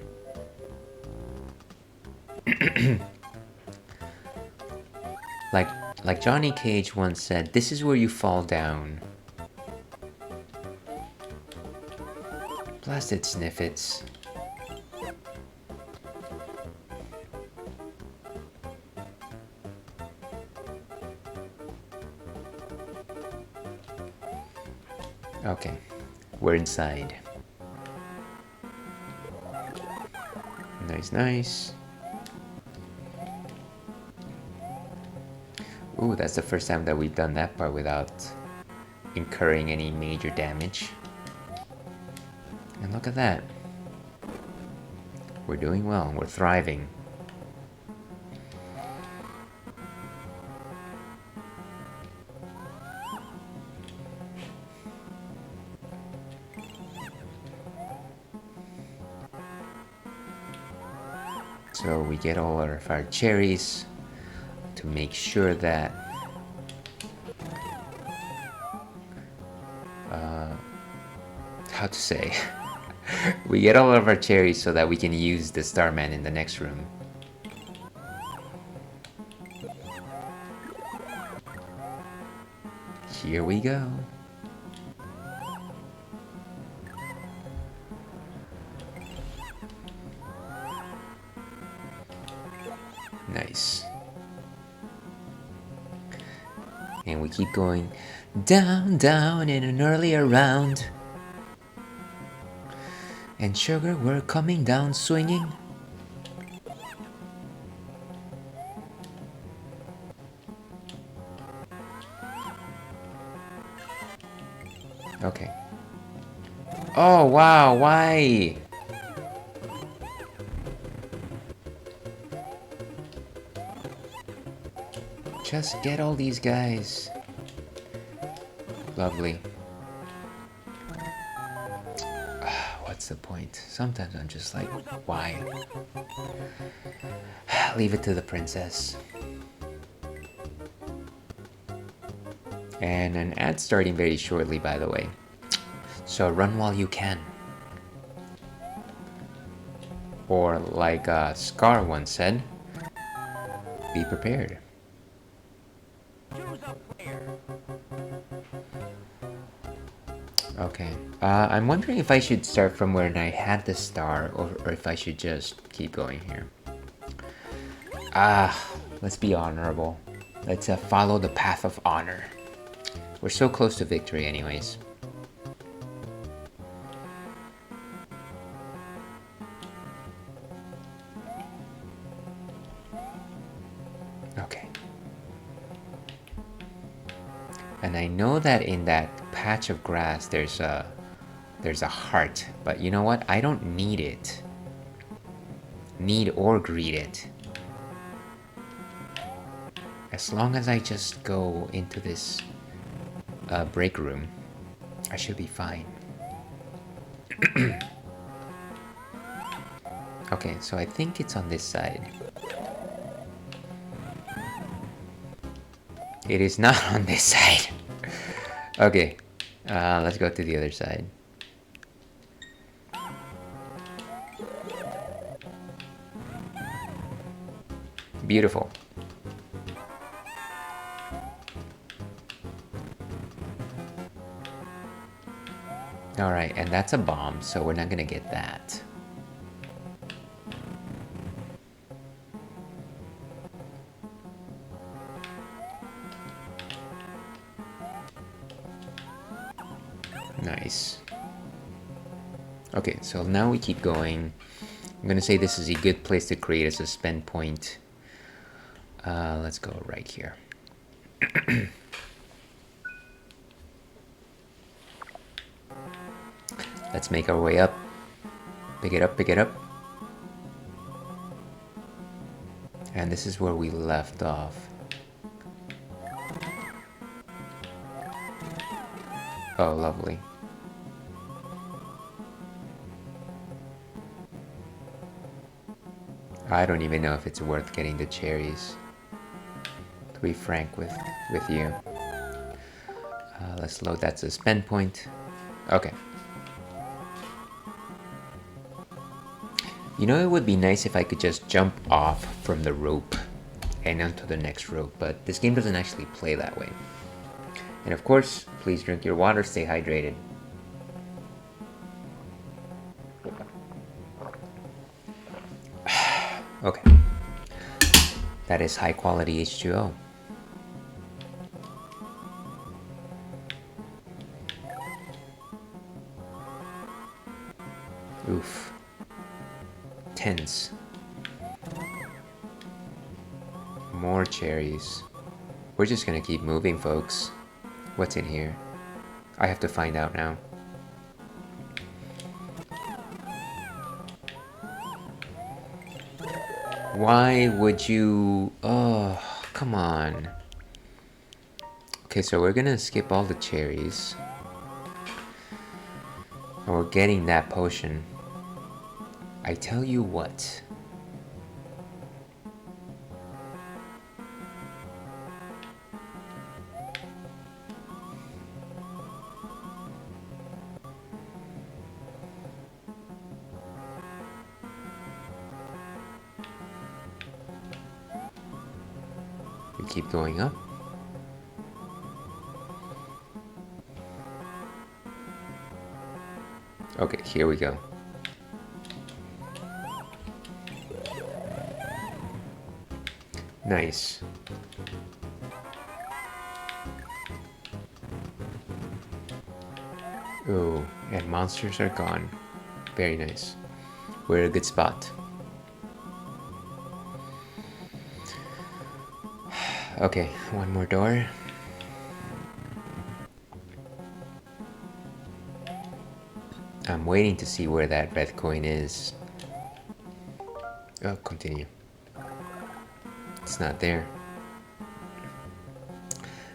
[SPEAKER 1] Like Johnny Cage once said, this is where you fall down. Blasted sniffits. Okay, we're inside. Nice, nice. Ooh, that's the first time that we've done that part without incurring any major damage. And look at that. We're doing well, we're thriving. So we get all of our cherries to make sure that how to say we get all of our cherries so that we can use the Starman in the next room. Here we go. Nice. And we keep going down, down in an earlier round. And sugar, we're coming down swinging. Okay. Oh, wow, why? Just get all these guys. Lovely. What's the point? Sometimes I'm just like, why? Leave it to the princess. And an ad starting very shortly, by the way. So run while you can. Or like Scar once said, be prepared. Okay. I'm wondering if I should start from where I had the star, or if I should just keep going here. Let's be honorable. Let's follow the path of honor. We're so close to victory anyways. Okay. And I know that in that patch of grass there's a heart, but you know what? I don't need it. Need or greed it. As long as I just go into this break room, I should be fine. Okay, so I think it's on this side. It is not on this side. Okay, let's go to the other side. Beautiful. Alright, and that's a bomb, so we're not gonna get that. Nice. Okay, so now we keep going. I'm gonna say this is a good place to create a suspend point. Let's go right here. Let's make our way up. Pick it up, pick it up. And this is where we left off. Oh, lovely. I don't even know if it's worth getting the cherries, to be frank with you. Let's load that suspend point. Okay. You know, it would be nice if I could just jump off from the rope and onto the next rope, but this game doesn't actually play that way. And of course, please drink your water, stay hydrated. Okay. That is high quality H2O. Oof. Tense. More cherries. We're just gonna keep moving, folks. What's in here? I have to find out now. Why would you... Oh, come on. Okay, so we're gonna skip all the cherries. And we're getting that potion. I tell you what. We keep going up. Okay, here we go. Nice. Oh, and monsters are gone. Very nice. We're in a good spot. Okay, one more door. I'm waiting to see where that red coin is. Oh, continue. It's not there.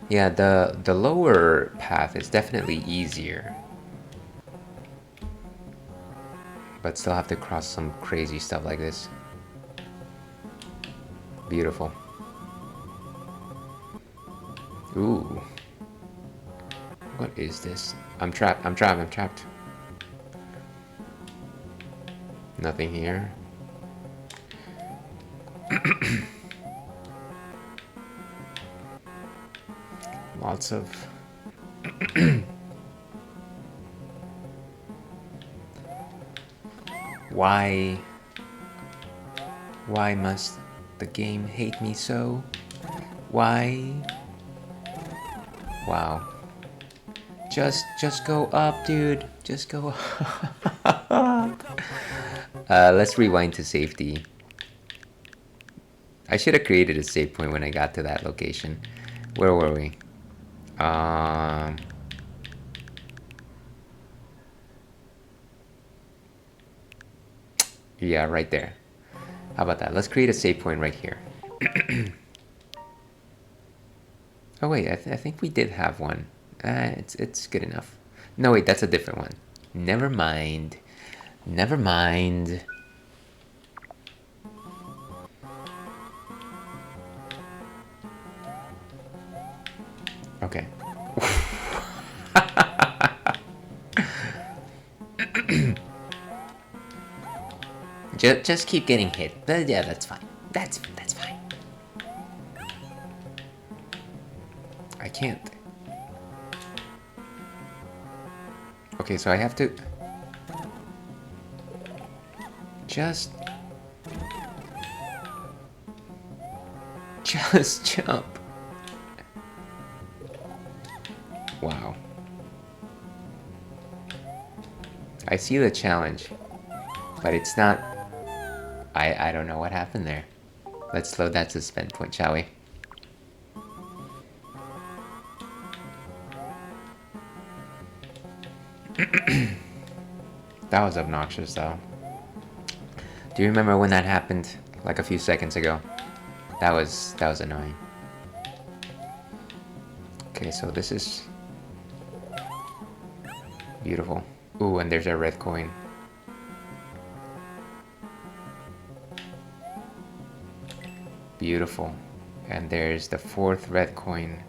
[SPEAKER 1] Yeah, the lower path is definitely easier. But still have to cross some crazy stuff like this. Beautiful. Ooh. What is this? I'm trapped, I'm trapped, I'm trapped. Nothing here. Lots of... Why must the game hate me so? Why? Wow. Just go up, dude. Just go up. Let's rewind to safety. I should have created a save point when I got to that location. Where were we? Yeah, right there. How about that? Let's create a save point right here. Oh wait, I think we did have one. It's good enough. No wait, that's a different one. Never mind. Never mind. Okay. just keep getting hit. Yeah, that's fine. That's fine. I can't. Okay, so I have to just jump. Wow. I see the challenge, but it's not... I don't know what happened there. Let's load that suspend point, shall we? That was obnoxious, though. Do you remember when that happened? Like a few seconds ago. That was annoying. Okay, so this is beautiful. Ooh, and there's a red coin. Beautiful. And there's the fourth red coin.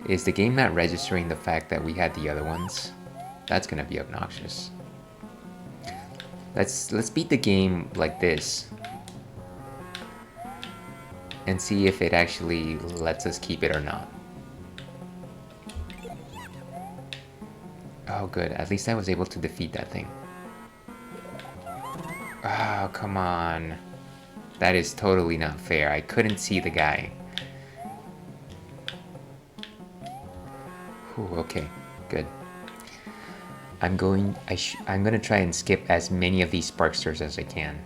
[SPEAKER 1] Is the game not registering the fact that we had the other ones? That's gonna be obnoxious. Let's beat the game like this and see if it actually lets us keep it or not. Oh good, at least I was able to defeat that thing. Oh, come on. That is totally not fair. I couldn't see the guy. Ooh, okay, good. I'm gonna try and skip as many of these Sparksters as I can.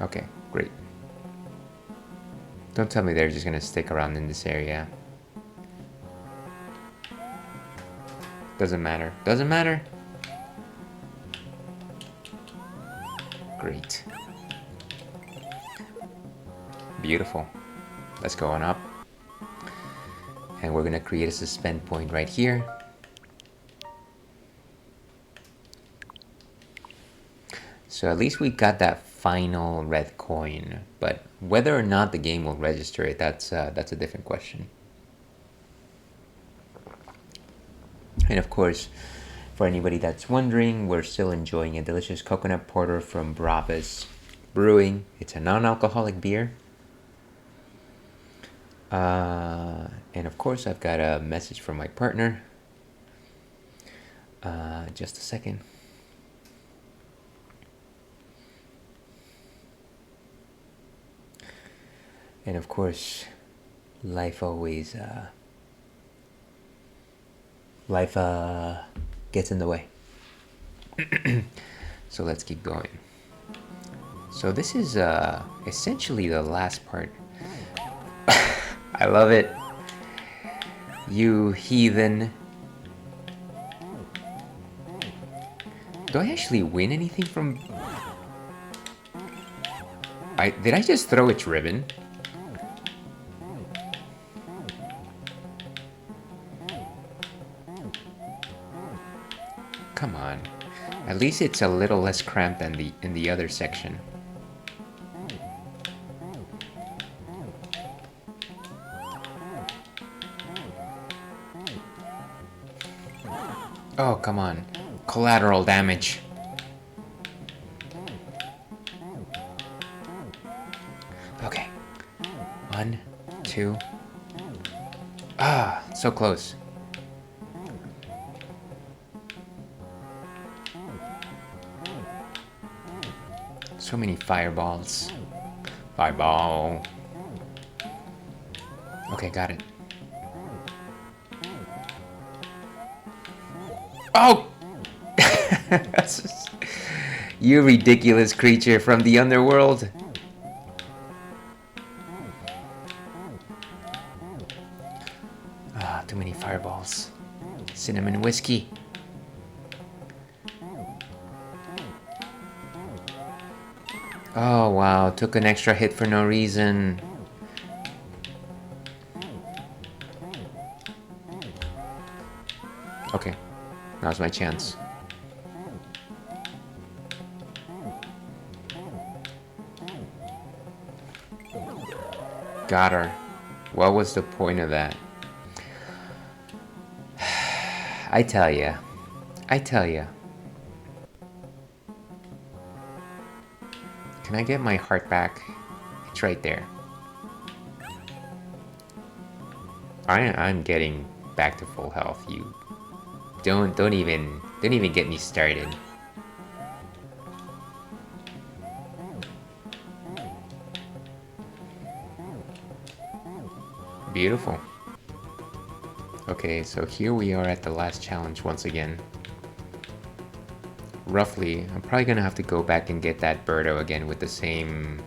[SPEAKER 1] Okay, great. Don't tell me they're just gonna stick around in this area. Doesn't matter. Doesn't matter. Great. Beautiful. Let's go on up. And we're gonna create a suspend point right here. So at least we got that final red coin, but whether or not the game will register it, that's a different question. And of course, for anybody that's wondering, we're still enjoying a delicious coconut porter from Brabus Brewing. It's a non-alcoholic beer. And of course, I've got a message from my partner. Just a second. And of course, life always gets in the way. So let's keep going. So this is essentially the last part. I love it. You heathen. Do I actually win anything from... Did I just throw its ribbon? Come on. At least it's a little less cramped than in the other section. Oh, come on. Collateral damage. Okay. 1, 2. Ah, so close. So many fireballs. Fireball. Okay, got it. Oh! You ridiculous creature from the underworld. Ah, too many fireballs. Cinnamon whiskey. Oh wow, took an extra hit for no reason. Okay, now's my chance. Got her. What was the point of that? I tell ya. Can I get my heart back? It's right there. I'm getting back to full health. You don't even get me started. Beautiful. Okay, so here we are at the last challenge once again. Roughly, I'm probably gonna have to go back and get that Birdo again with the same...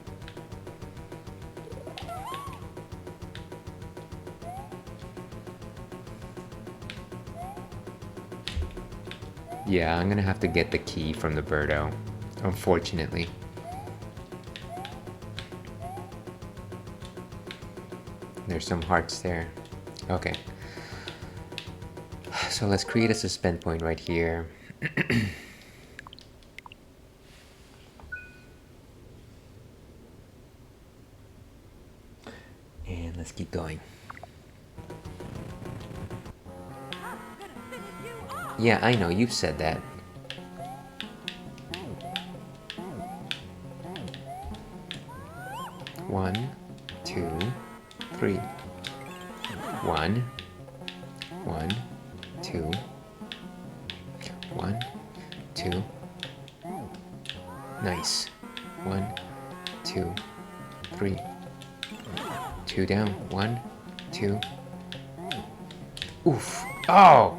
[SPEAKER 1] Yeah, I'm gonna have to get the key from the Birdo, unfortunately. There's some hearts there. Okay. So let's create a suspend point right here. And let's keep going. Yeah, I know, you've said that. One, two, three. One, two, one, two. Nice. One, two, three. Two down. One, two. Oof. Oh!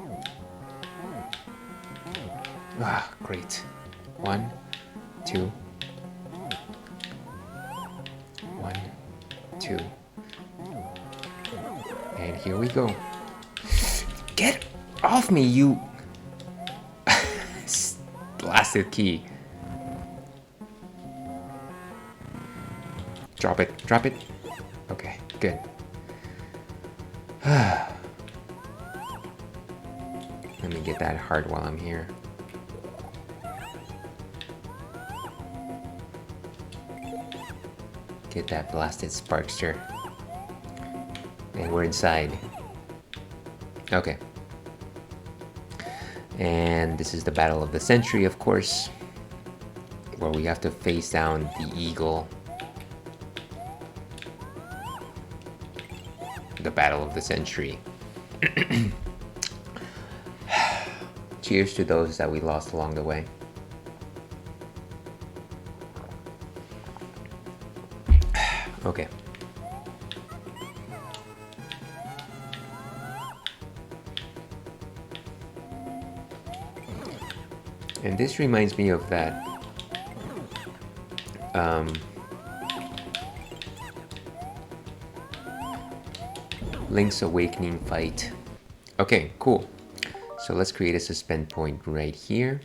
[SPEAKER 1] Ah, great. One, two. One, two. And here we go. Get off me, you blasted key. Drop it, drop it. Okay, good. Let me get that heart while I'm here. Get that blasted Sparkster. And we're inside. Okay. And this is the battle of the century, of course, where we have to face down the eagle. The battle of the century. Cheers to those that we lost along the way. Okay. And this reminds me of that Link's Awakening fight. Okay, cool. So let's create a suspend point right here.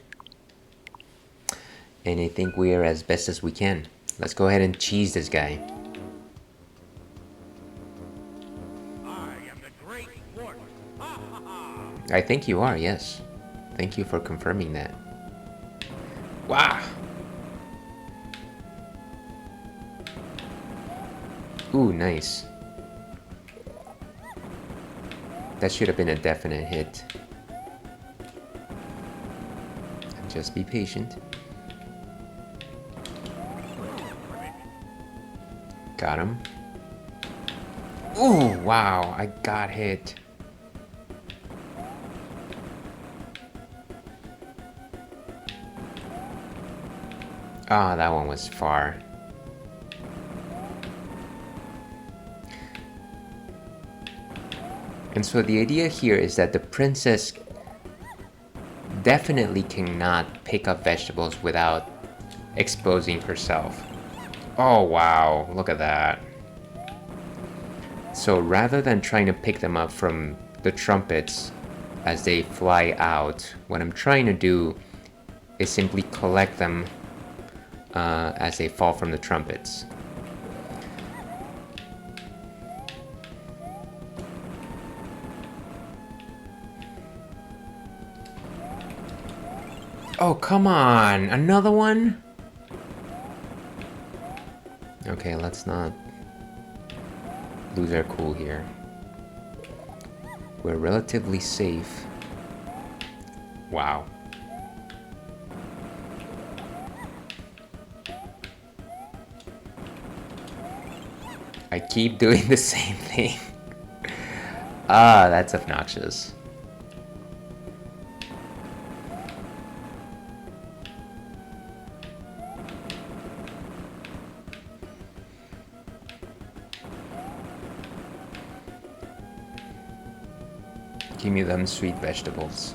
[SPEAKER 1] And I think we are as best as we can. Let's go ahead and cheese this guy.
[SPEAKER 2] I am the great wart. Ha ha ha!
[SPEAKER 1] I think you are, yes. Thank you for confirming that. Wow! Ooh, nice. That should have been a definite hit. Just be patient. Got him. Ooh, wow, I got hit. Ah, that one was far. And so the idea here is that the princess definitely cannot pick up vegetables without exposing herself. Oh wow, look at that. So rather than trying to pick them up from the trumpets as they fly out, what I'm trying to do is simply collect them as they fall from the trumpets. Oh, come on! Another one? Okay, let's not lose our cool here. We're relatively safe. Wow. I keep doing the same thing. Ah, that's obnoxious. Give me them sweet vegetables.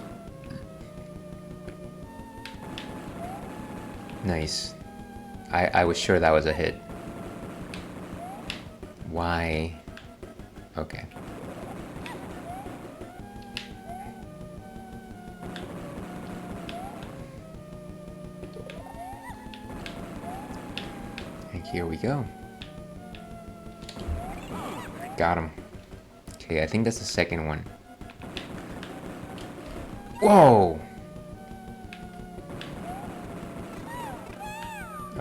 [SPEAKER 1] Nice. I was sure that was a hit. Why? Okay. And here we go. Got him. Okay, I think that's the second one. Whoa!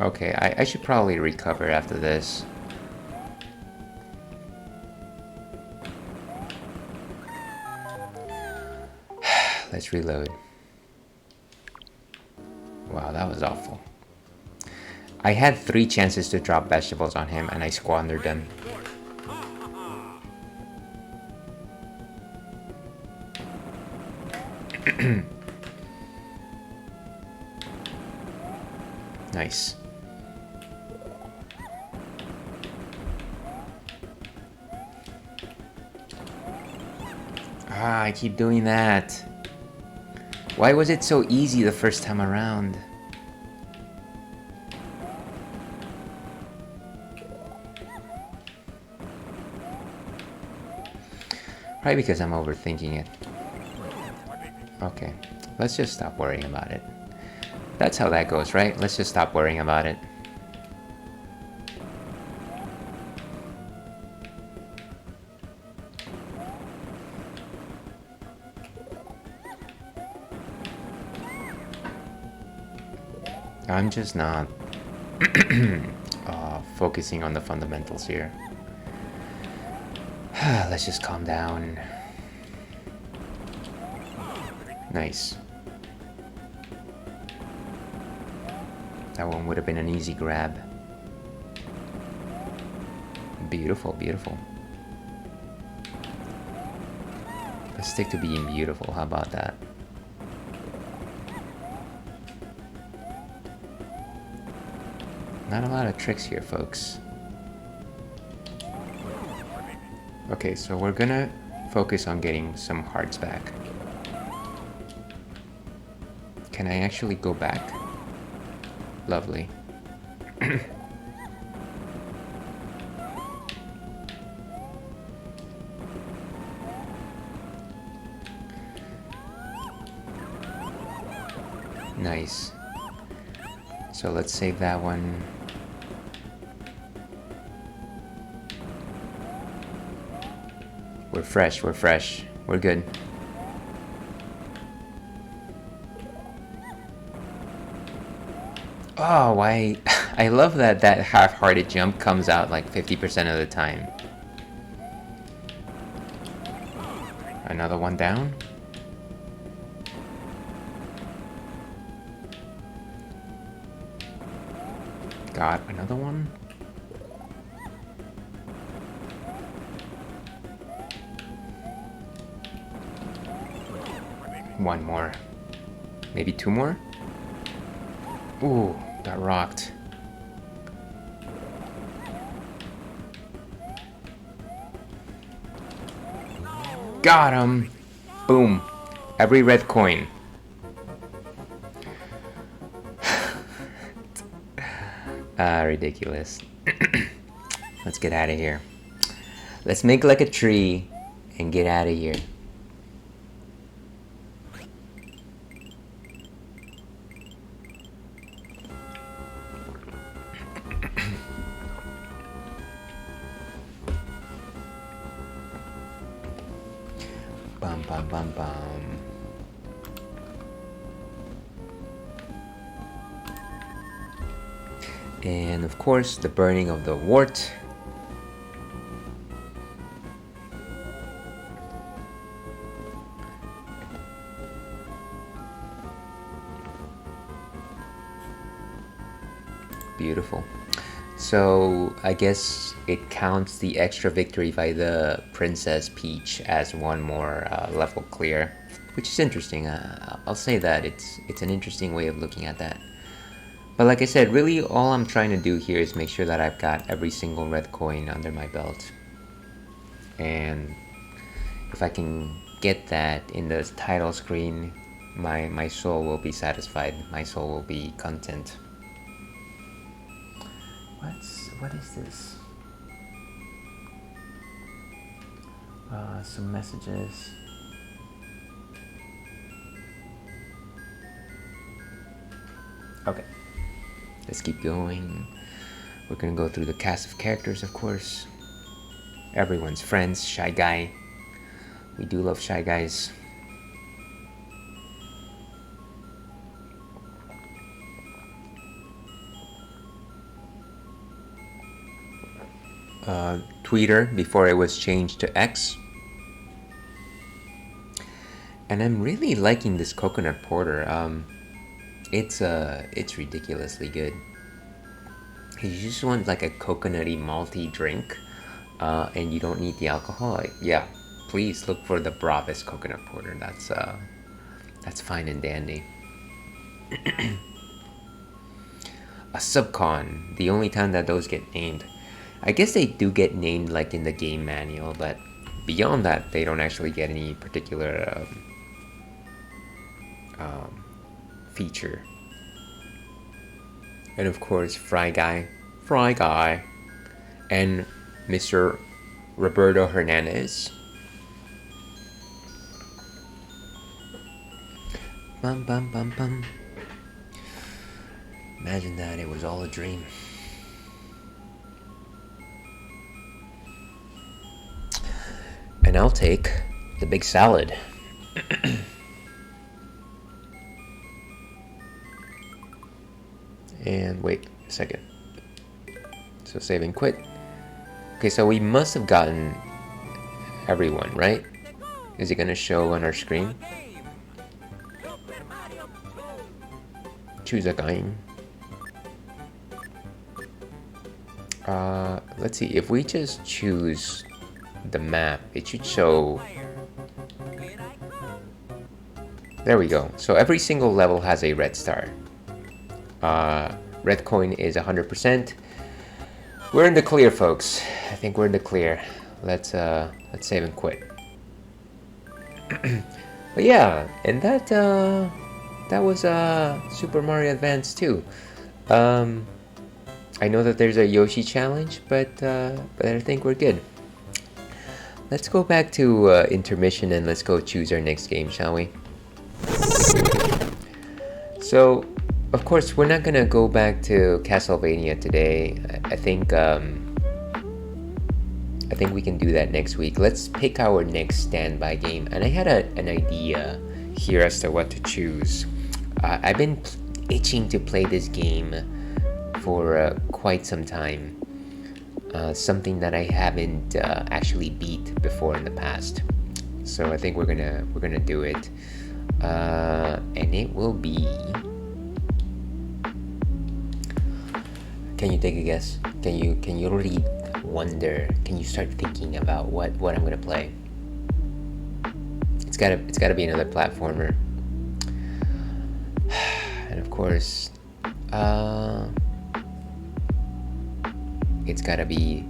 [SPEAKER 1] Okay, I should probably recover after this. Let's reload. Wow, that was awful. I had 3 chances to drop vegetables on him and I squandered them. Nice. Ah, I keep doing that. Why was it so easy the first time around? Probably because I'm overthinking it. Okay, let's just stop worrying about it. That's how that goes, right? Let's just stop worrying about it. I'm just not focusing on the fundamentals here. Let's just calm down. Nice. That one would have been an easy grab. Beautiful, beautiful. Let's stick to being beautiful. How about that? Not a lot of tricks here, folks. Okay, so we're gonna focus on getting some hearts back. Can I actually go back? Lovely. Nice. So let's save that one. We're fresh, we're fresh. We're good. Oh, I love that half-hearted jump comes out like 50% of the time. Another one down. Got another one. One more. Maybe 2 more? Ooh, got rocked. Got him! Boom. Every red coin. Ridiculous. Let's get out of here. Let's make like a tree and get out of here. Bum bum bum bum. And of course, the burning of the wart. Beautiful. So I guess it counts the extra victory by the Princess Peach as one more level clear, which is interesting. I'll say that it's an interesting way of looking at that. But like I said, really all I'm trying to do here is make sure that I've got every single red coin under my belt. And if I can get that in the title screen, my soul will be satisfied. My soul will be content. What is this? Some messages. Okay, let's keep going. We're gonna go through the cast of characters, of course. Everyone's friends, Shy Guy. We do love Shy Guys. Twitter before it was changed to X. And I'm really liking this coconut porter. It's ridiculously good. You just want like a coconutty malty drink, and you don't need the alcohol. Like, yeah, please look for the Bravis coconut porter. That's fine and dandy. A subcon, the only time that those get named. I guess they do get named like in the game manual, but beyond that, they don't actually get any particular feature. And of course, Fry Guy, and Mr. Roberto Hernandez. Bum bum bum bum. Imagine that it was all a dream. And I'll take the big salad. And wait a second. So save and quit. Okay, so we must have gotten everyone, right? Is it gonna show on our screen? Choose a game. Let's see, if we just choose the map, it should show. There we go. So every single level has a red star. Red coin is 100%. We're in the clear, folks. I think we're in the clear. Let's save and quit. But yeah, and that was Super Mario Advance 2. I know that there's a Yoshi challenge, but I think we're good. Let's go back to intermission and let's go choose our next game, shall we? So, of course, we're not gonna go back to Castlevania today. I think we can do that next week. Let's pick our next standby game. And I had an idea here as to what to choose. I've been itching to play this game for quite some time. Something that I haven't actually beat before in the past. So I think we're gonna do it, and it will be. Can you take a guess? Can you already wonder? Can you start thinking about what I'm gonna play? It's gotta be another platformer, and of course, it's gotta be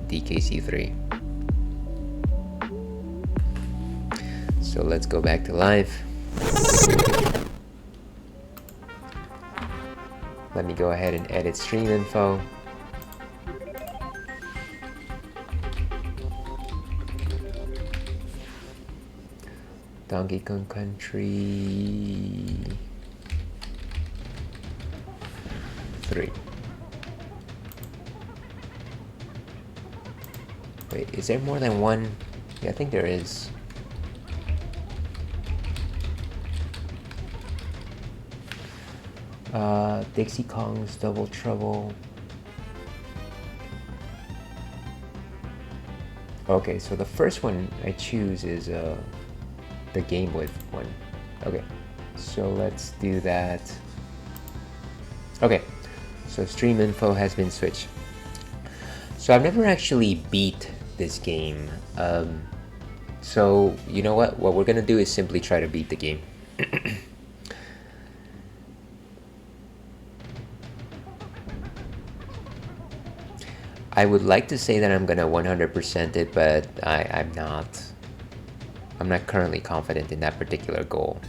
[SPEAKER 1] DKC3. So let's go back to live. Let me go ahead and edit stream info. Donkey Kong Country 3. Wait, is there more than one? Yeah, I think there is. Dixie Kong's Double Trouble. Okay, so the first one I choose is the Game Boy one. Okay, so let's do that. Okay, so stream info has been switched. So I've never actually beat this game. So you know what? What we're gonna do is simply try to beat the game. I would like to say that I'm gonna 100% it, but I'm not. I'm not currently confident in that particular goal.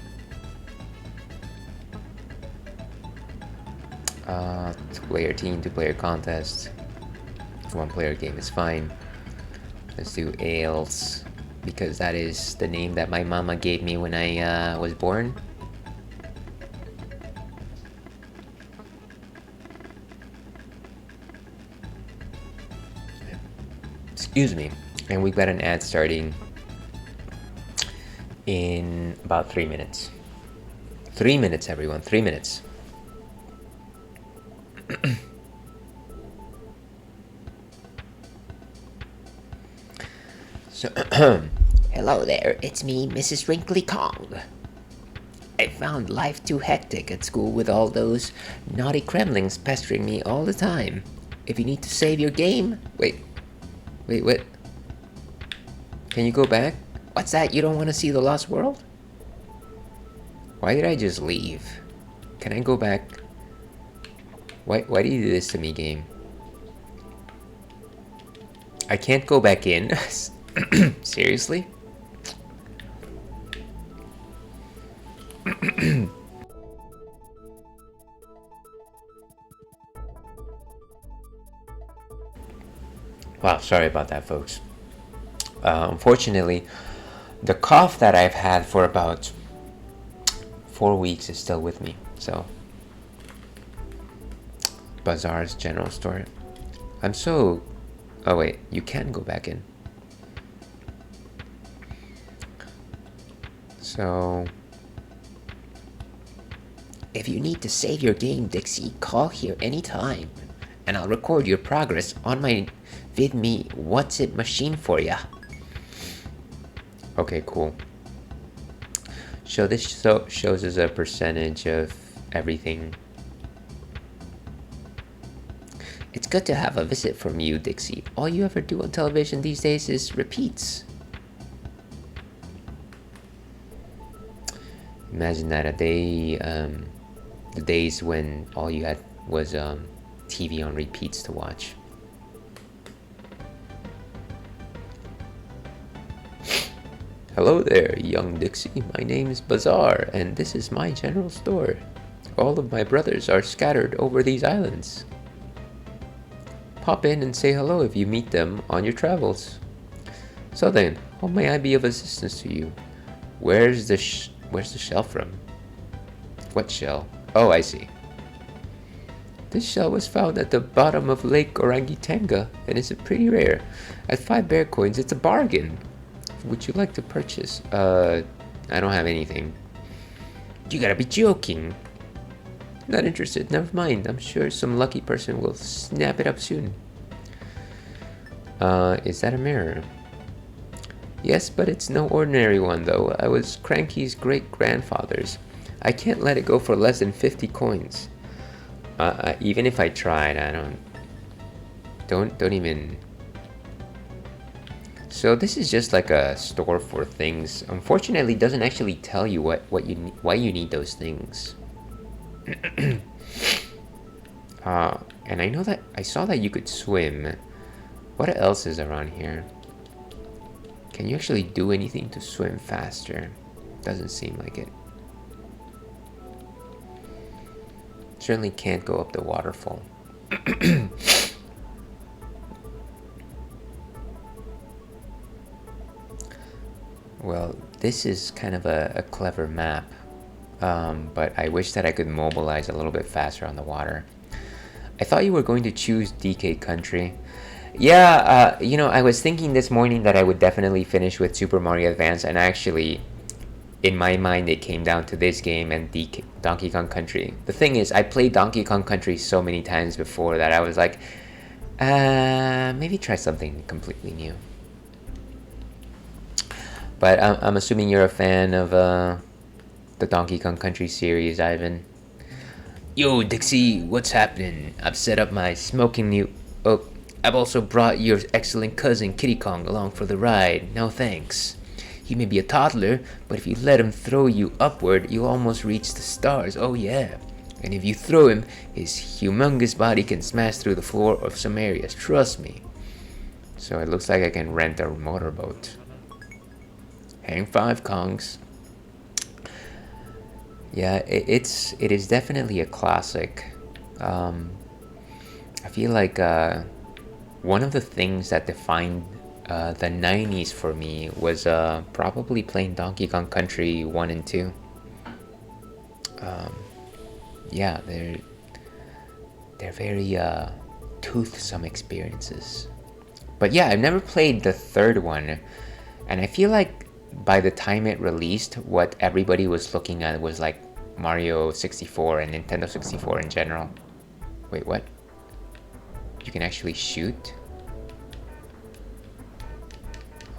[SPEAKER 1] Two-player team, two-player contest. One-player game is fine. Let's do ales, because that is the name that my mama gave me when I was born. Excuse me. And we've got an ad starting in about 3 minutes. 3 minutes, everyone. 3 minutes. So, hello there, it's me, Mrs. Wrinkly Kong. I found life too hectic at school with all those naughty Kremlings pestering me all the time. If you need to save your game... Wait, what? Can you go back? What's that? You don't want to see the Lost World? Why did I just leave? Can I go back? Why do you do this to me, game? I can't go back in? Seriously? Wow, sorry about that, folks. Unfortunately, the cough that I've had for about 4 weeks is still with me. So, Bazaar's general store. I'm so... Oh wait, you can go back in. So, if you need to save your game, Dixie, call here anytime, and I'll record your progress on my VidMe What's It machine for ya. Okay, cool. So this shows us a percentage of everything. It's good to have a visit from you, Dixie. All you ever do on television these days is repeats. Imagine that a day, the days when all you had was TV on repeats to watch. Hello there, young Dixie. My name is Bazaar, and this is my general store. All of my brothers are scattered over these islands. Pop in and say hello if you meet them on your travels. So then, how may I be of assistance to you? Where's the shell from? What shell? Oh, I see. This shell was found at the bottom of Lake Orangutanga and is pretty rare. At 5 bear coins, it's a bargain. Would you like to purchase? I don't have anything. You gotta be joking. Not interested, never mind. I'm sure some lucky person will snap it up soon. Is that a mirror? Yes, but it's no ordinary one though. I was Cranky's great-grandfather's. I can't let it go for less than 50 coins. Even if I tried, I don't even... So this is just like a store for things. Unfortunately, it doesn't actually tell you why you need those things. And I know that I saw that you could swim. What else is around here? Can you actually do anything to swim faster? Doesn't seem like it. Certainly can't go up the waterfall. Well, this is kind of a clever map, but I wish that I could mobilize a little bit faster on the water. I thought you were going to choose DK Country. Yeah, you know, I was thinking this morning that I would definitely finish with Super Mario Advance, and actually, in my mind, it came down to this game and Donkey Kong Country. The thing is, I played Donkey Kong Country so many times before that I was like, maybe try something completely new. But I'm assuming you're a fan of the Donkey Kong Country series, Ivan. Yo, Dixie, what's happening? I've set up my smoking new... Oh, I've also brought your excellent cousin Kitty Kong along for the ride. No thanks. He may be a toddler, but if you let him throw you upward, you'll almost reach the stars. Oh yeah. And if you throw him, his humongous body can smash through the floor of some areas. Trust me. So it looks like I can rent a motorboat. Hang 5 Kongs. Yeah, it is definitely a classic. I feel like one of the things that defined the 90s for me was probably playing Donkey Kong Country 1 and 2. Yeah, they're very toothsome experiences. But yeah, I've never played the third one, and I feel like by the time it released, what everybody was looking at was like Mario 64 and Nintendo 64 in general. Wait, what? You can actually shoot?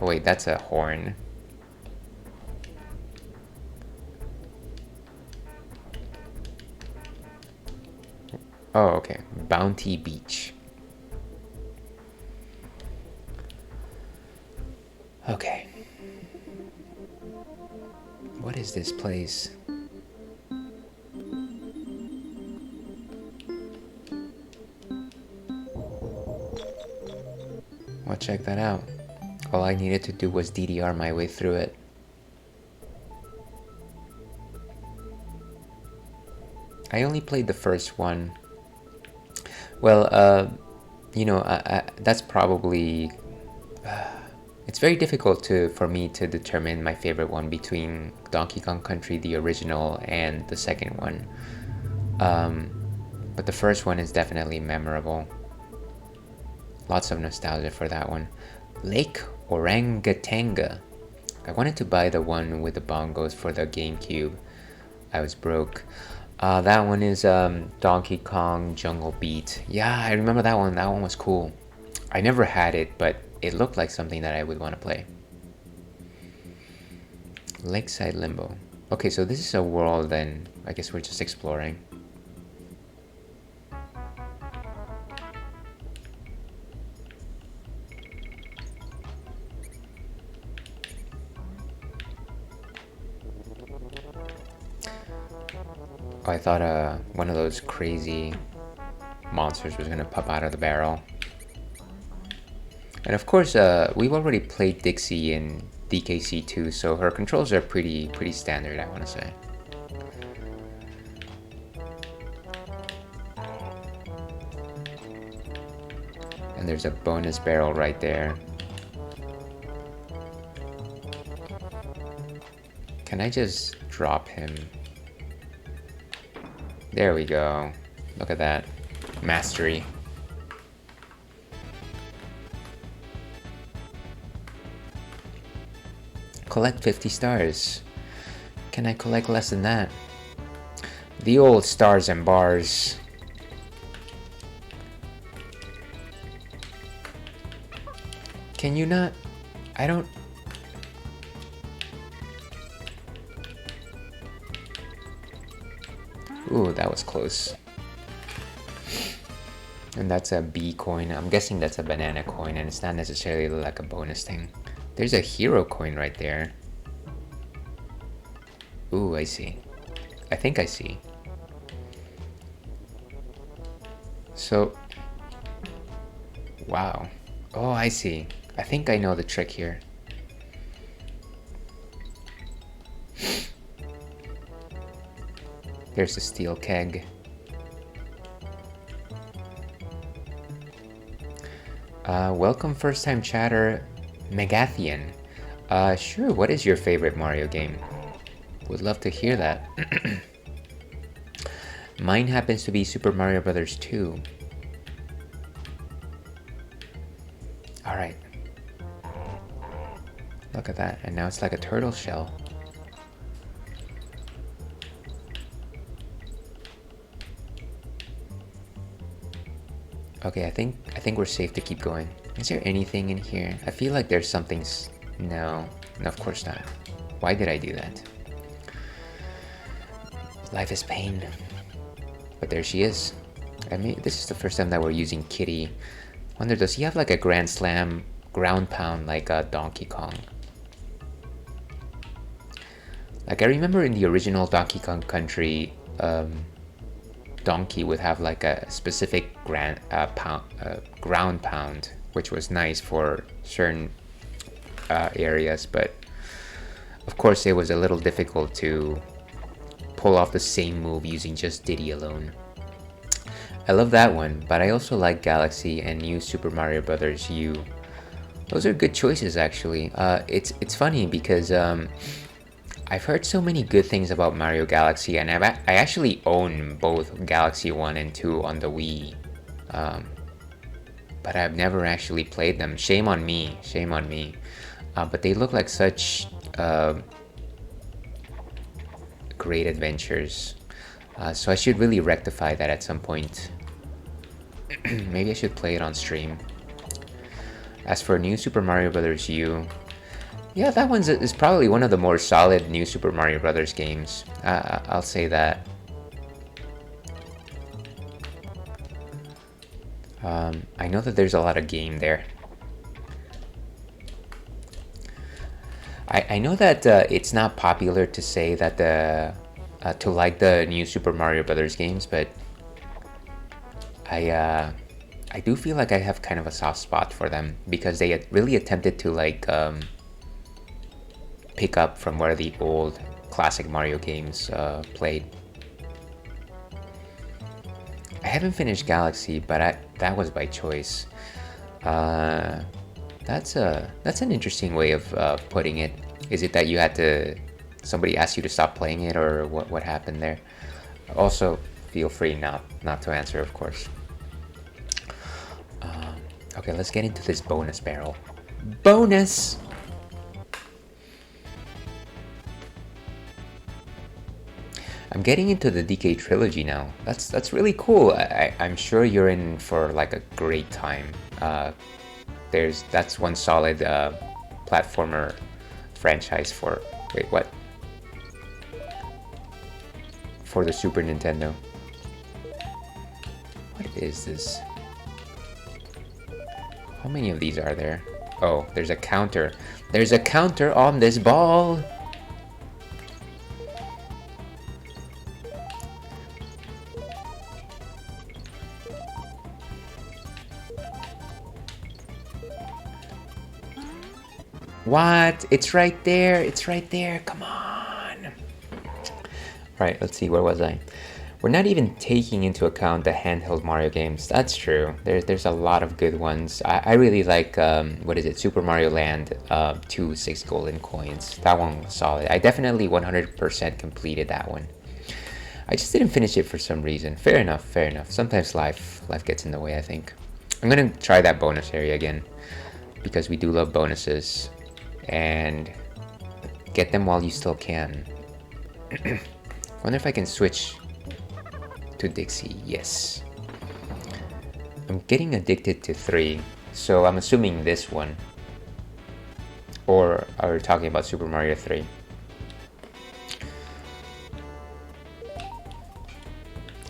[SPEAKER 1] Oh wait, that's a horn. Oh, okay. Bounty Beach. Okay. What is this place? Well, check that out. All I needed to do was DDR my way through it. I only played the first one. Well, you know, that's probably... it's very difficult for me to determine my favorite one between Donkey Kong Country, the original, and the second one. But the first one is definitely memorable. Lots of nostalgia for that one. Lake Orangatanga. I wanted to buy the one with the bongos for the GameCube. I was broke. That one is Donkey Kong Jungle Beat. Yeah, I remember that one. That one was cool. I never had it, but it looked like something that I would want to play. Lakeside Limbo. Okay, so this is a world, then I guess we're just exploring. Oh, I thought one of those crazy monsters was gonna pop out of the barrel. And of course, we've already played Dixie in DKC2, so her controls are pretty standard, I want to say. And there's a bonus barrel right there. Can I just drop him? There we go. Look at that. Mastery. Collect 50 stars. Can I collect less than that? The old stars and bars. Can you not? I don't... Ooh, that was close. And that's a B coin. I'm guessing that's a banana coin, and it's not necessarily like a bonus thing. There's a hero coin right there. Ooh, I see. I think I see. So... Wow. Oh, I see. I think I know the trick here. There's the steel keg. Welcome first time chatter, Megathian. Sure, what is your favorite Mario game? Would love to hear that. Mine happens to be Super Mario Brothers 2. Alright. Look at that, and now it's like a turtle shell. Okay, I think we're safe to keep going. Is there anything in here? I feel like there's something... No, of course not. Why did I do that? Life is pain. But there she is. I mean, this is the first time that we're using Kitty. Wonder, does he have like a Grand Slam ground pound like Donkey Kong? Like I remember in the original Donkey Kong Country, Donkey would have like a specific ground pound, which was nice for certain areas, but Of course, it was a little difficult to pull off the same move using just Diddy alone. I love that one, but I also like Galaxy and New Super Mario Bros. U. Those are good choices, actually. It's funny because I've heard so many good things about Mario Galaxy, and I actually own both Galaxy 1 and 2 on the Wii. But I've never actually played them. Shame on me, shame on me. But they look like such great adventures. So I should really rectify that at some point. Maybe I should play it on stream. As for New Super Mario Bros. U, yeah, that one is probably one of the more solid New Super Mario Bros. Games. I'll say that. I know that there's a lot of game there. I know that it's not popular to say that to like the New Super Mario Bros. Games, but I do feel like I have kind of a soft spot for them because they really attempted to like pick up from where the old classic Mario games played. I haven't finished Galaxy, but that was by choice. That's an interesting way of putting it. Is it that you had to, somebody asked you to stop playing it, or what happened there? Also, feel free not to answer, of course. Okay, let's get into this bonus barrel. Bonus! I'm getting into the DK trilogy now. That's really cool. I'm sure you're in for like a great time. That's one solid platformer franchise for, wait, what? For the Super Nintendo. What is this? How many of these are there? Oh, there's a counter. There's a counter on this ball! What? It's right there. It's right there. Come on. Right, let's see. Where was I? We're not even taking into account the handheld Mario games. That's true. There's a lot of good ones. I really like, what is it? Super Mario Land 2 6 golden coins. That one was solid. I definitely 100% completed that one. I just didn't finish it for some reason. Fair enough, fair enough. Sometimes life gets in the way, I think. I'm gonna try that bonus area again because we do love bonuses. And get them while you still can. Wonder if I can switch to Dixie. Yes. I'm getting addicted to 3, so I'm assuming this one. Or are we talking about Super Mario 3?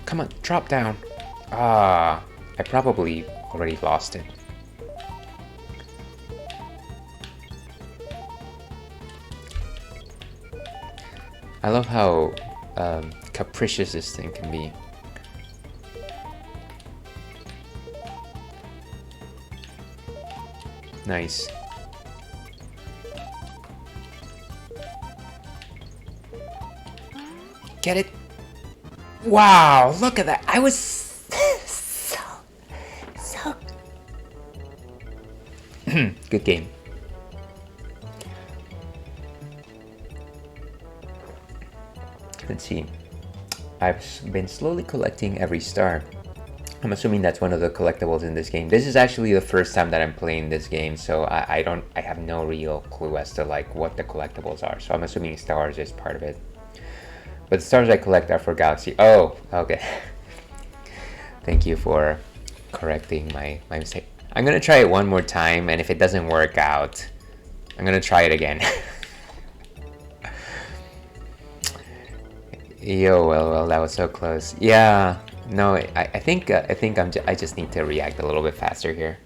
[SPEAKER 1] Come on, drop down. Ah, I probably already lost it. I love how capricious this thing can be. Nice. Get it? Wow, look at that. I was so good game. Let's see. I've been slowly collecting every star. I'm assuming that's one of the collectibles in this game. This is actually the first time that I'm playing this game, so I have no real clue as to like what the collectibles are. So I'm assuming stars is part of it. But the stars I collect are for Galaxy. Oh, okay. Thank you for correcting my mistake. I'm gonna try it one more time, and if it doesn't work out, I'm gonna try it again. Yo, well, that was so close. Yeah, no, I think I just need to react a little bit faster here.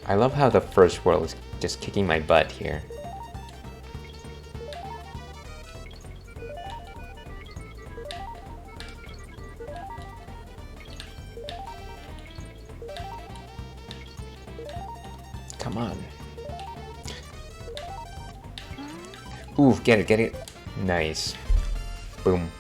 [SPEAKER 1] I love how the first world is just kicking my butt here. Come on. Ooh, get it, get it. Nice. Boom.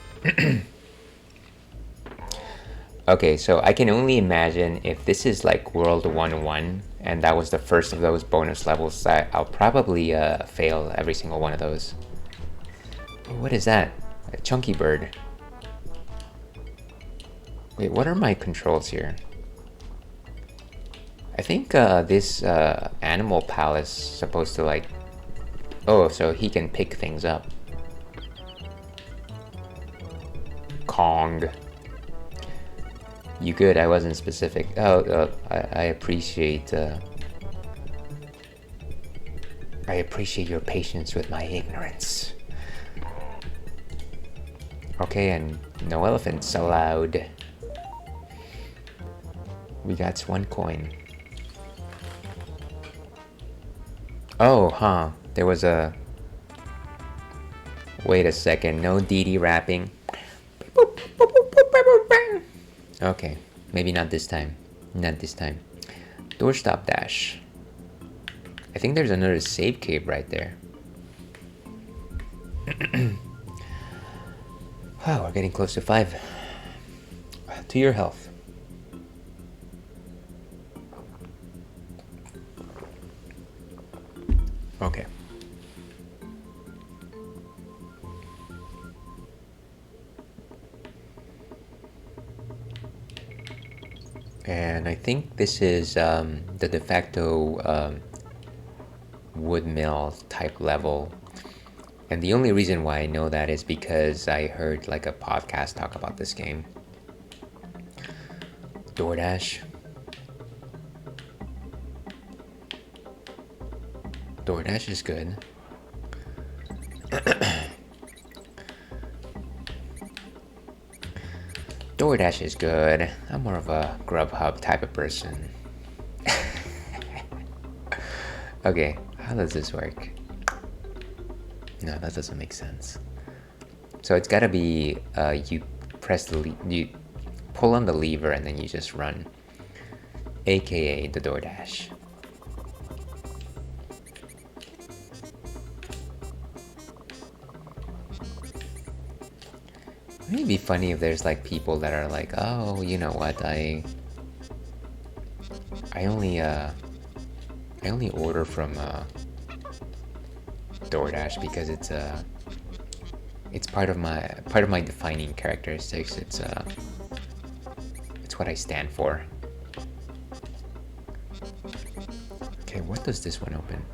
[SPEAKER 1] Okay, so I can only imagine if this is like World 1-1, and that was the first of those bonus levels, I'll probably fail every single one of those. What is that? A chunky bird. Wait, what are my controls here? I think this animal pal is supposed to like... Oh, so he can pick things up. Kong. You good? I wasn't specific. Oh, I appreciate your patience with my ignorance. Okay, and no elephants allowed. We got 1 coin. Oh, huh. There was a... Wait a second. No DD rapping. Okay, maybe not this time. Not this time. Doorstop dash. I think there's another save cave right there. Wow, we're getting close to 5. To your health. Okay. And I think this is the de facto wood mill type level. And the only reason why I know that is because I heard like a podcast talk about this game. DoorDash. DoorDash is good. DoorDash is good. I'm more of a Grubhub type of person. Okay, how does this work? No, that doesn't make sense. So it's gotta be you press you pull on the lever and then you just run, aka the DoorDash. It'd be funny if there's like people that are like, oh, you know what, I only order from DoorDash because it's part of my defining characteristics. It's what I stand for. Okay, what does this one open?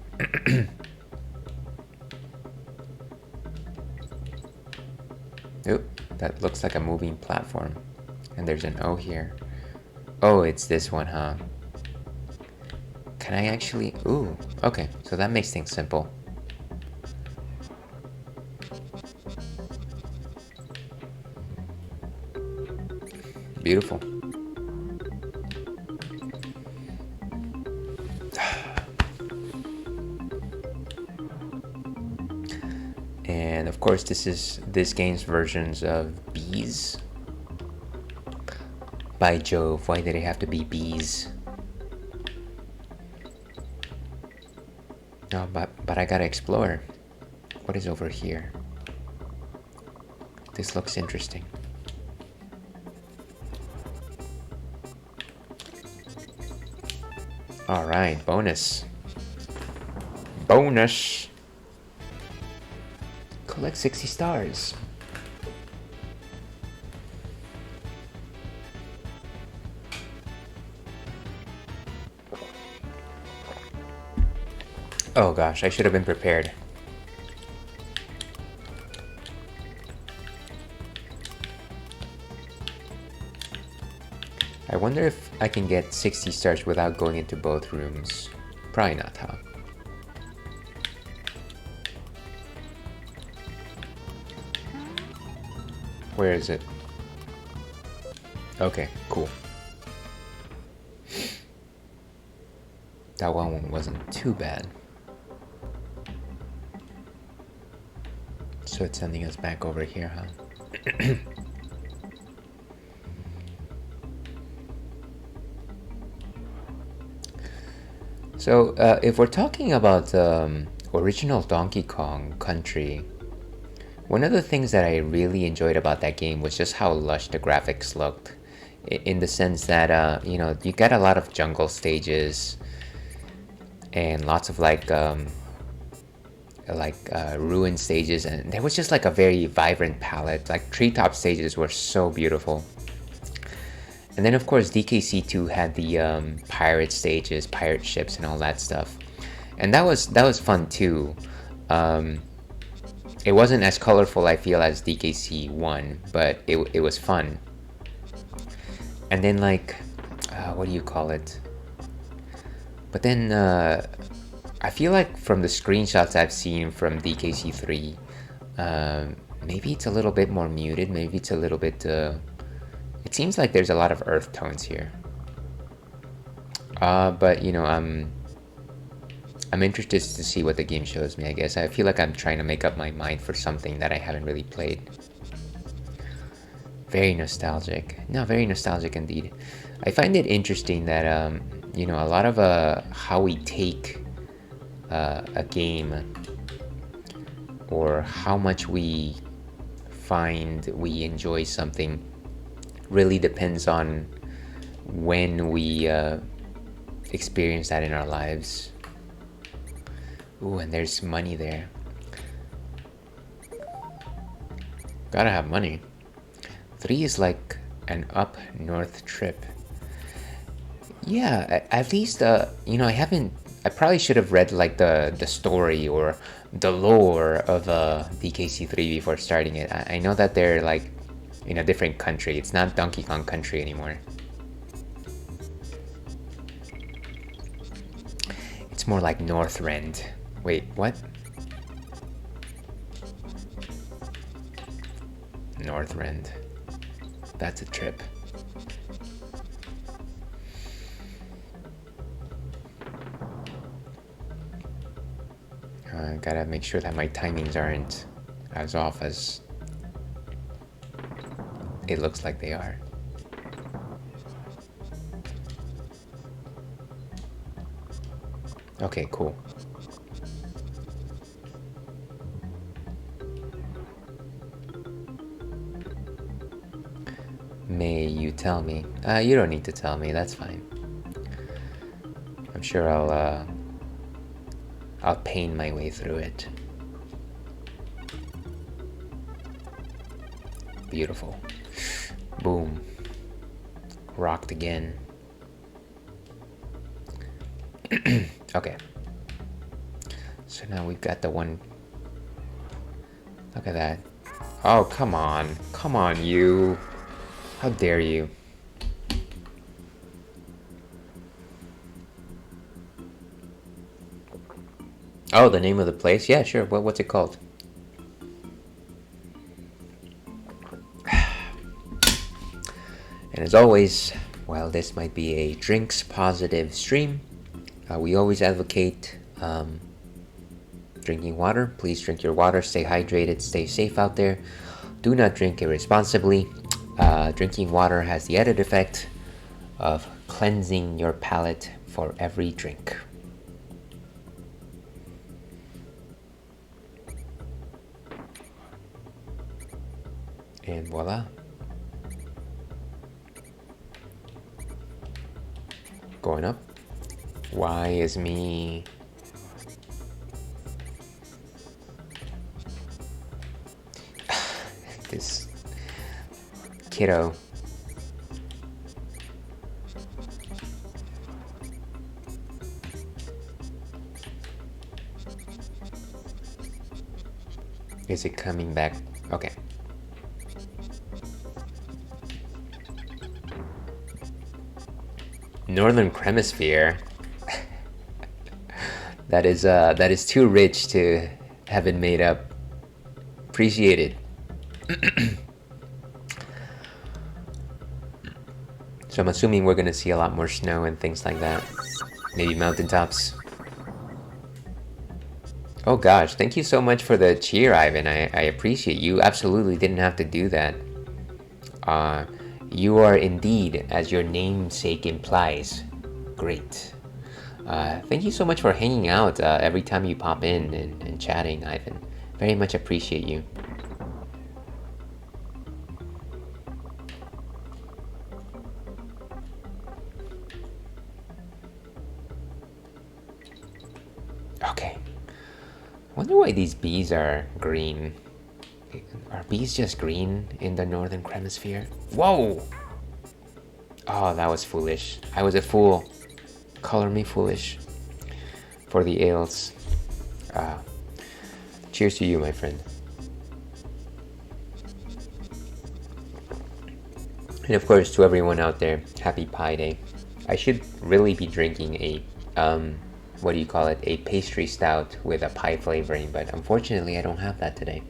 [SPEAKER 1] Oop, that looks like a moving platform. And there's an O here. Oh, it's this one, huh? Can I actually... Ooh, okay, so that makes things simple. Beautiful. And of course this is this game's versions of bees. By Jove, why did it have to be bees? No, but I gotta explore. What is over here? This looks interesting. Alright, bonus. Bonus! Collect 60 stars. Oh gosh, I should have been prepared. I wonder if I can get 60 stars without going into both rooms. Probably not, huh? Where is it? Okay, cool. That one wasn't too bad. So it's sending us back over here, huh? So, if we're talking about original Donkey Kong Country, one of the things that I really enjoyed about that game was just how lush the graphics looked. In the sense that, you know, you get a lot of jungle stages and lots of ruin stages, and there was just like a very vibrant palette. Like treetop stages were so beautiful. And then of course DKC2 had the pirate stages, pirate ships, and all that stuff, and that was fun too. It wasn't as colorful, I feel, as DKC1, but it was fun. And then like, what do you call it? But then I feel like from the screenshots I've seen from DKC3, maybe it's a little bit more muted. Maybe it's a little bit. It seems like there's a lot of earth tones here. But you know, I'm interested to see what the game shows me. I guess I feel like I'm trying to make up my mind for something that I haven't really played. Very nostalgic. No, very nostalgic indeed. I find it interesting that you know, a lot of how we take a game, or how much we find we enjoy something, really depends on when we experience that in our lives. Ooh, and there's money there. Gotta have money. 3 is like an up north trip. Yeah, at least you know, I probably should have read like the story or the lore of DKC3 before starting it. I know that they're like in a different country. It's not Donkey Kong Country anymore. It's more like Northrend. Wait, what? Northrend. That's a trip. Gotta make sure that my timings aren't as off as it looks like they are. Okay, cool. May you tell me? You don't need to tell me, that's fine. I'm sure I'll pain my way through it. Beautiful. Boom. Rocked again. Okay. So now we've got the one. Look at that. Oh, come on. Come on, you. How dare you? Oh, the name of the place? Yeah, sure. What's it called? And as always, while this might be a drinks positive stream, we always advocate drinking water. Please drink your water, stay hydrated, stay safe out there. Do not drink irresponsibly. Drinking water has the added effect of cleansing your palate for every drink. And voila. Going up. Why is me? This kiddo. Is it coming back? Okay. Northern Hemisphere. That is too rich to have been made up. Appreciate it. So I'm assuming we're gonna see a lot more snow and things like that. Maybe mountaintops. Oh gosh, thank you so much for the cheer, Ivan. I appreciate you. Absolutely didn't have to do that. You are indeed, as your namesake implies, great. Thank you so much for hanging out every time you pop in and chatting, Ivan. Very much appreciate you. Okay. Wonder why these bees are green. Are bees just green in the northern hemisphere? Whoa! Oh, that was foolish. I was a fool. Color me foolish. For the ales. Cheers to you, my friend. And of course, to everyone out there, happy Pie Day. I should really be drinking a, what do you call it? A pastry stout with a pie flavoring, but unfortunately I don't have that today.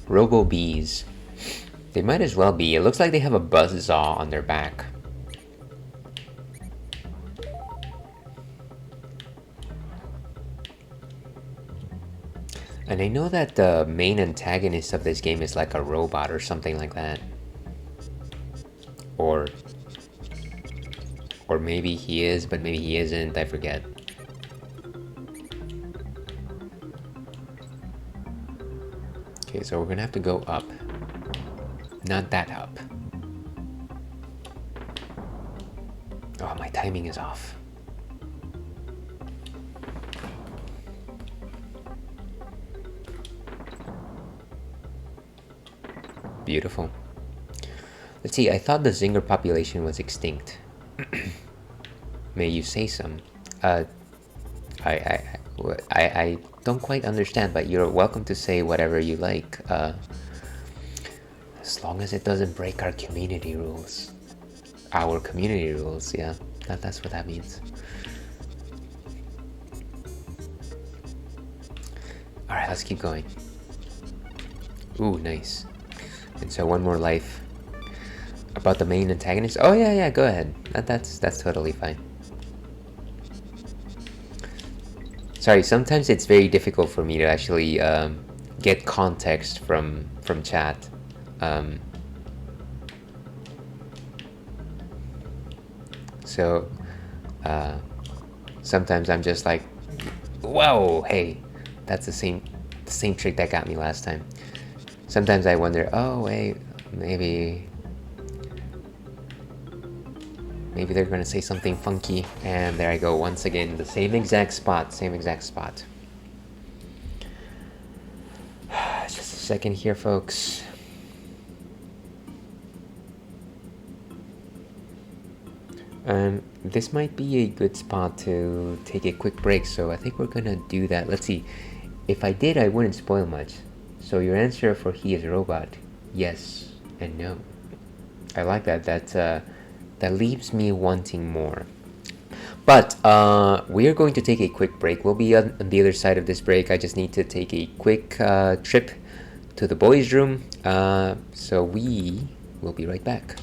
[SPEAKER 1] Robo bees. They might as well be. It looks like they have a buzzsaw on their back. And I know that the main antagonist of this game is like a robot or something like that. Or maybe he is, but maybe he isn't, I forget. Okay, so we're gonna have to go up. Not that up. Oh, my timing is off. Beautiful. Let's see, I thought the Zinger population was extinct. May you say some. I don't quite understand, but you're welcome to say whatever you like. As long as it doesn't break our community rules. Our community rules, yeah. That's what that means. Alright, let's keep going. Ooh, nice. And so one more life. About the main antagonist? Oh yeah, go ahead. That's totally fine. Sorry, sometimes it's very difficult for me to actually get context from chat. So sometimes I'm just like, whoa, hey, that's the same trick that got me last time. Sometimes I wonder, oh wait, maybe they're gonna say something funky, and there I go once again, the same exact spot. Just a second here, folks. This might be a good spot to take a quick break, so I think we're gonna do that. Let's see. If I did, I wouldn't spoil much. So your answer for he is a robot, yes and no. I like that. That leaves me wanting more. But we are going to take a quick break. We'll be on the other side of this break. I just need to take a quick trip to the boys' room. So we will be right back.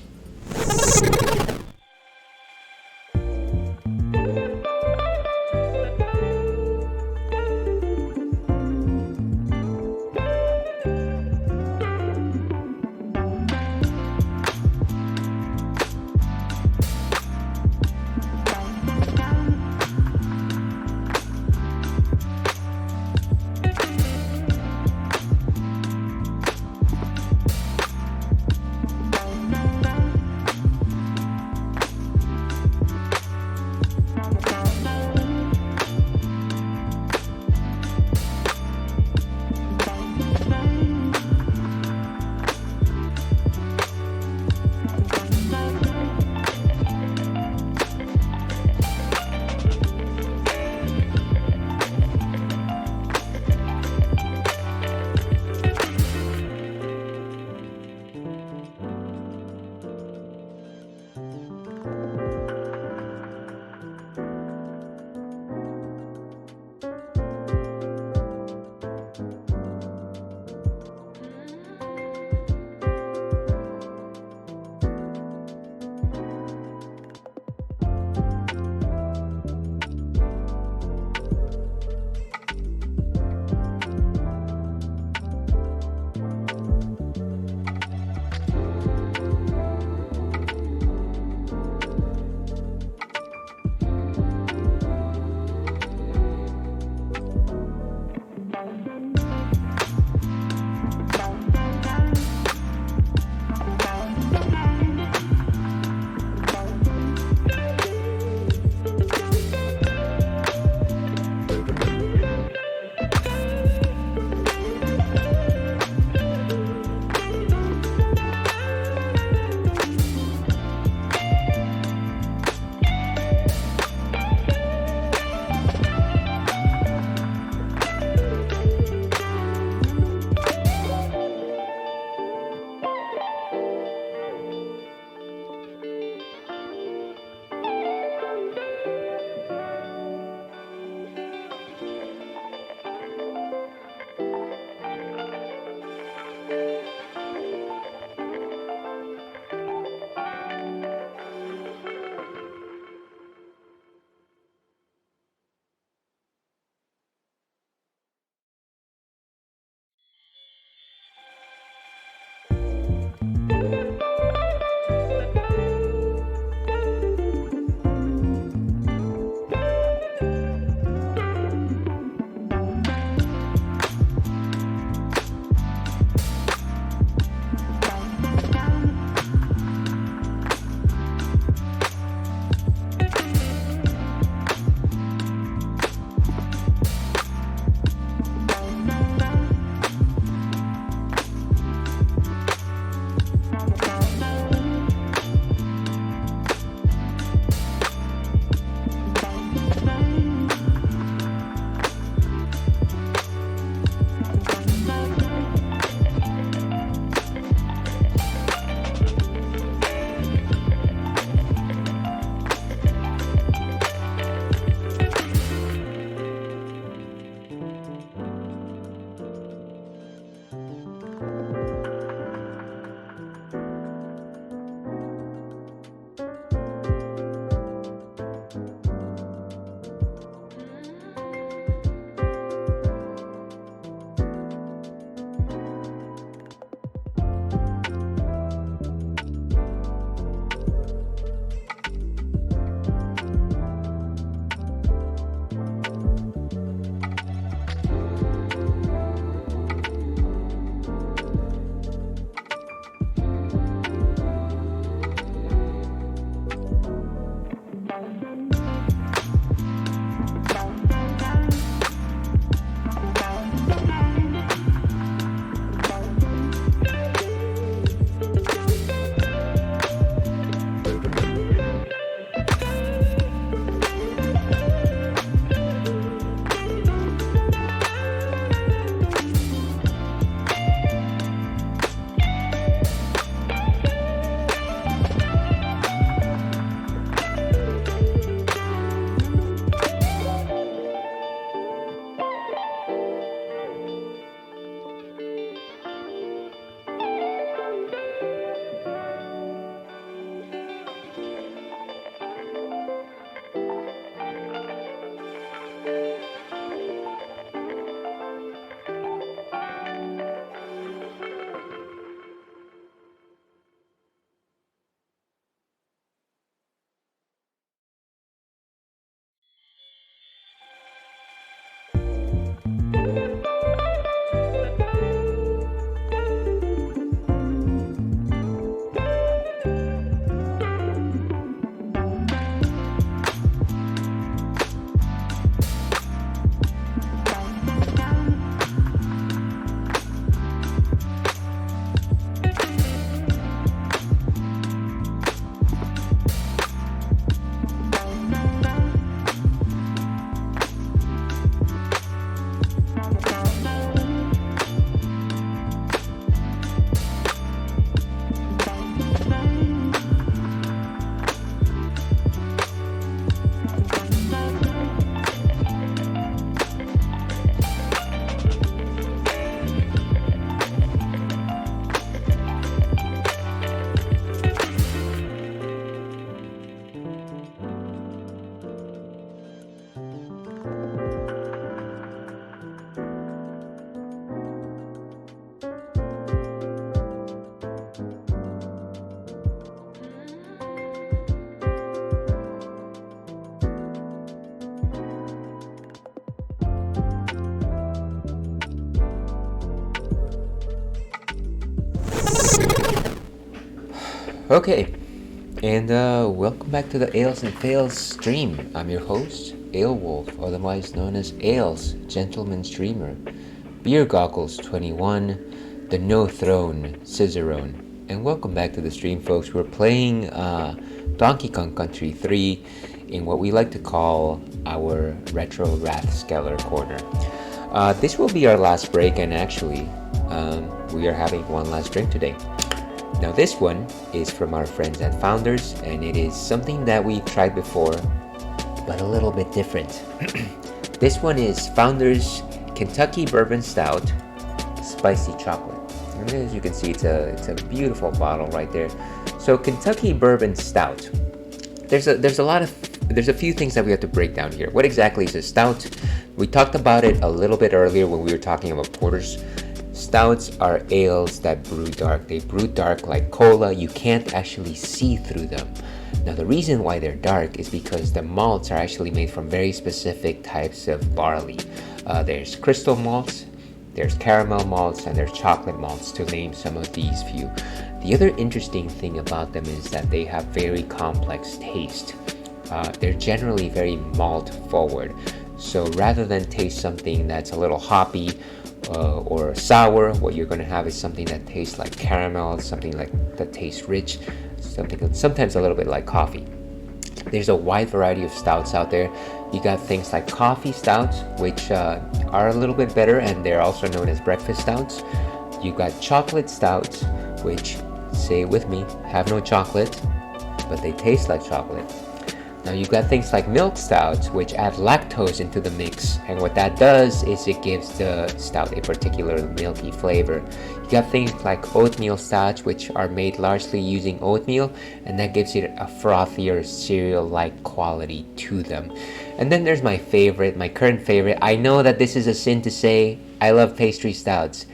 [SPEAKER 1] Okay, and welcome back to the Ales and Fails stream. I'm your host, Ale Wolf, otherwise known as Ales, Gentleman Streamer, Beer Goggles 21, the No Throne, Cicerone. And welcome back to the stream, folks. We're playing Donkey Kong Country 3 in what we like to call our Retro Rathskeller corner. This will be our last break, and actually, we are having one last drink today. Now this one is from our friends at Founders, and it is something that we've tried before, but a little bit different. This one is Founders Kentucky Bourbon Stout, Spicy Chocolate. And as you can see, it's a beautiful bottle right there. So Kentucky Bourbon Stout. There's a few things that we have to break down here. What exactly is a stout? We talked about it a little bit earlier when we were talking about porters. Stouts are ales that brew dark. They brew dark like cola. You can't actually see through them. Now the reason why they're dark is because the malts are actually made from very specific types of barley. There's crystal malts, there's caramel malts, and there's chocolate malts, to name some of these few. The other interesting thing about them is that they have very complex taste. They're generally very malt forward. So rather than taste something that's a little hoppy, or sour, what you're going to have is something that tastes like caramel, something that tastes rich, sometimes a little bit like coffee. There's a wide variety of stouts out there. You got things like coffee stouts, which are a little bit better, and they're also known as breakfast stouts. You got chocolate stouts, which, say it with me, have no chocolate, but they taste like chocolate. Now you've got things like milk stouts, which add lactose into the mix, and what that does is it gives the stout a particular milky flavor. You got things like oatmeal stouts, which are made largely using oatmeal, and that gives it a frothier cereal-like quality to them. And then there's my current favorite. I know that this is a sin to say, I love pastry stouts.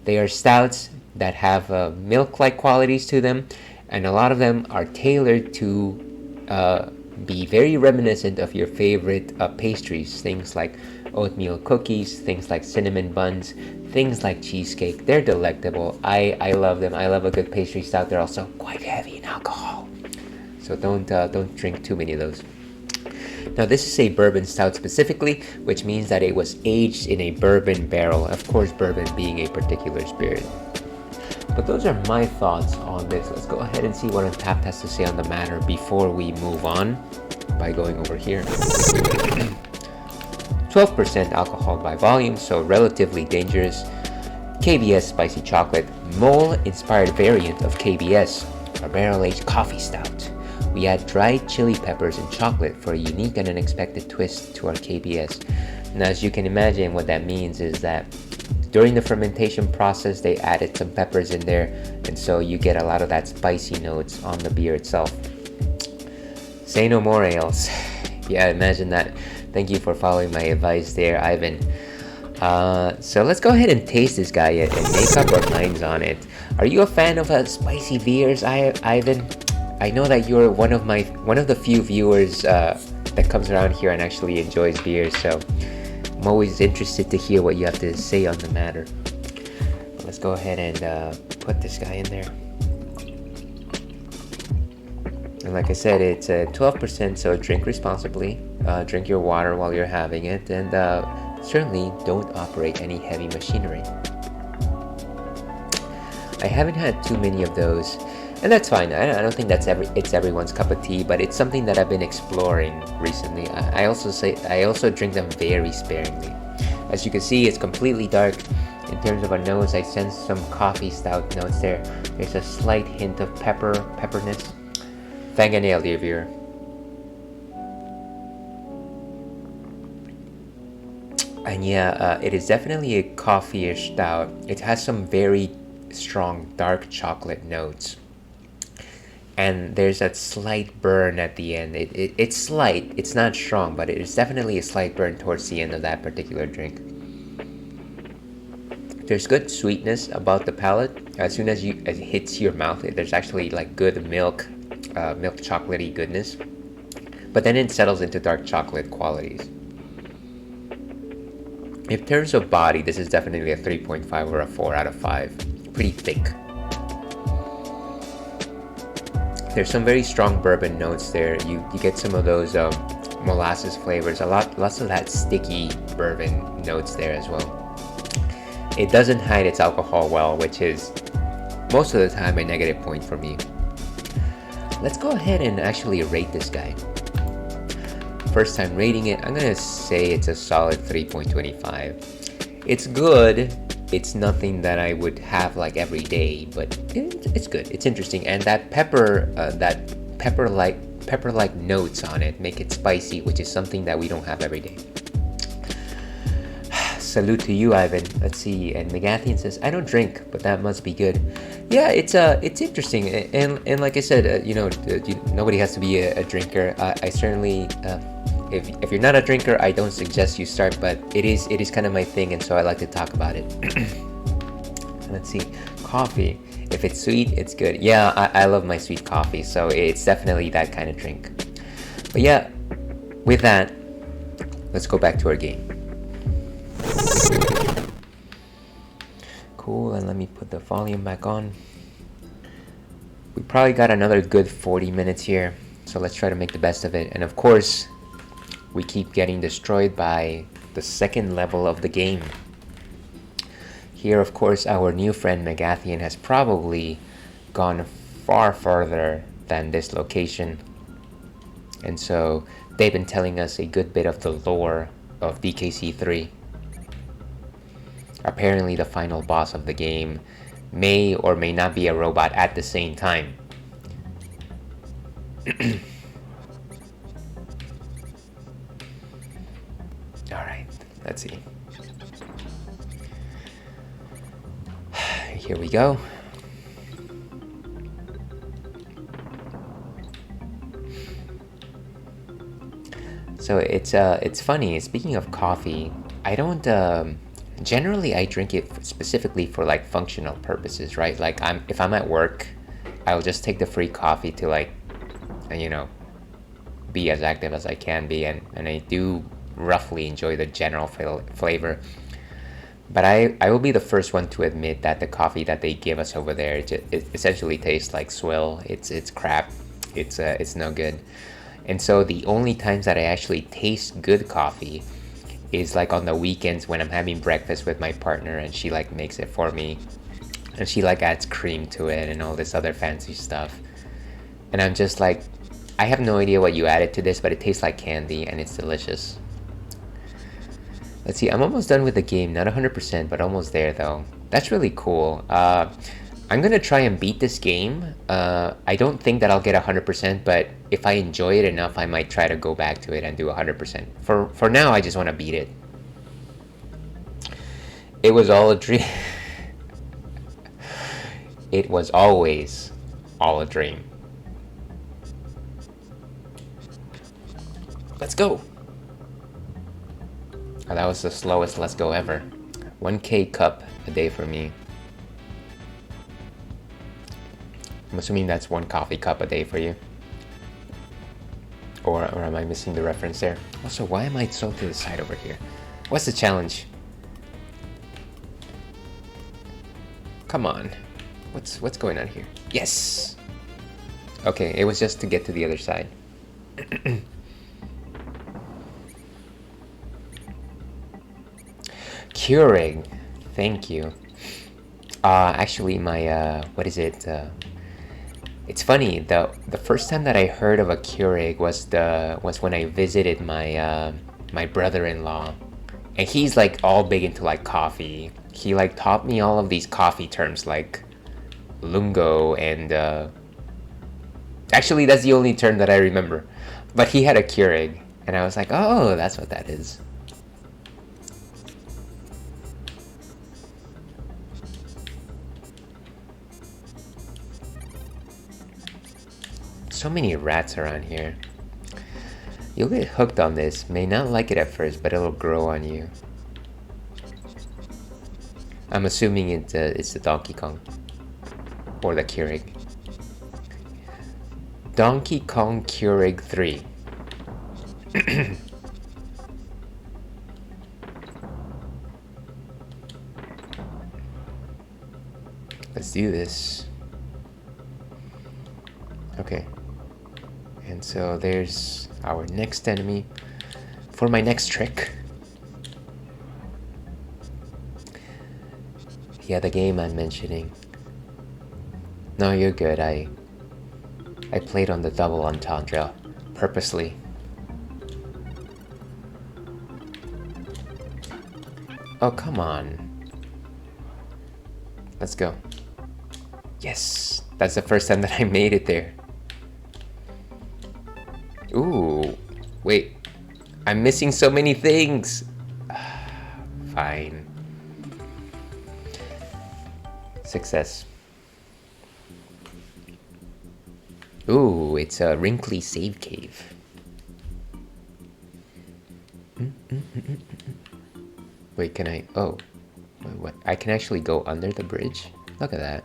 [SPEAKER 1] They are stouts that have milk-like qualities to them, and a lot of them are tailored to be very reminiscent of your favorite pastries, things like oatmeal cookies, things like cinnamon buns, things like cheesecake. They're delectable. I love them. I love a good pastry stout. They're also quite heavy in alcohol, so don't drink too many of those. Now this is a bourbon stout specifically, which means that it was aged in a bourbon barrel, of course bourbon being a particular spirit. But those are my thoughts on this. Let's go ahead and see what Untappd has to say on the matter before we move on by going over here. 12% alcohol by volume, so relatively dangerous. KBS Spicy Chocolate, mole-inspired variant of KBS, a barrel-aged coffee stout. We add dried chili peppers and chocolate for a unique and unexpected twist to our KBS. Now, as you can imagine, what that means is that during the fermentation process, they added some peppers in there, and so you get a lot of that spicy notes on the beer itself. Say no more, ales. Yeah, imagine that. Thank you for following my advice there, Ivan. So let's go ahead and taste this guy and make up our minds on it. Are you a fan of spicy beers, Ivan? I know that you're one of the few viewers that comes around here and actually enjoys beers, so I'm always interested to hear what you have to say on the matter. Let's go ahead and put this guy in there. And like I said, it's 12%, so drink responsibly. Drink your water while you're having it, and certainly don't operate any heavy machinery. I haven't had too many of those, and that's fine. I don't think it's everyone's cup of tea, but it's something that I've been exploring recently. I also drink them very sparingly. As you can see, it's completely dark. In terms of a nose, I sense some coffee stout notes there. There's a slight hint of pepperness. Fang a nail, dear viewer. And yeah, it is definitely a coffee-ish stout. It has some very strong dark chocolate notes. And there's that slight burn at the end. It's slight, it's not strong, but it is definitely a slight burn towards the end of that particular drink. There's good sweetness about the palate. As soon as it hits your mouth, there's actually like good milk chocolatey goodness. But then it settles into dark chocolate qualities. In terms of body, this is definitely a 3.5 or a 4 out of 5. Pretty thick. There's some very strong bourbon notes there. You get some of those molasses flavors, lots of that sticky bourbon notes there as well. It doesn't hide its alcohol well, which is most of the time a negative point for me. Let's go ahead and actually rate this guy. First time rating it, I'm gonna say it's a solid 3.25. It's good. It's nothing that I would have like every day, but it's good. It's interesting, and that pepper-like notes on it make it spicy, which is something that we don't have every day. Salute to you, Ivan. Let's see. And Megathian says, "I don't drink, but that must be good." Yeah, it's interesting, and like I said, nobody has to be a drinker. I certainly, if you're not a drinker, I don't suggest you start, but it is kind of my thing, and so I like to talk about it. Let's see, coffee. If it's sweet, it's good. Yeah, I love my sweet coffee, so it's definitely that kind of drink. But yeah, with that, let's go back to our game. Cool, and let me put the volume back on. We probably got another good 40 minutes here, so let's try to make the best of it. And of course, we keep getting destroyed by the second level of the game. Here, of course, our new friend Megathian has probably gone far further than this location. And so they've been telling us a good bit of the lore of DKC3. Apparently the final boss of the game may or may not be a robot at the same time. Alright, let's see. Here we go. So it's funny, speaking of coffee, I don't generally I drink it specifically for like functional purposes, right? Like if I'm at work, I'll just take the free coffee to like be as active as I can be, and I do roughly enjoy the general flavor. But I will be the first one to admit that the coffee that they give us over there, it essentially tastes like swill. It's crap. It's no good. And so the only times that I actually taste good coffee is like on the weekends when I'm having breakfast with my partner and she like makes it for me, and she like adds cream to it and all this other fancy stuff. And I'm just like, I have no idea what you added to this, but it tastes like candy and it's delicious. Let's see, I'm almost done with the game, not 100%, but almost there though. That's really cool. I'm gonna try and beat this game. I don't think that I'll get 100%, but if I enjoy it enough, I might try to go back to it and do 100%. For now, I just want to beat it. It was all a dream. It was always all a dream. Let's go. Oh, that was the slowest let's go ever. 1K cup a day for me. I'm assuming that's 1 coffee cup a day for you. Or am I missing the reference there? Also, why am I so to the side over here? What's the challenge? Come on. What's going on here? Yes! Okay, it was just to get to the other side. Keurig, thank you. Actually, my what is it? It's funny. The first time that I heard of a Keurig was when I visited my my brother-in-law, and he's like all big into like coffee. He like taught me all of these coffee terms like lungo and actually that's the only term that I remember. But he had a Keurig, and I was like, oh, that's what that is. So many rats around here. You'll get hooked on this. May not like it at first, but it'll grow on you. I'm assuming it's the Donkey Kong or the Keurig. Donkey Kong Keurig 3. Let's do this. Okay. And so there's our next enemy for my next trick. Yeah, the game I'm mentioning. No, you're good. I played on the double entendre purposely. Oh, come on. Let's go. Yes, that's the first time that I made it there. Ooh, wait. I'm missing so many things. Fine. Success. Ooh, it's a wrinkly save cave. Wait, can I? Oh, wait, what? I can actually go under the bridge? Look at that.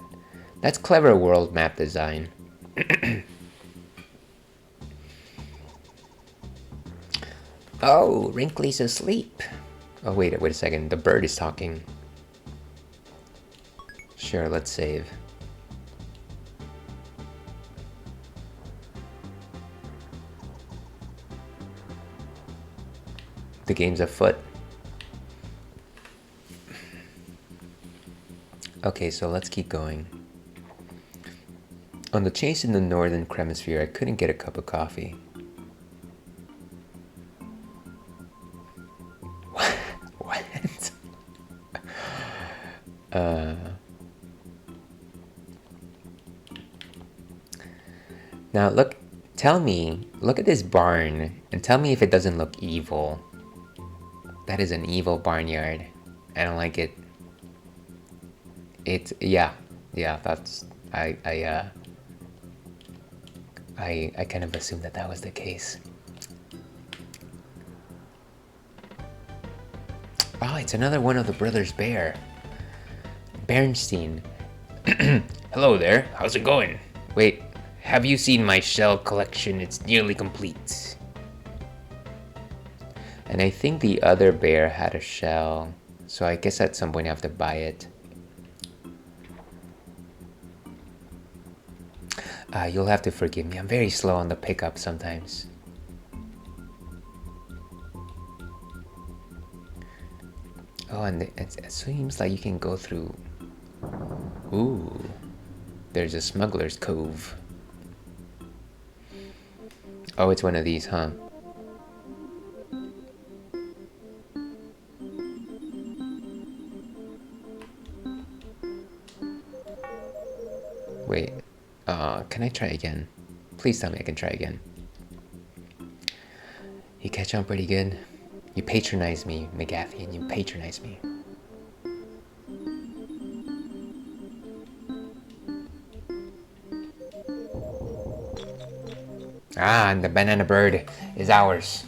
[SPEAKER 1] That's clever world map design. Oh, Wrinkly's asleep. Oh, wait a second. The bird is talking. Sure, let's save. The game's afoot. Okay, so let's keep going. On the chase in the northern hemisphere, I couldn't get a cup of coffee. What? Now look, look at this barn and tell me if it doesn't look evil. That is an evil barnyard. I don't like it. It's, yeah, that's, I kind of assumed that was the case. Oh, it's another one of the brothers Bear. Bernstein. Hello there, how's it going? Wait, have you seen my shell collection? It's nearly complete. And I think the other bear had a shell, so I guess at some point I have to buy it. You'll have to forgive me, I'm very slow on the pickup sometimes. Oh, and it seems like you can go through... Ooh, there's a smuggler's cove. Oh, it's one of these, huh? Wait, can I try again? Please tell me I can try again. You catch on pretty good. You patronize me, McGaffey, you patronize me. Ah, and the banana bird is ours.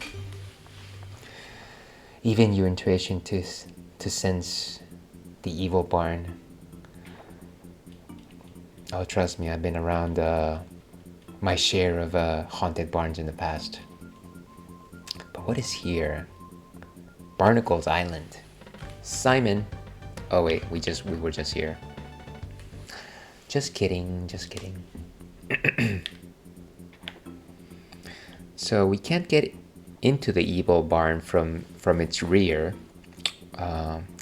[SPEAKER 1] Even your intuition to sense the evil barn. Oh, trust me, I've been around my share of haunted barns in the past. But what is here? Barnacle's Island. Simon. Oh wait, we were just here. Just kidding, just kidding. So we can't get into the evil barn from its rear.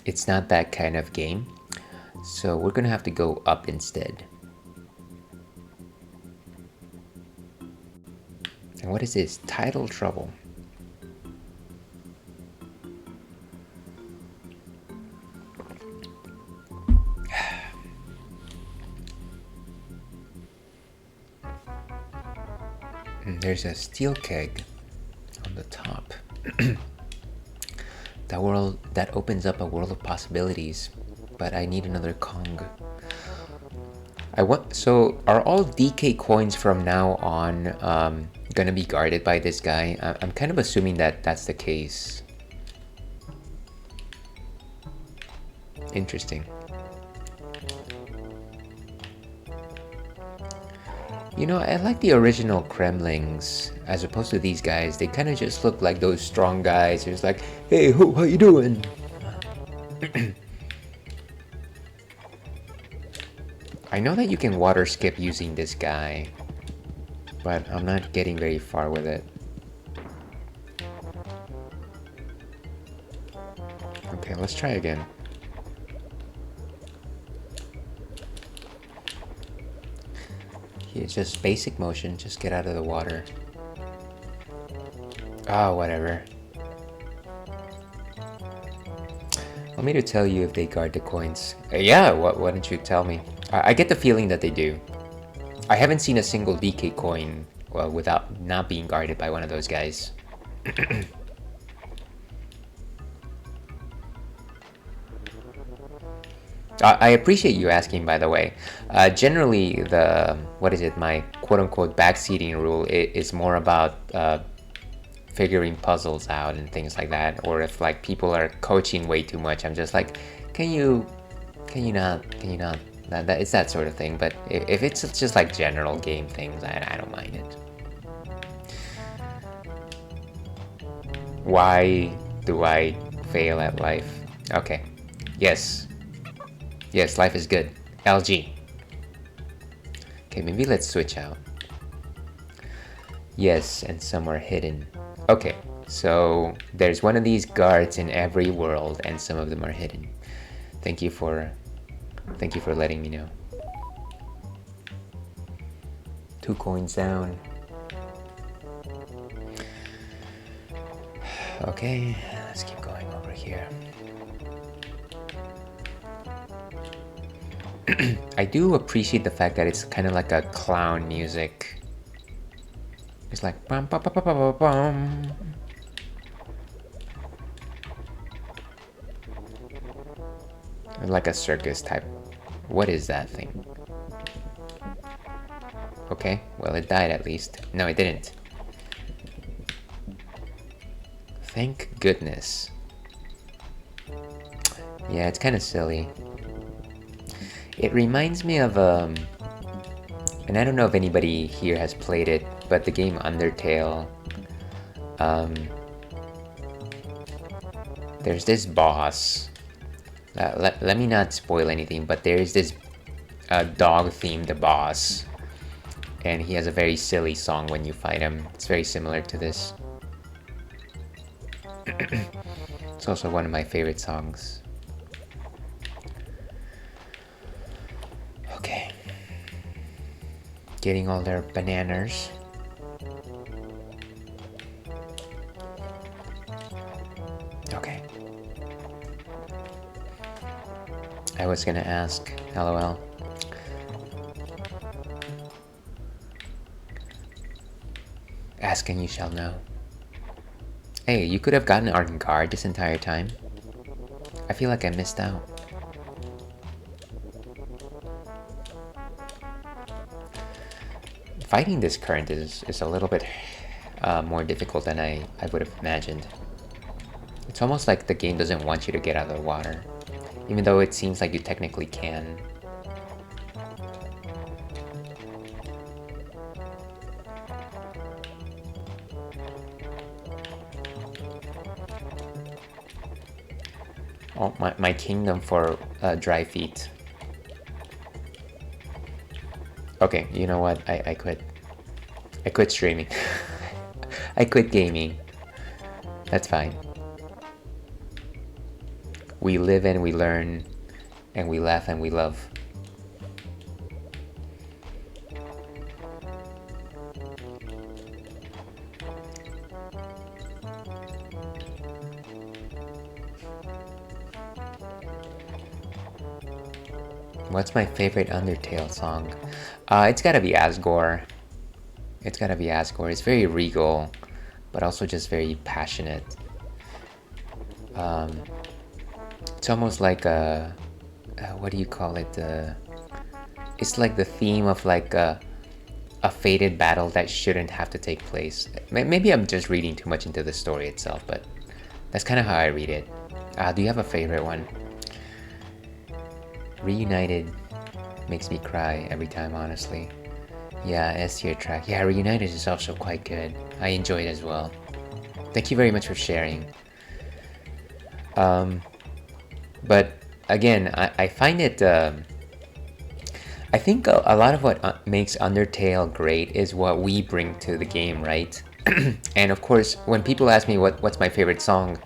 [SPEAKER 1] It's not that kind of game. So we're gonna have to go up instead. And what is this? Tidal trouble. And there's a steel keg on the top. That opens up a world of possibilities, but I need another Kong. So are all DK coins from now on gonna be guarded by this guy? I'm kind of assuming that that's the case. Interesting. You know, I like the original Kremlings as opposed to these guys. They kind of just look like those strong guys who's like, hey, how you doing? I know that you can water skip using this guy. but I'm not getting very far with it. Okay, let's try again. Here, just basic motion, just get out of the water. Oh, whatever. Want me to tell you if they guard the coins? Yeah, why don't you tell me? I get the feeling that they do. I haven't seen a single DK coin without not being guarded by one of those guys. I appreciate you asking, by the way. Generally, my quote-unquote backseating rule is more about figuring puzzles out and things like that. Or if like people are coaching way too much, I'm just like, can you not? It's that sort of thing. But if it's just like general game things, I don't mind it. Why do I fail at life? Okay. Yes, life is good. LG. Okay, maybe let's switch out. Yes, and some are hidden. Okay, so there's one of these guards in every world, and some of them are hidden. Thank you for letting me know. 2 coins down. Okay, let's keep going over here. I do appreciate the fact that it's kind of like a clown music. It's like bum bum bum bum bum bum. Like a circus type. What is that thing? Okay, well it died at least. No, it didn't. Thank goodness. Yeah, it's kind of silly. It reminds me of and I don't know if anybody here has played it, but the game Undertale. There's this boss. Let me not spoil anything, but there is this dog-themed boss, and he has a very silly song when you fight him. It's very similar to this. It's also one of my favorite songs. Okay. Getting all their bananas. Okay. I was gonna ask, LOL. Ask and you shall know. Hey, you could have gotten Art Guard this entire time. I feel like I missed out. Fighting this current is a little bit more difficult than I would have imagined. It's almost like the game doesn't want you to get out of the water, even though it seems like you technically can. Oh, my kingdom for dry feet. Okay, you know what? I quit. I quit streaming. I quit gaming. That's fine. We live and we learn, and we laugh and we love. What's my favorite Undertale song? It's gotta be Asgore. It's gotta be Asgore. It's very regal, but also just very passionate. It's almost like a... what do you call it? It's like the theme of like a fated battle that shouldn't have to take place. Maybe I'm just reading too much into the story itself, but that's kind of how I read it. Do you have a favorite one? Reunited makes me cry every time, honestly. Yeah, S-tier track. Yeah, Reunited is also quite good. I enjoy it as well. Thank you very much for sharing. But again, I find it I think a lot of what makes Undertale great is what we bring to the game, right? And of course, when people ask me what's my favorite song,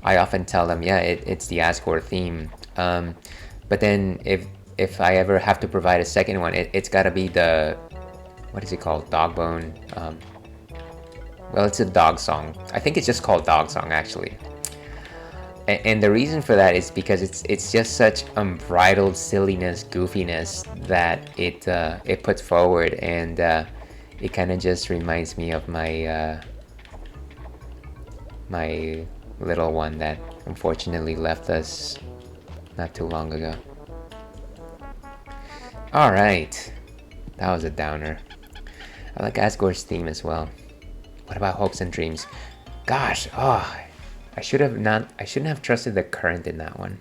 [SPEAKER 1] I often tell them, yeah, it's the Asgore theme. But then if I ever have to provide a second one, it's got to be the, what is it called? Dogbone. Well, it's a dog song. I think it's just called Dog Song, actually. And the reason for that is because it's just such unbridled silliness, goofiness that it puts forward, and it kind of just reminds me of my my little one that unfortunately left us not too long ago. All right, that was a downer. I like Asgore's theme as well. What about Hopes and Dreams? Gosh, I shouldn't have trusted the current in that one.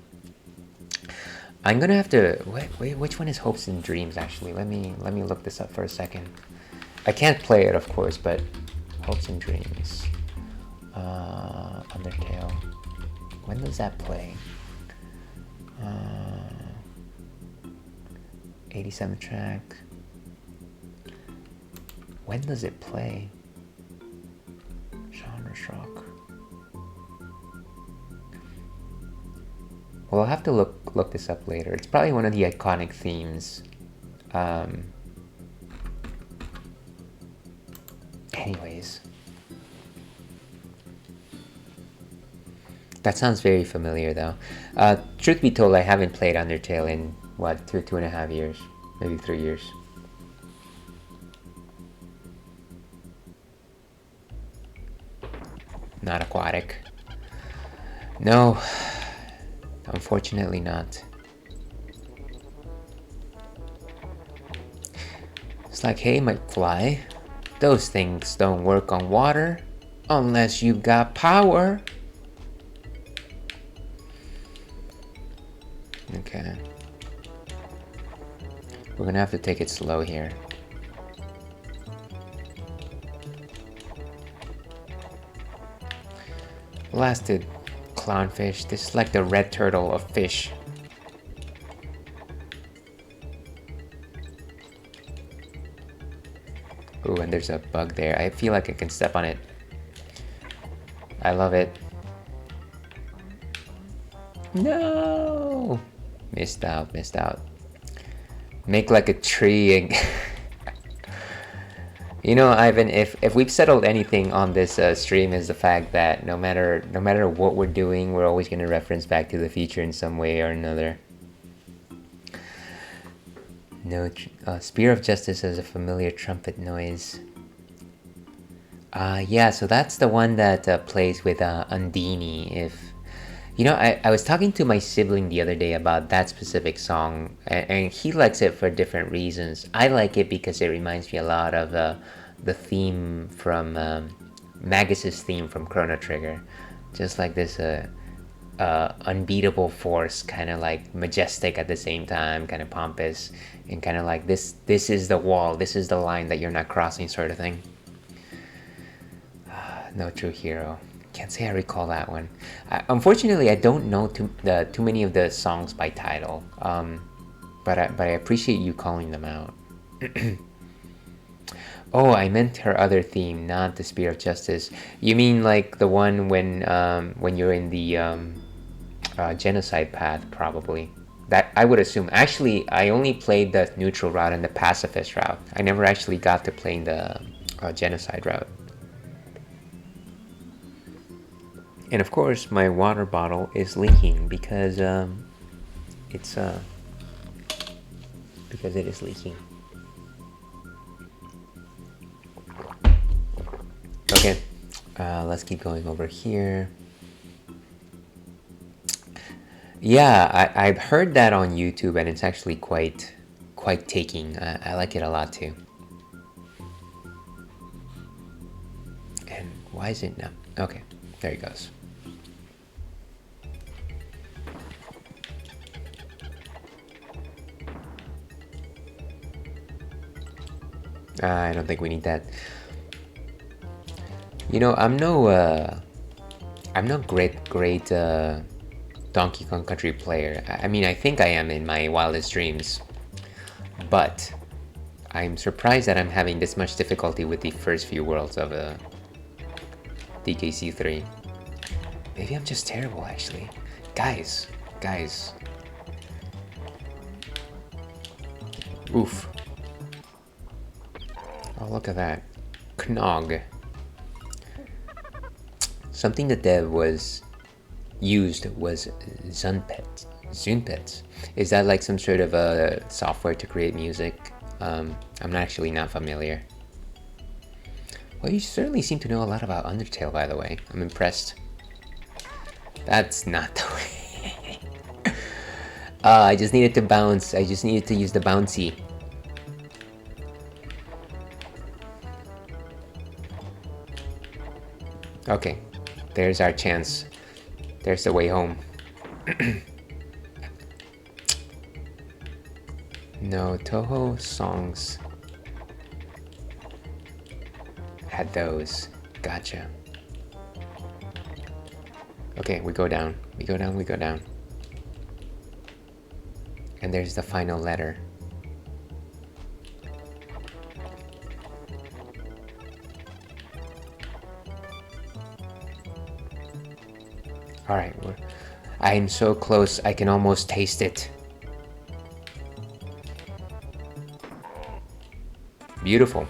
[SPEAKER 1] I'm gonna have to wait. Which one is Hopes and Dreams? Actually, let me look this up for a second. I can't play it, of course, but Hopes and Dreams, Undertale. When does that play? 87 track. When does it play? Genre shock. Well, I'll have to look this up later. It's probably one of the iconic themes. Anyways. That sounds very familiar, though. Truth be told, I haven't played Undertale in, what, 2.5 years? Maybe 3 years. Not aquatic. No. Unfortunately not. It's like, hey, McFly, those things don't work on water unless you got power. Okay. We're gonna have to take it slow here. Blasted clownfish. This is like the red turtle of fish. Ooh, and there's a bug there. I feel like I can step on it. I love it. No! Missed out. Make like a tree and... You know, Ivan, if we've settled anything on this stream, is the fact that no matter what we're doing, we're always going to reference Back to the Future in some way or another. No, Spear of Justice has a familiar trumpet noise. Yeah, so that's the one that plays with Undini. If you know, I was talking to my sibling the other day about that specific song, and he likes it for different reasons. I like it because it reminds me a lot of the theme from Magus's theme from Chrono Trigger, just like this unbeatable force, kind of like majestic at the same time, kind of pompous, and kind of like this is the wall, this is the line that you're not crossing, sort of thing. No True Hero. Can't say I recall that one. Unfortunately, I don't know too many of the songs by title, but I appreciate you calling them out. Oh, I meant her other theme, not the Spear of Justice. You mean like the one when you're in the genocide path, probably. That I would assume. Actually, I only played the neutral route and the pacifist route. I never actually got to playing the genocide route. And of course, my water bottle is leaking because because it is leaking. Okay, let's keep going over here. Yeah, I've heard that on YouTube, and it's actually quite taking. I like it a lot too. And why is it not? Okay, there he goes. I don't think we need that. You know, I'm no great Donkey Kong Country player. I mean, I think I am in my wildest dreams. But I'm surprised that I'm having this much difficulty with the first few worlds of DKC3. Maybe I'm just terrible, actually. Guys. Oof. Oh, look at that. Knog. Something the dev used was Zunpets. Is that like some sort of a software to create music? I'm actually not familiar. Well, you certainly seem to know a lot about Undertale, by the way. I'm impressed. That's not the way. I just needed to bounce. I just needed to use the bouncy. Okay, there's our chance. There's the way home. No, Toho songs had those. Gotcha. Okay, we go down. We go down. And there's the final letter. Alright, I'm so close, I can almost taste it. Beautiful.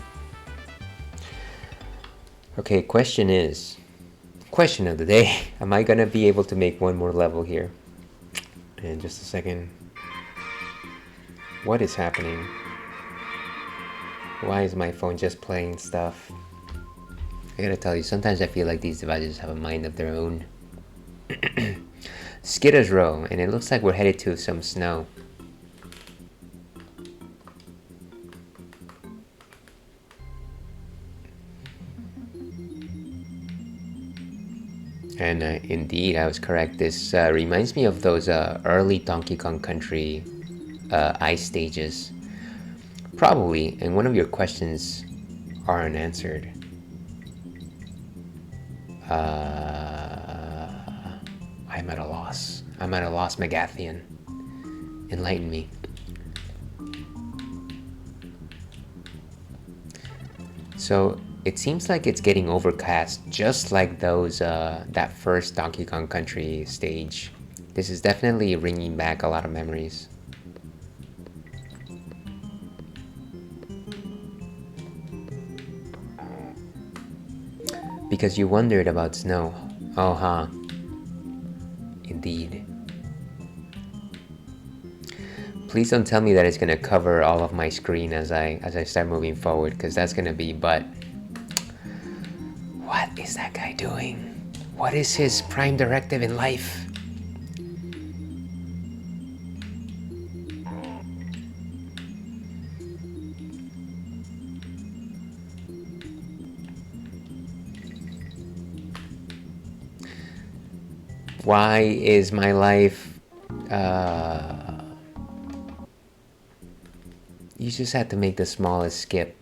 [SPEAKER 1] Okay, question of the day. Am I gonna be able to make one more level here? In just a second. What is happening? Why is my phone just playing stuff? I gotta tell you, sometimes I feel like these devices have a mind of their own. Skidder's Row, and it looks like we're headed to some snow. And indeed, I was correct. This reminds me of those early Donkey Kong Country ice stages. Probably, and one of your questions are unanswered. I'm at a loss. Magathian. Enlighten me. So it seems like it's getting overcast, just like those that first Donkey Kong Country stage. This is definitely bringing back a lot of memories. Because you wondered about snow. Oh, huh. Indeed. Please don't tell me that it's gonna cover all of my screen as I start moving forward, because that's gonna be but. What is that guy doing? What is his prime directive in life? Why is my life... You just had to make the smallest skip.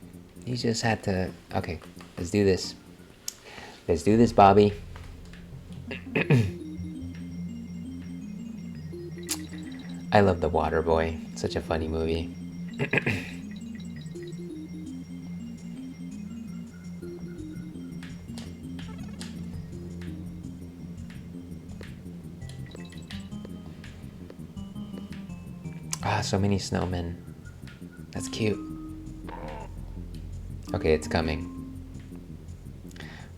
[SPEAKER 1] You just had to... Okay, let's do this. Let's do this, Bobby. I love The Water Boy. Such a funny movie. Ah, so many snowmen. That's cute. Okay, it's coming.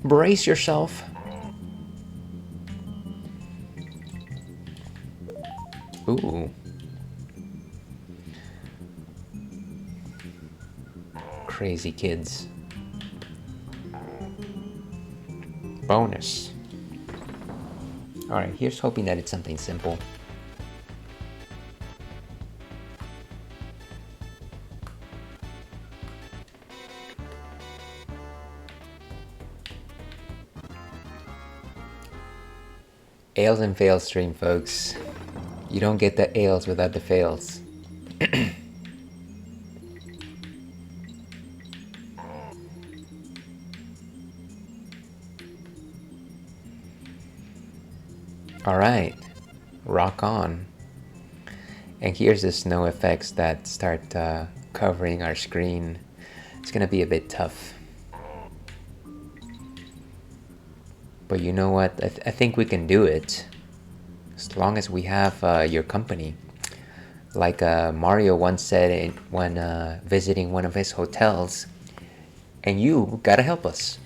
[SPEAKER 1] Brace yourself. Ooh. Crazy kids. Bonus. Alright, here's hoping that it's something simple. Ales and fails stream, folks. You don't get the ales without the fails. Alright, rock on. And here's the snow effects that start covering our screen. It's gonna be a bit tough. But you know what? I think we can do it. As long as we have your company. Like Mario once said when visiting one of his hotels, and you gotta help us.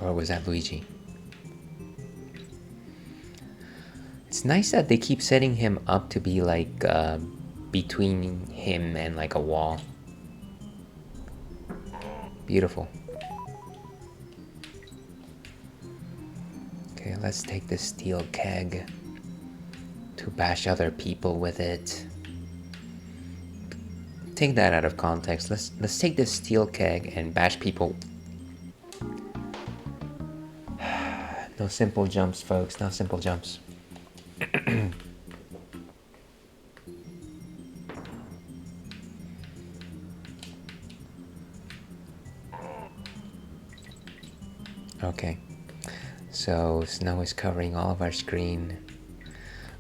[SPEAKER 1] Or was that Luigi? It's nice that they keep setting him up to be like between him and like a wall. Beautiful. Okay, let's take this steel keg to bash other people with it. Take that out of context. Let's take this steel keg and bash people. No simple jumps, folks. No simple jumps. Okay. So snow is covering all of our screen.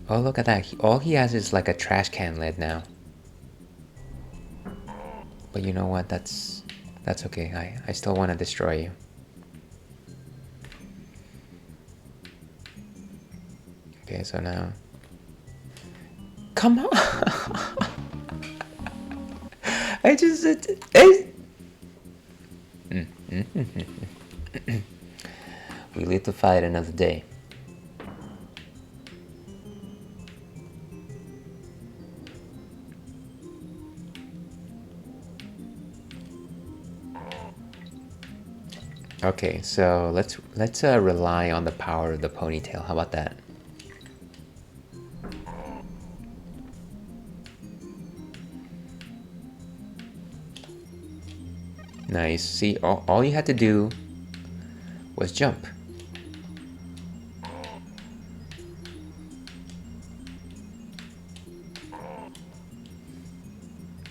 [SPEAKER 1] Oh, look at that. All he has is like a trash can lid now. But you know what? That's okay. I still want to destroy you. Okay, so now... Come on! I just... We live to fight another day. Okay, so let's rely on the power of the ponytail. How about that? Nice. See, all you had to do was jump.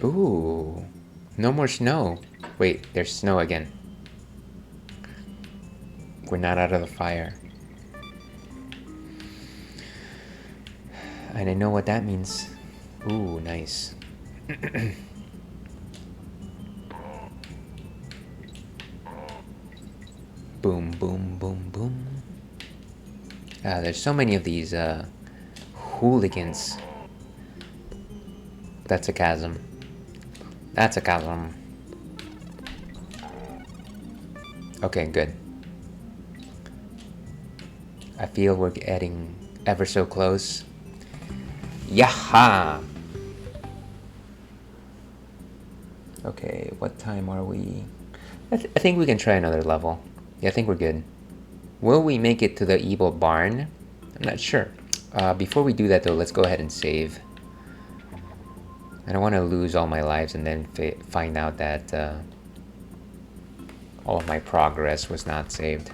[SPEAKER 1] Ooh, no more snow. Wait, there's snow again. We're not out of the fire. And I know what that means. Ooh, nice. Boom, boom, boom, boom. There's so many of these hooligans. That's a chasm. That's a chasm. Okay, good. I feel we're getting ever so close. Yaha! Okay, what time are we? I think we can try another level. Yeah, I think we're good. Will we make it to the evil barn? I'm not sure. Before we do that though, let's go ahead and save. I don't want to lose all my lives and then find out that all of my progress was not saved.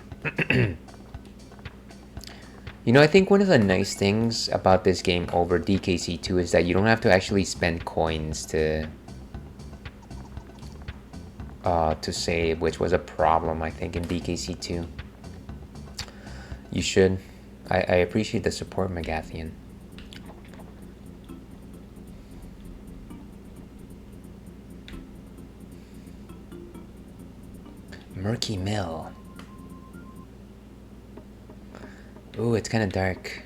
[SPEAKER 1] You know, I think one of the nice things about this game over DKC2 is that you don't have to actually spend coins to save, which was a problem, I think, in DKC2. You should. I appreciate the support, Magathian. Murky Mill. Ooh, it's kind of dark.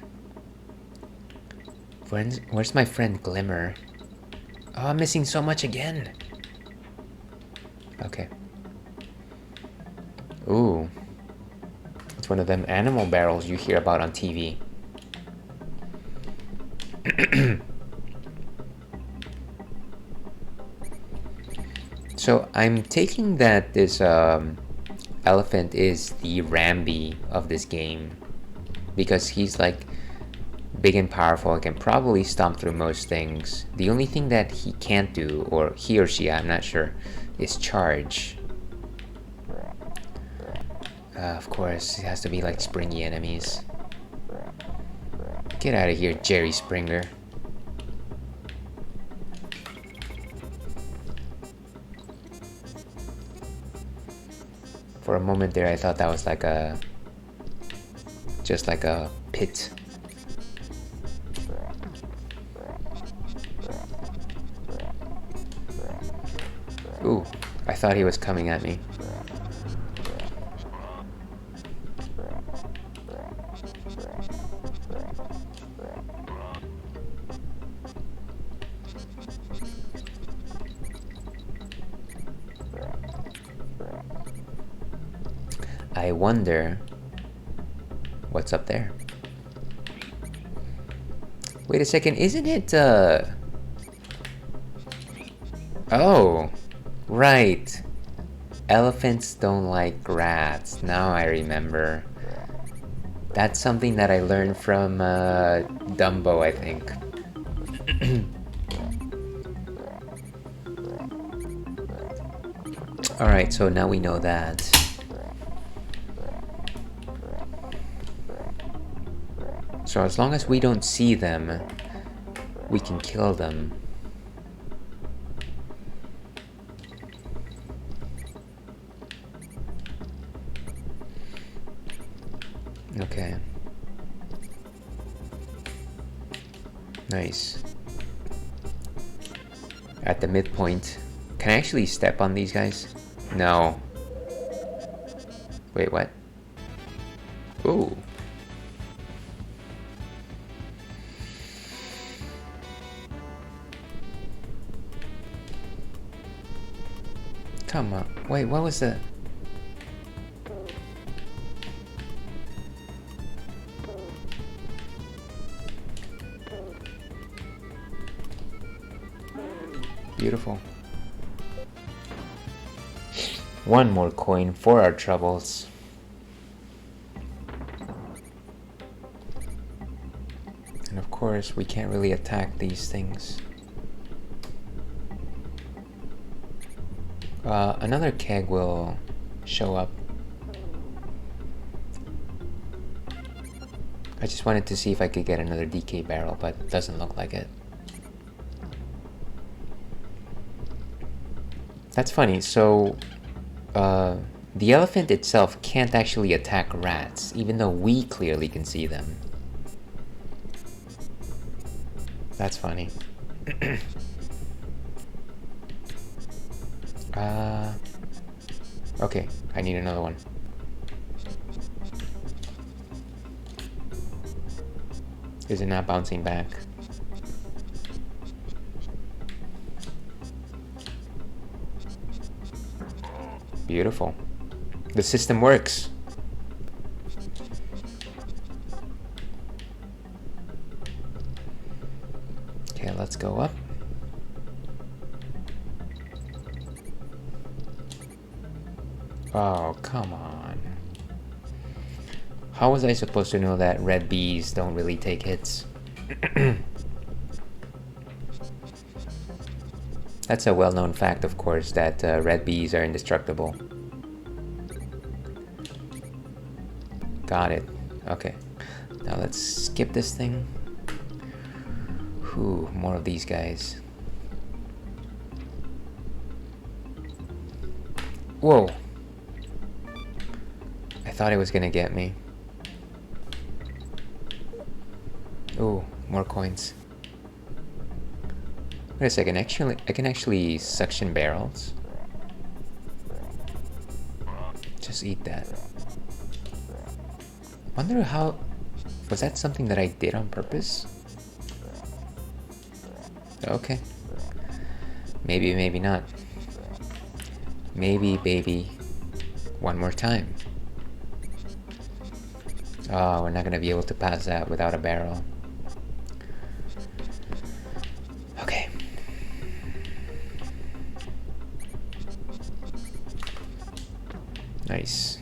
[SPEAKER 1] Where's my friend Glimmer? Oh, I'm missing so much again. Okay. Ooh. It's one of them animal barrels you hear about on TV. So I'm taking that this elephant is the Rambi of this game, because he's like big and powerful and can probably stomp through most things. The only thing that he can't do, or he or she, I'm not sure, is charge. Of course, it has to be like springy enemies. Get out of here, Jerry Springer. For a moment there, I thought that was like a... just like a pit. thought he was coming at me. I wonder what's up there. Wait a second, isn't it, oh, right. Elephants don't like rats. Now I remember. That's something that I learned from, Dumbo, I think. Alright, so now we know that. So as long as we don't see them, we can kill them. Okay. Nice. At the midpoint. Can I actually step on these guys? No. Wait, what? Ooh. Come on. Wait, what was the... Beautiful. One more coin for our troubles. And of course, we can't really attack these things. Another keg will show up. I just wanted to see if I could get another DK barrel, but it doesn't look like it. That's funny, so the elephant itself can't actually attack rats, even though we clearly can see them. That's funny. Okay, I need another one. Is it not bouncing back? Beautiful. The system works. Okay, let's go up. Oh, come on. How was I supposed to know that red bees don't really take hits? That's a well-known fact, of course, that red bees are indestructible. Got it. Okay. Now let's skip this thing. Whew, more of these guys. Whoa. I thought it was gonna get me. Ooh, more coins. Wait a second, actually, I can actually suction barrels. Just eat that. Wonder how... Was that something that I did on purpose? Okay. Maybe, maybe not. Maybe, baby. One more time. Oh, we're not gonna be able to pass that without a barrel. Okay. Nice.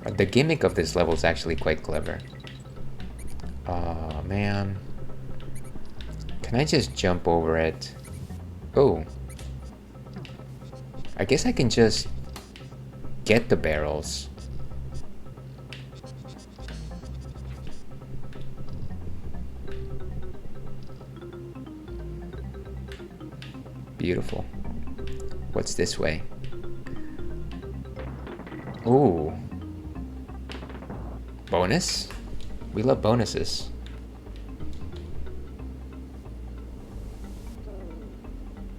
[SPEAKER 1] The gimmick of this level is actually quite clever. Oh, man. Can I just jump over it? Oh. I guess I can just get the barrels. Beautiful. What's this way? Ooh. Bonus? We love bonuses.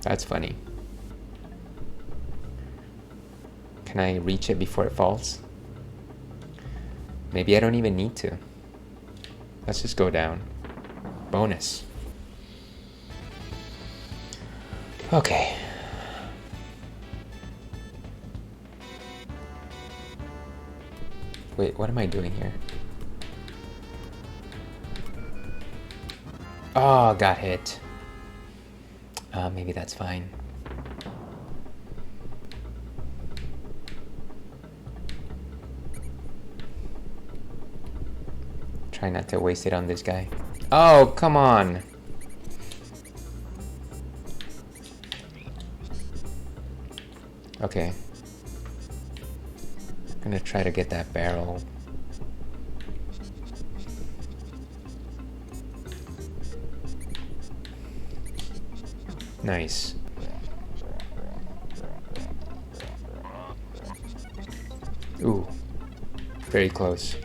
[SPEAKER 1] That's funny. Can I reach it before it falls? Maybe I don't even need to. Let's just go down. Bonus. Okay. Wait, what am I doing here? Oh, got hit. Maybe that's fine. Try not to waste it on this guy. Oh, come on. Okay. I'm gonna try to get that barrel. Nice. Ooh. Very close.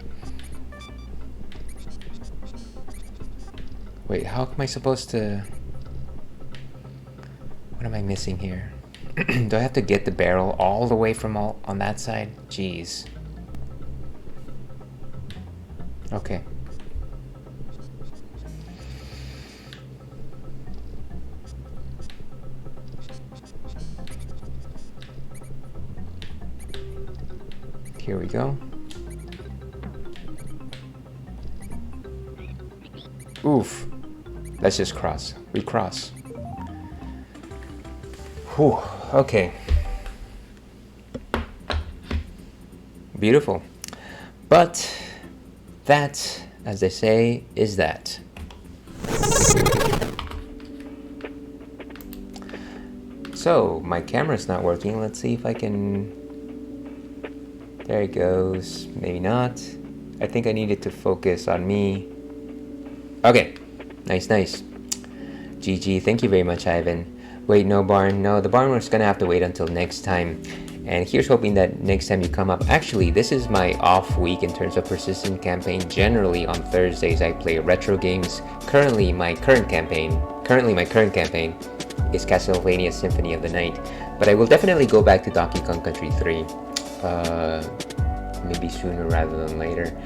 [SPEAKER 1] Wait, how am I supposed to... What am I missing here? Do I have to get the barrel all the way from on that side? Jeez. Okay. Here we go. Oof. Let's just cross. Recross. Whew. Okay. Beautiful. But that, as they say, is that. So, my camera's not working. Let's see if I can... There it goes. Maybe not. I think I needed to focus on me. Okay. Nice, nice. GG. Thank you very much, Ivan. Wait, no barn. No, the barn was gonna have to wait until next time. And here's hoping that next time you come up. Actually, this is my off week in terms of persistent campaign. Generally, on Thursdays, I play retro games. Currently, my current campaign is Castlevania Symphony of the Night. But I will definitely go back to Donkey Kong Country 3. Maybe sooner rather than later.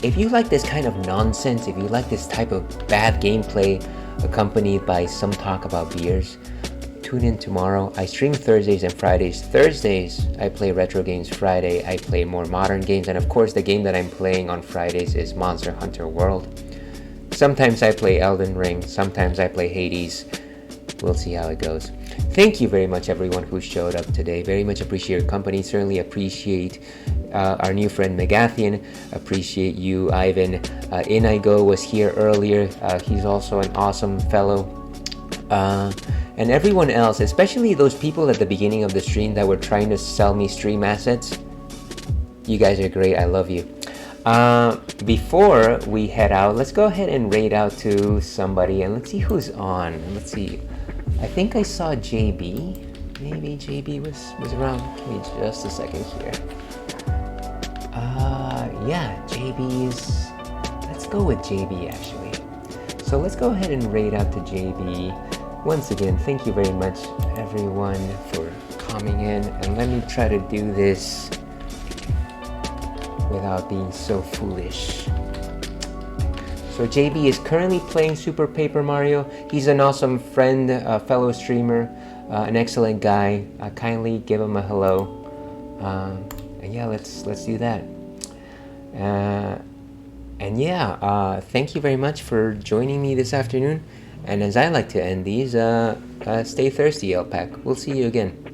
[SPEAKER 1] If you like this kind of nonsense, if you like this type of bad gameplay accompanied by some talk about beers, tune in tomorrow. I stream Thursdays and Fridays. Thursdays, I play retro games. Friday, I play more modern games. And of course, the game that I'm playing on Fridays is Monster Hunter World. Sometimes I play Elden Ring. Sometimes I play Hades. We'll see how it goes. Thank you very much, everyone who showed up today. Very much appreciate your company. Certainly appreciate our new friend Megathian. Appreciate you, Ivan. Inigo was here earlier. He's also an awesome fellow. And everyone else, especially those people at the beginning of the stream that were trying to sell me stream assets. You guys are great. I love you. Before we head out, let's go ahead and raid out to somebody and let's see who's on. Let's see. I think I saw JB. Maybe JB was around. Give me just a second here. Yeah, JB's. Let's go with JB actually. So let's go ahead and raid out to JB. Once again, thank you very much, everyone, for coming in. And let me try to do this without being so foolish. So JB is currently playing Super Paper Mario. He's an awesome friend, fellow streamer, an excellent guy. Kindly give him a hello. And yeah, let's do that. And yeah, thank you very much for joining me this afternoon. And as I like to end these, stay thirsty, LPAC. We'll see you again.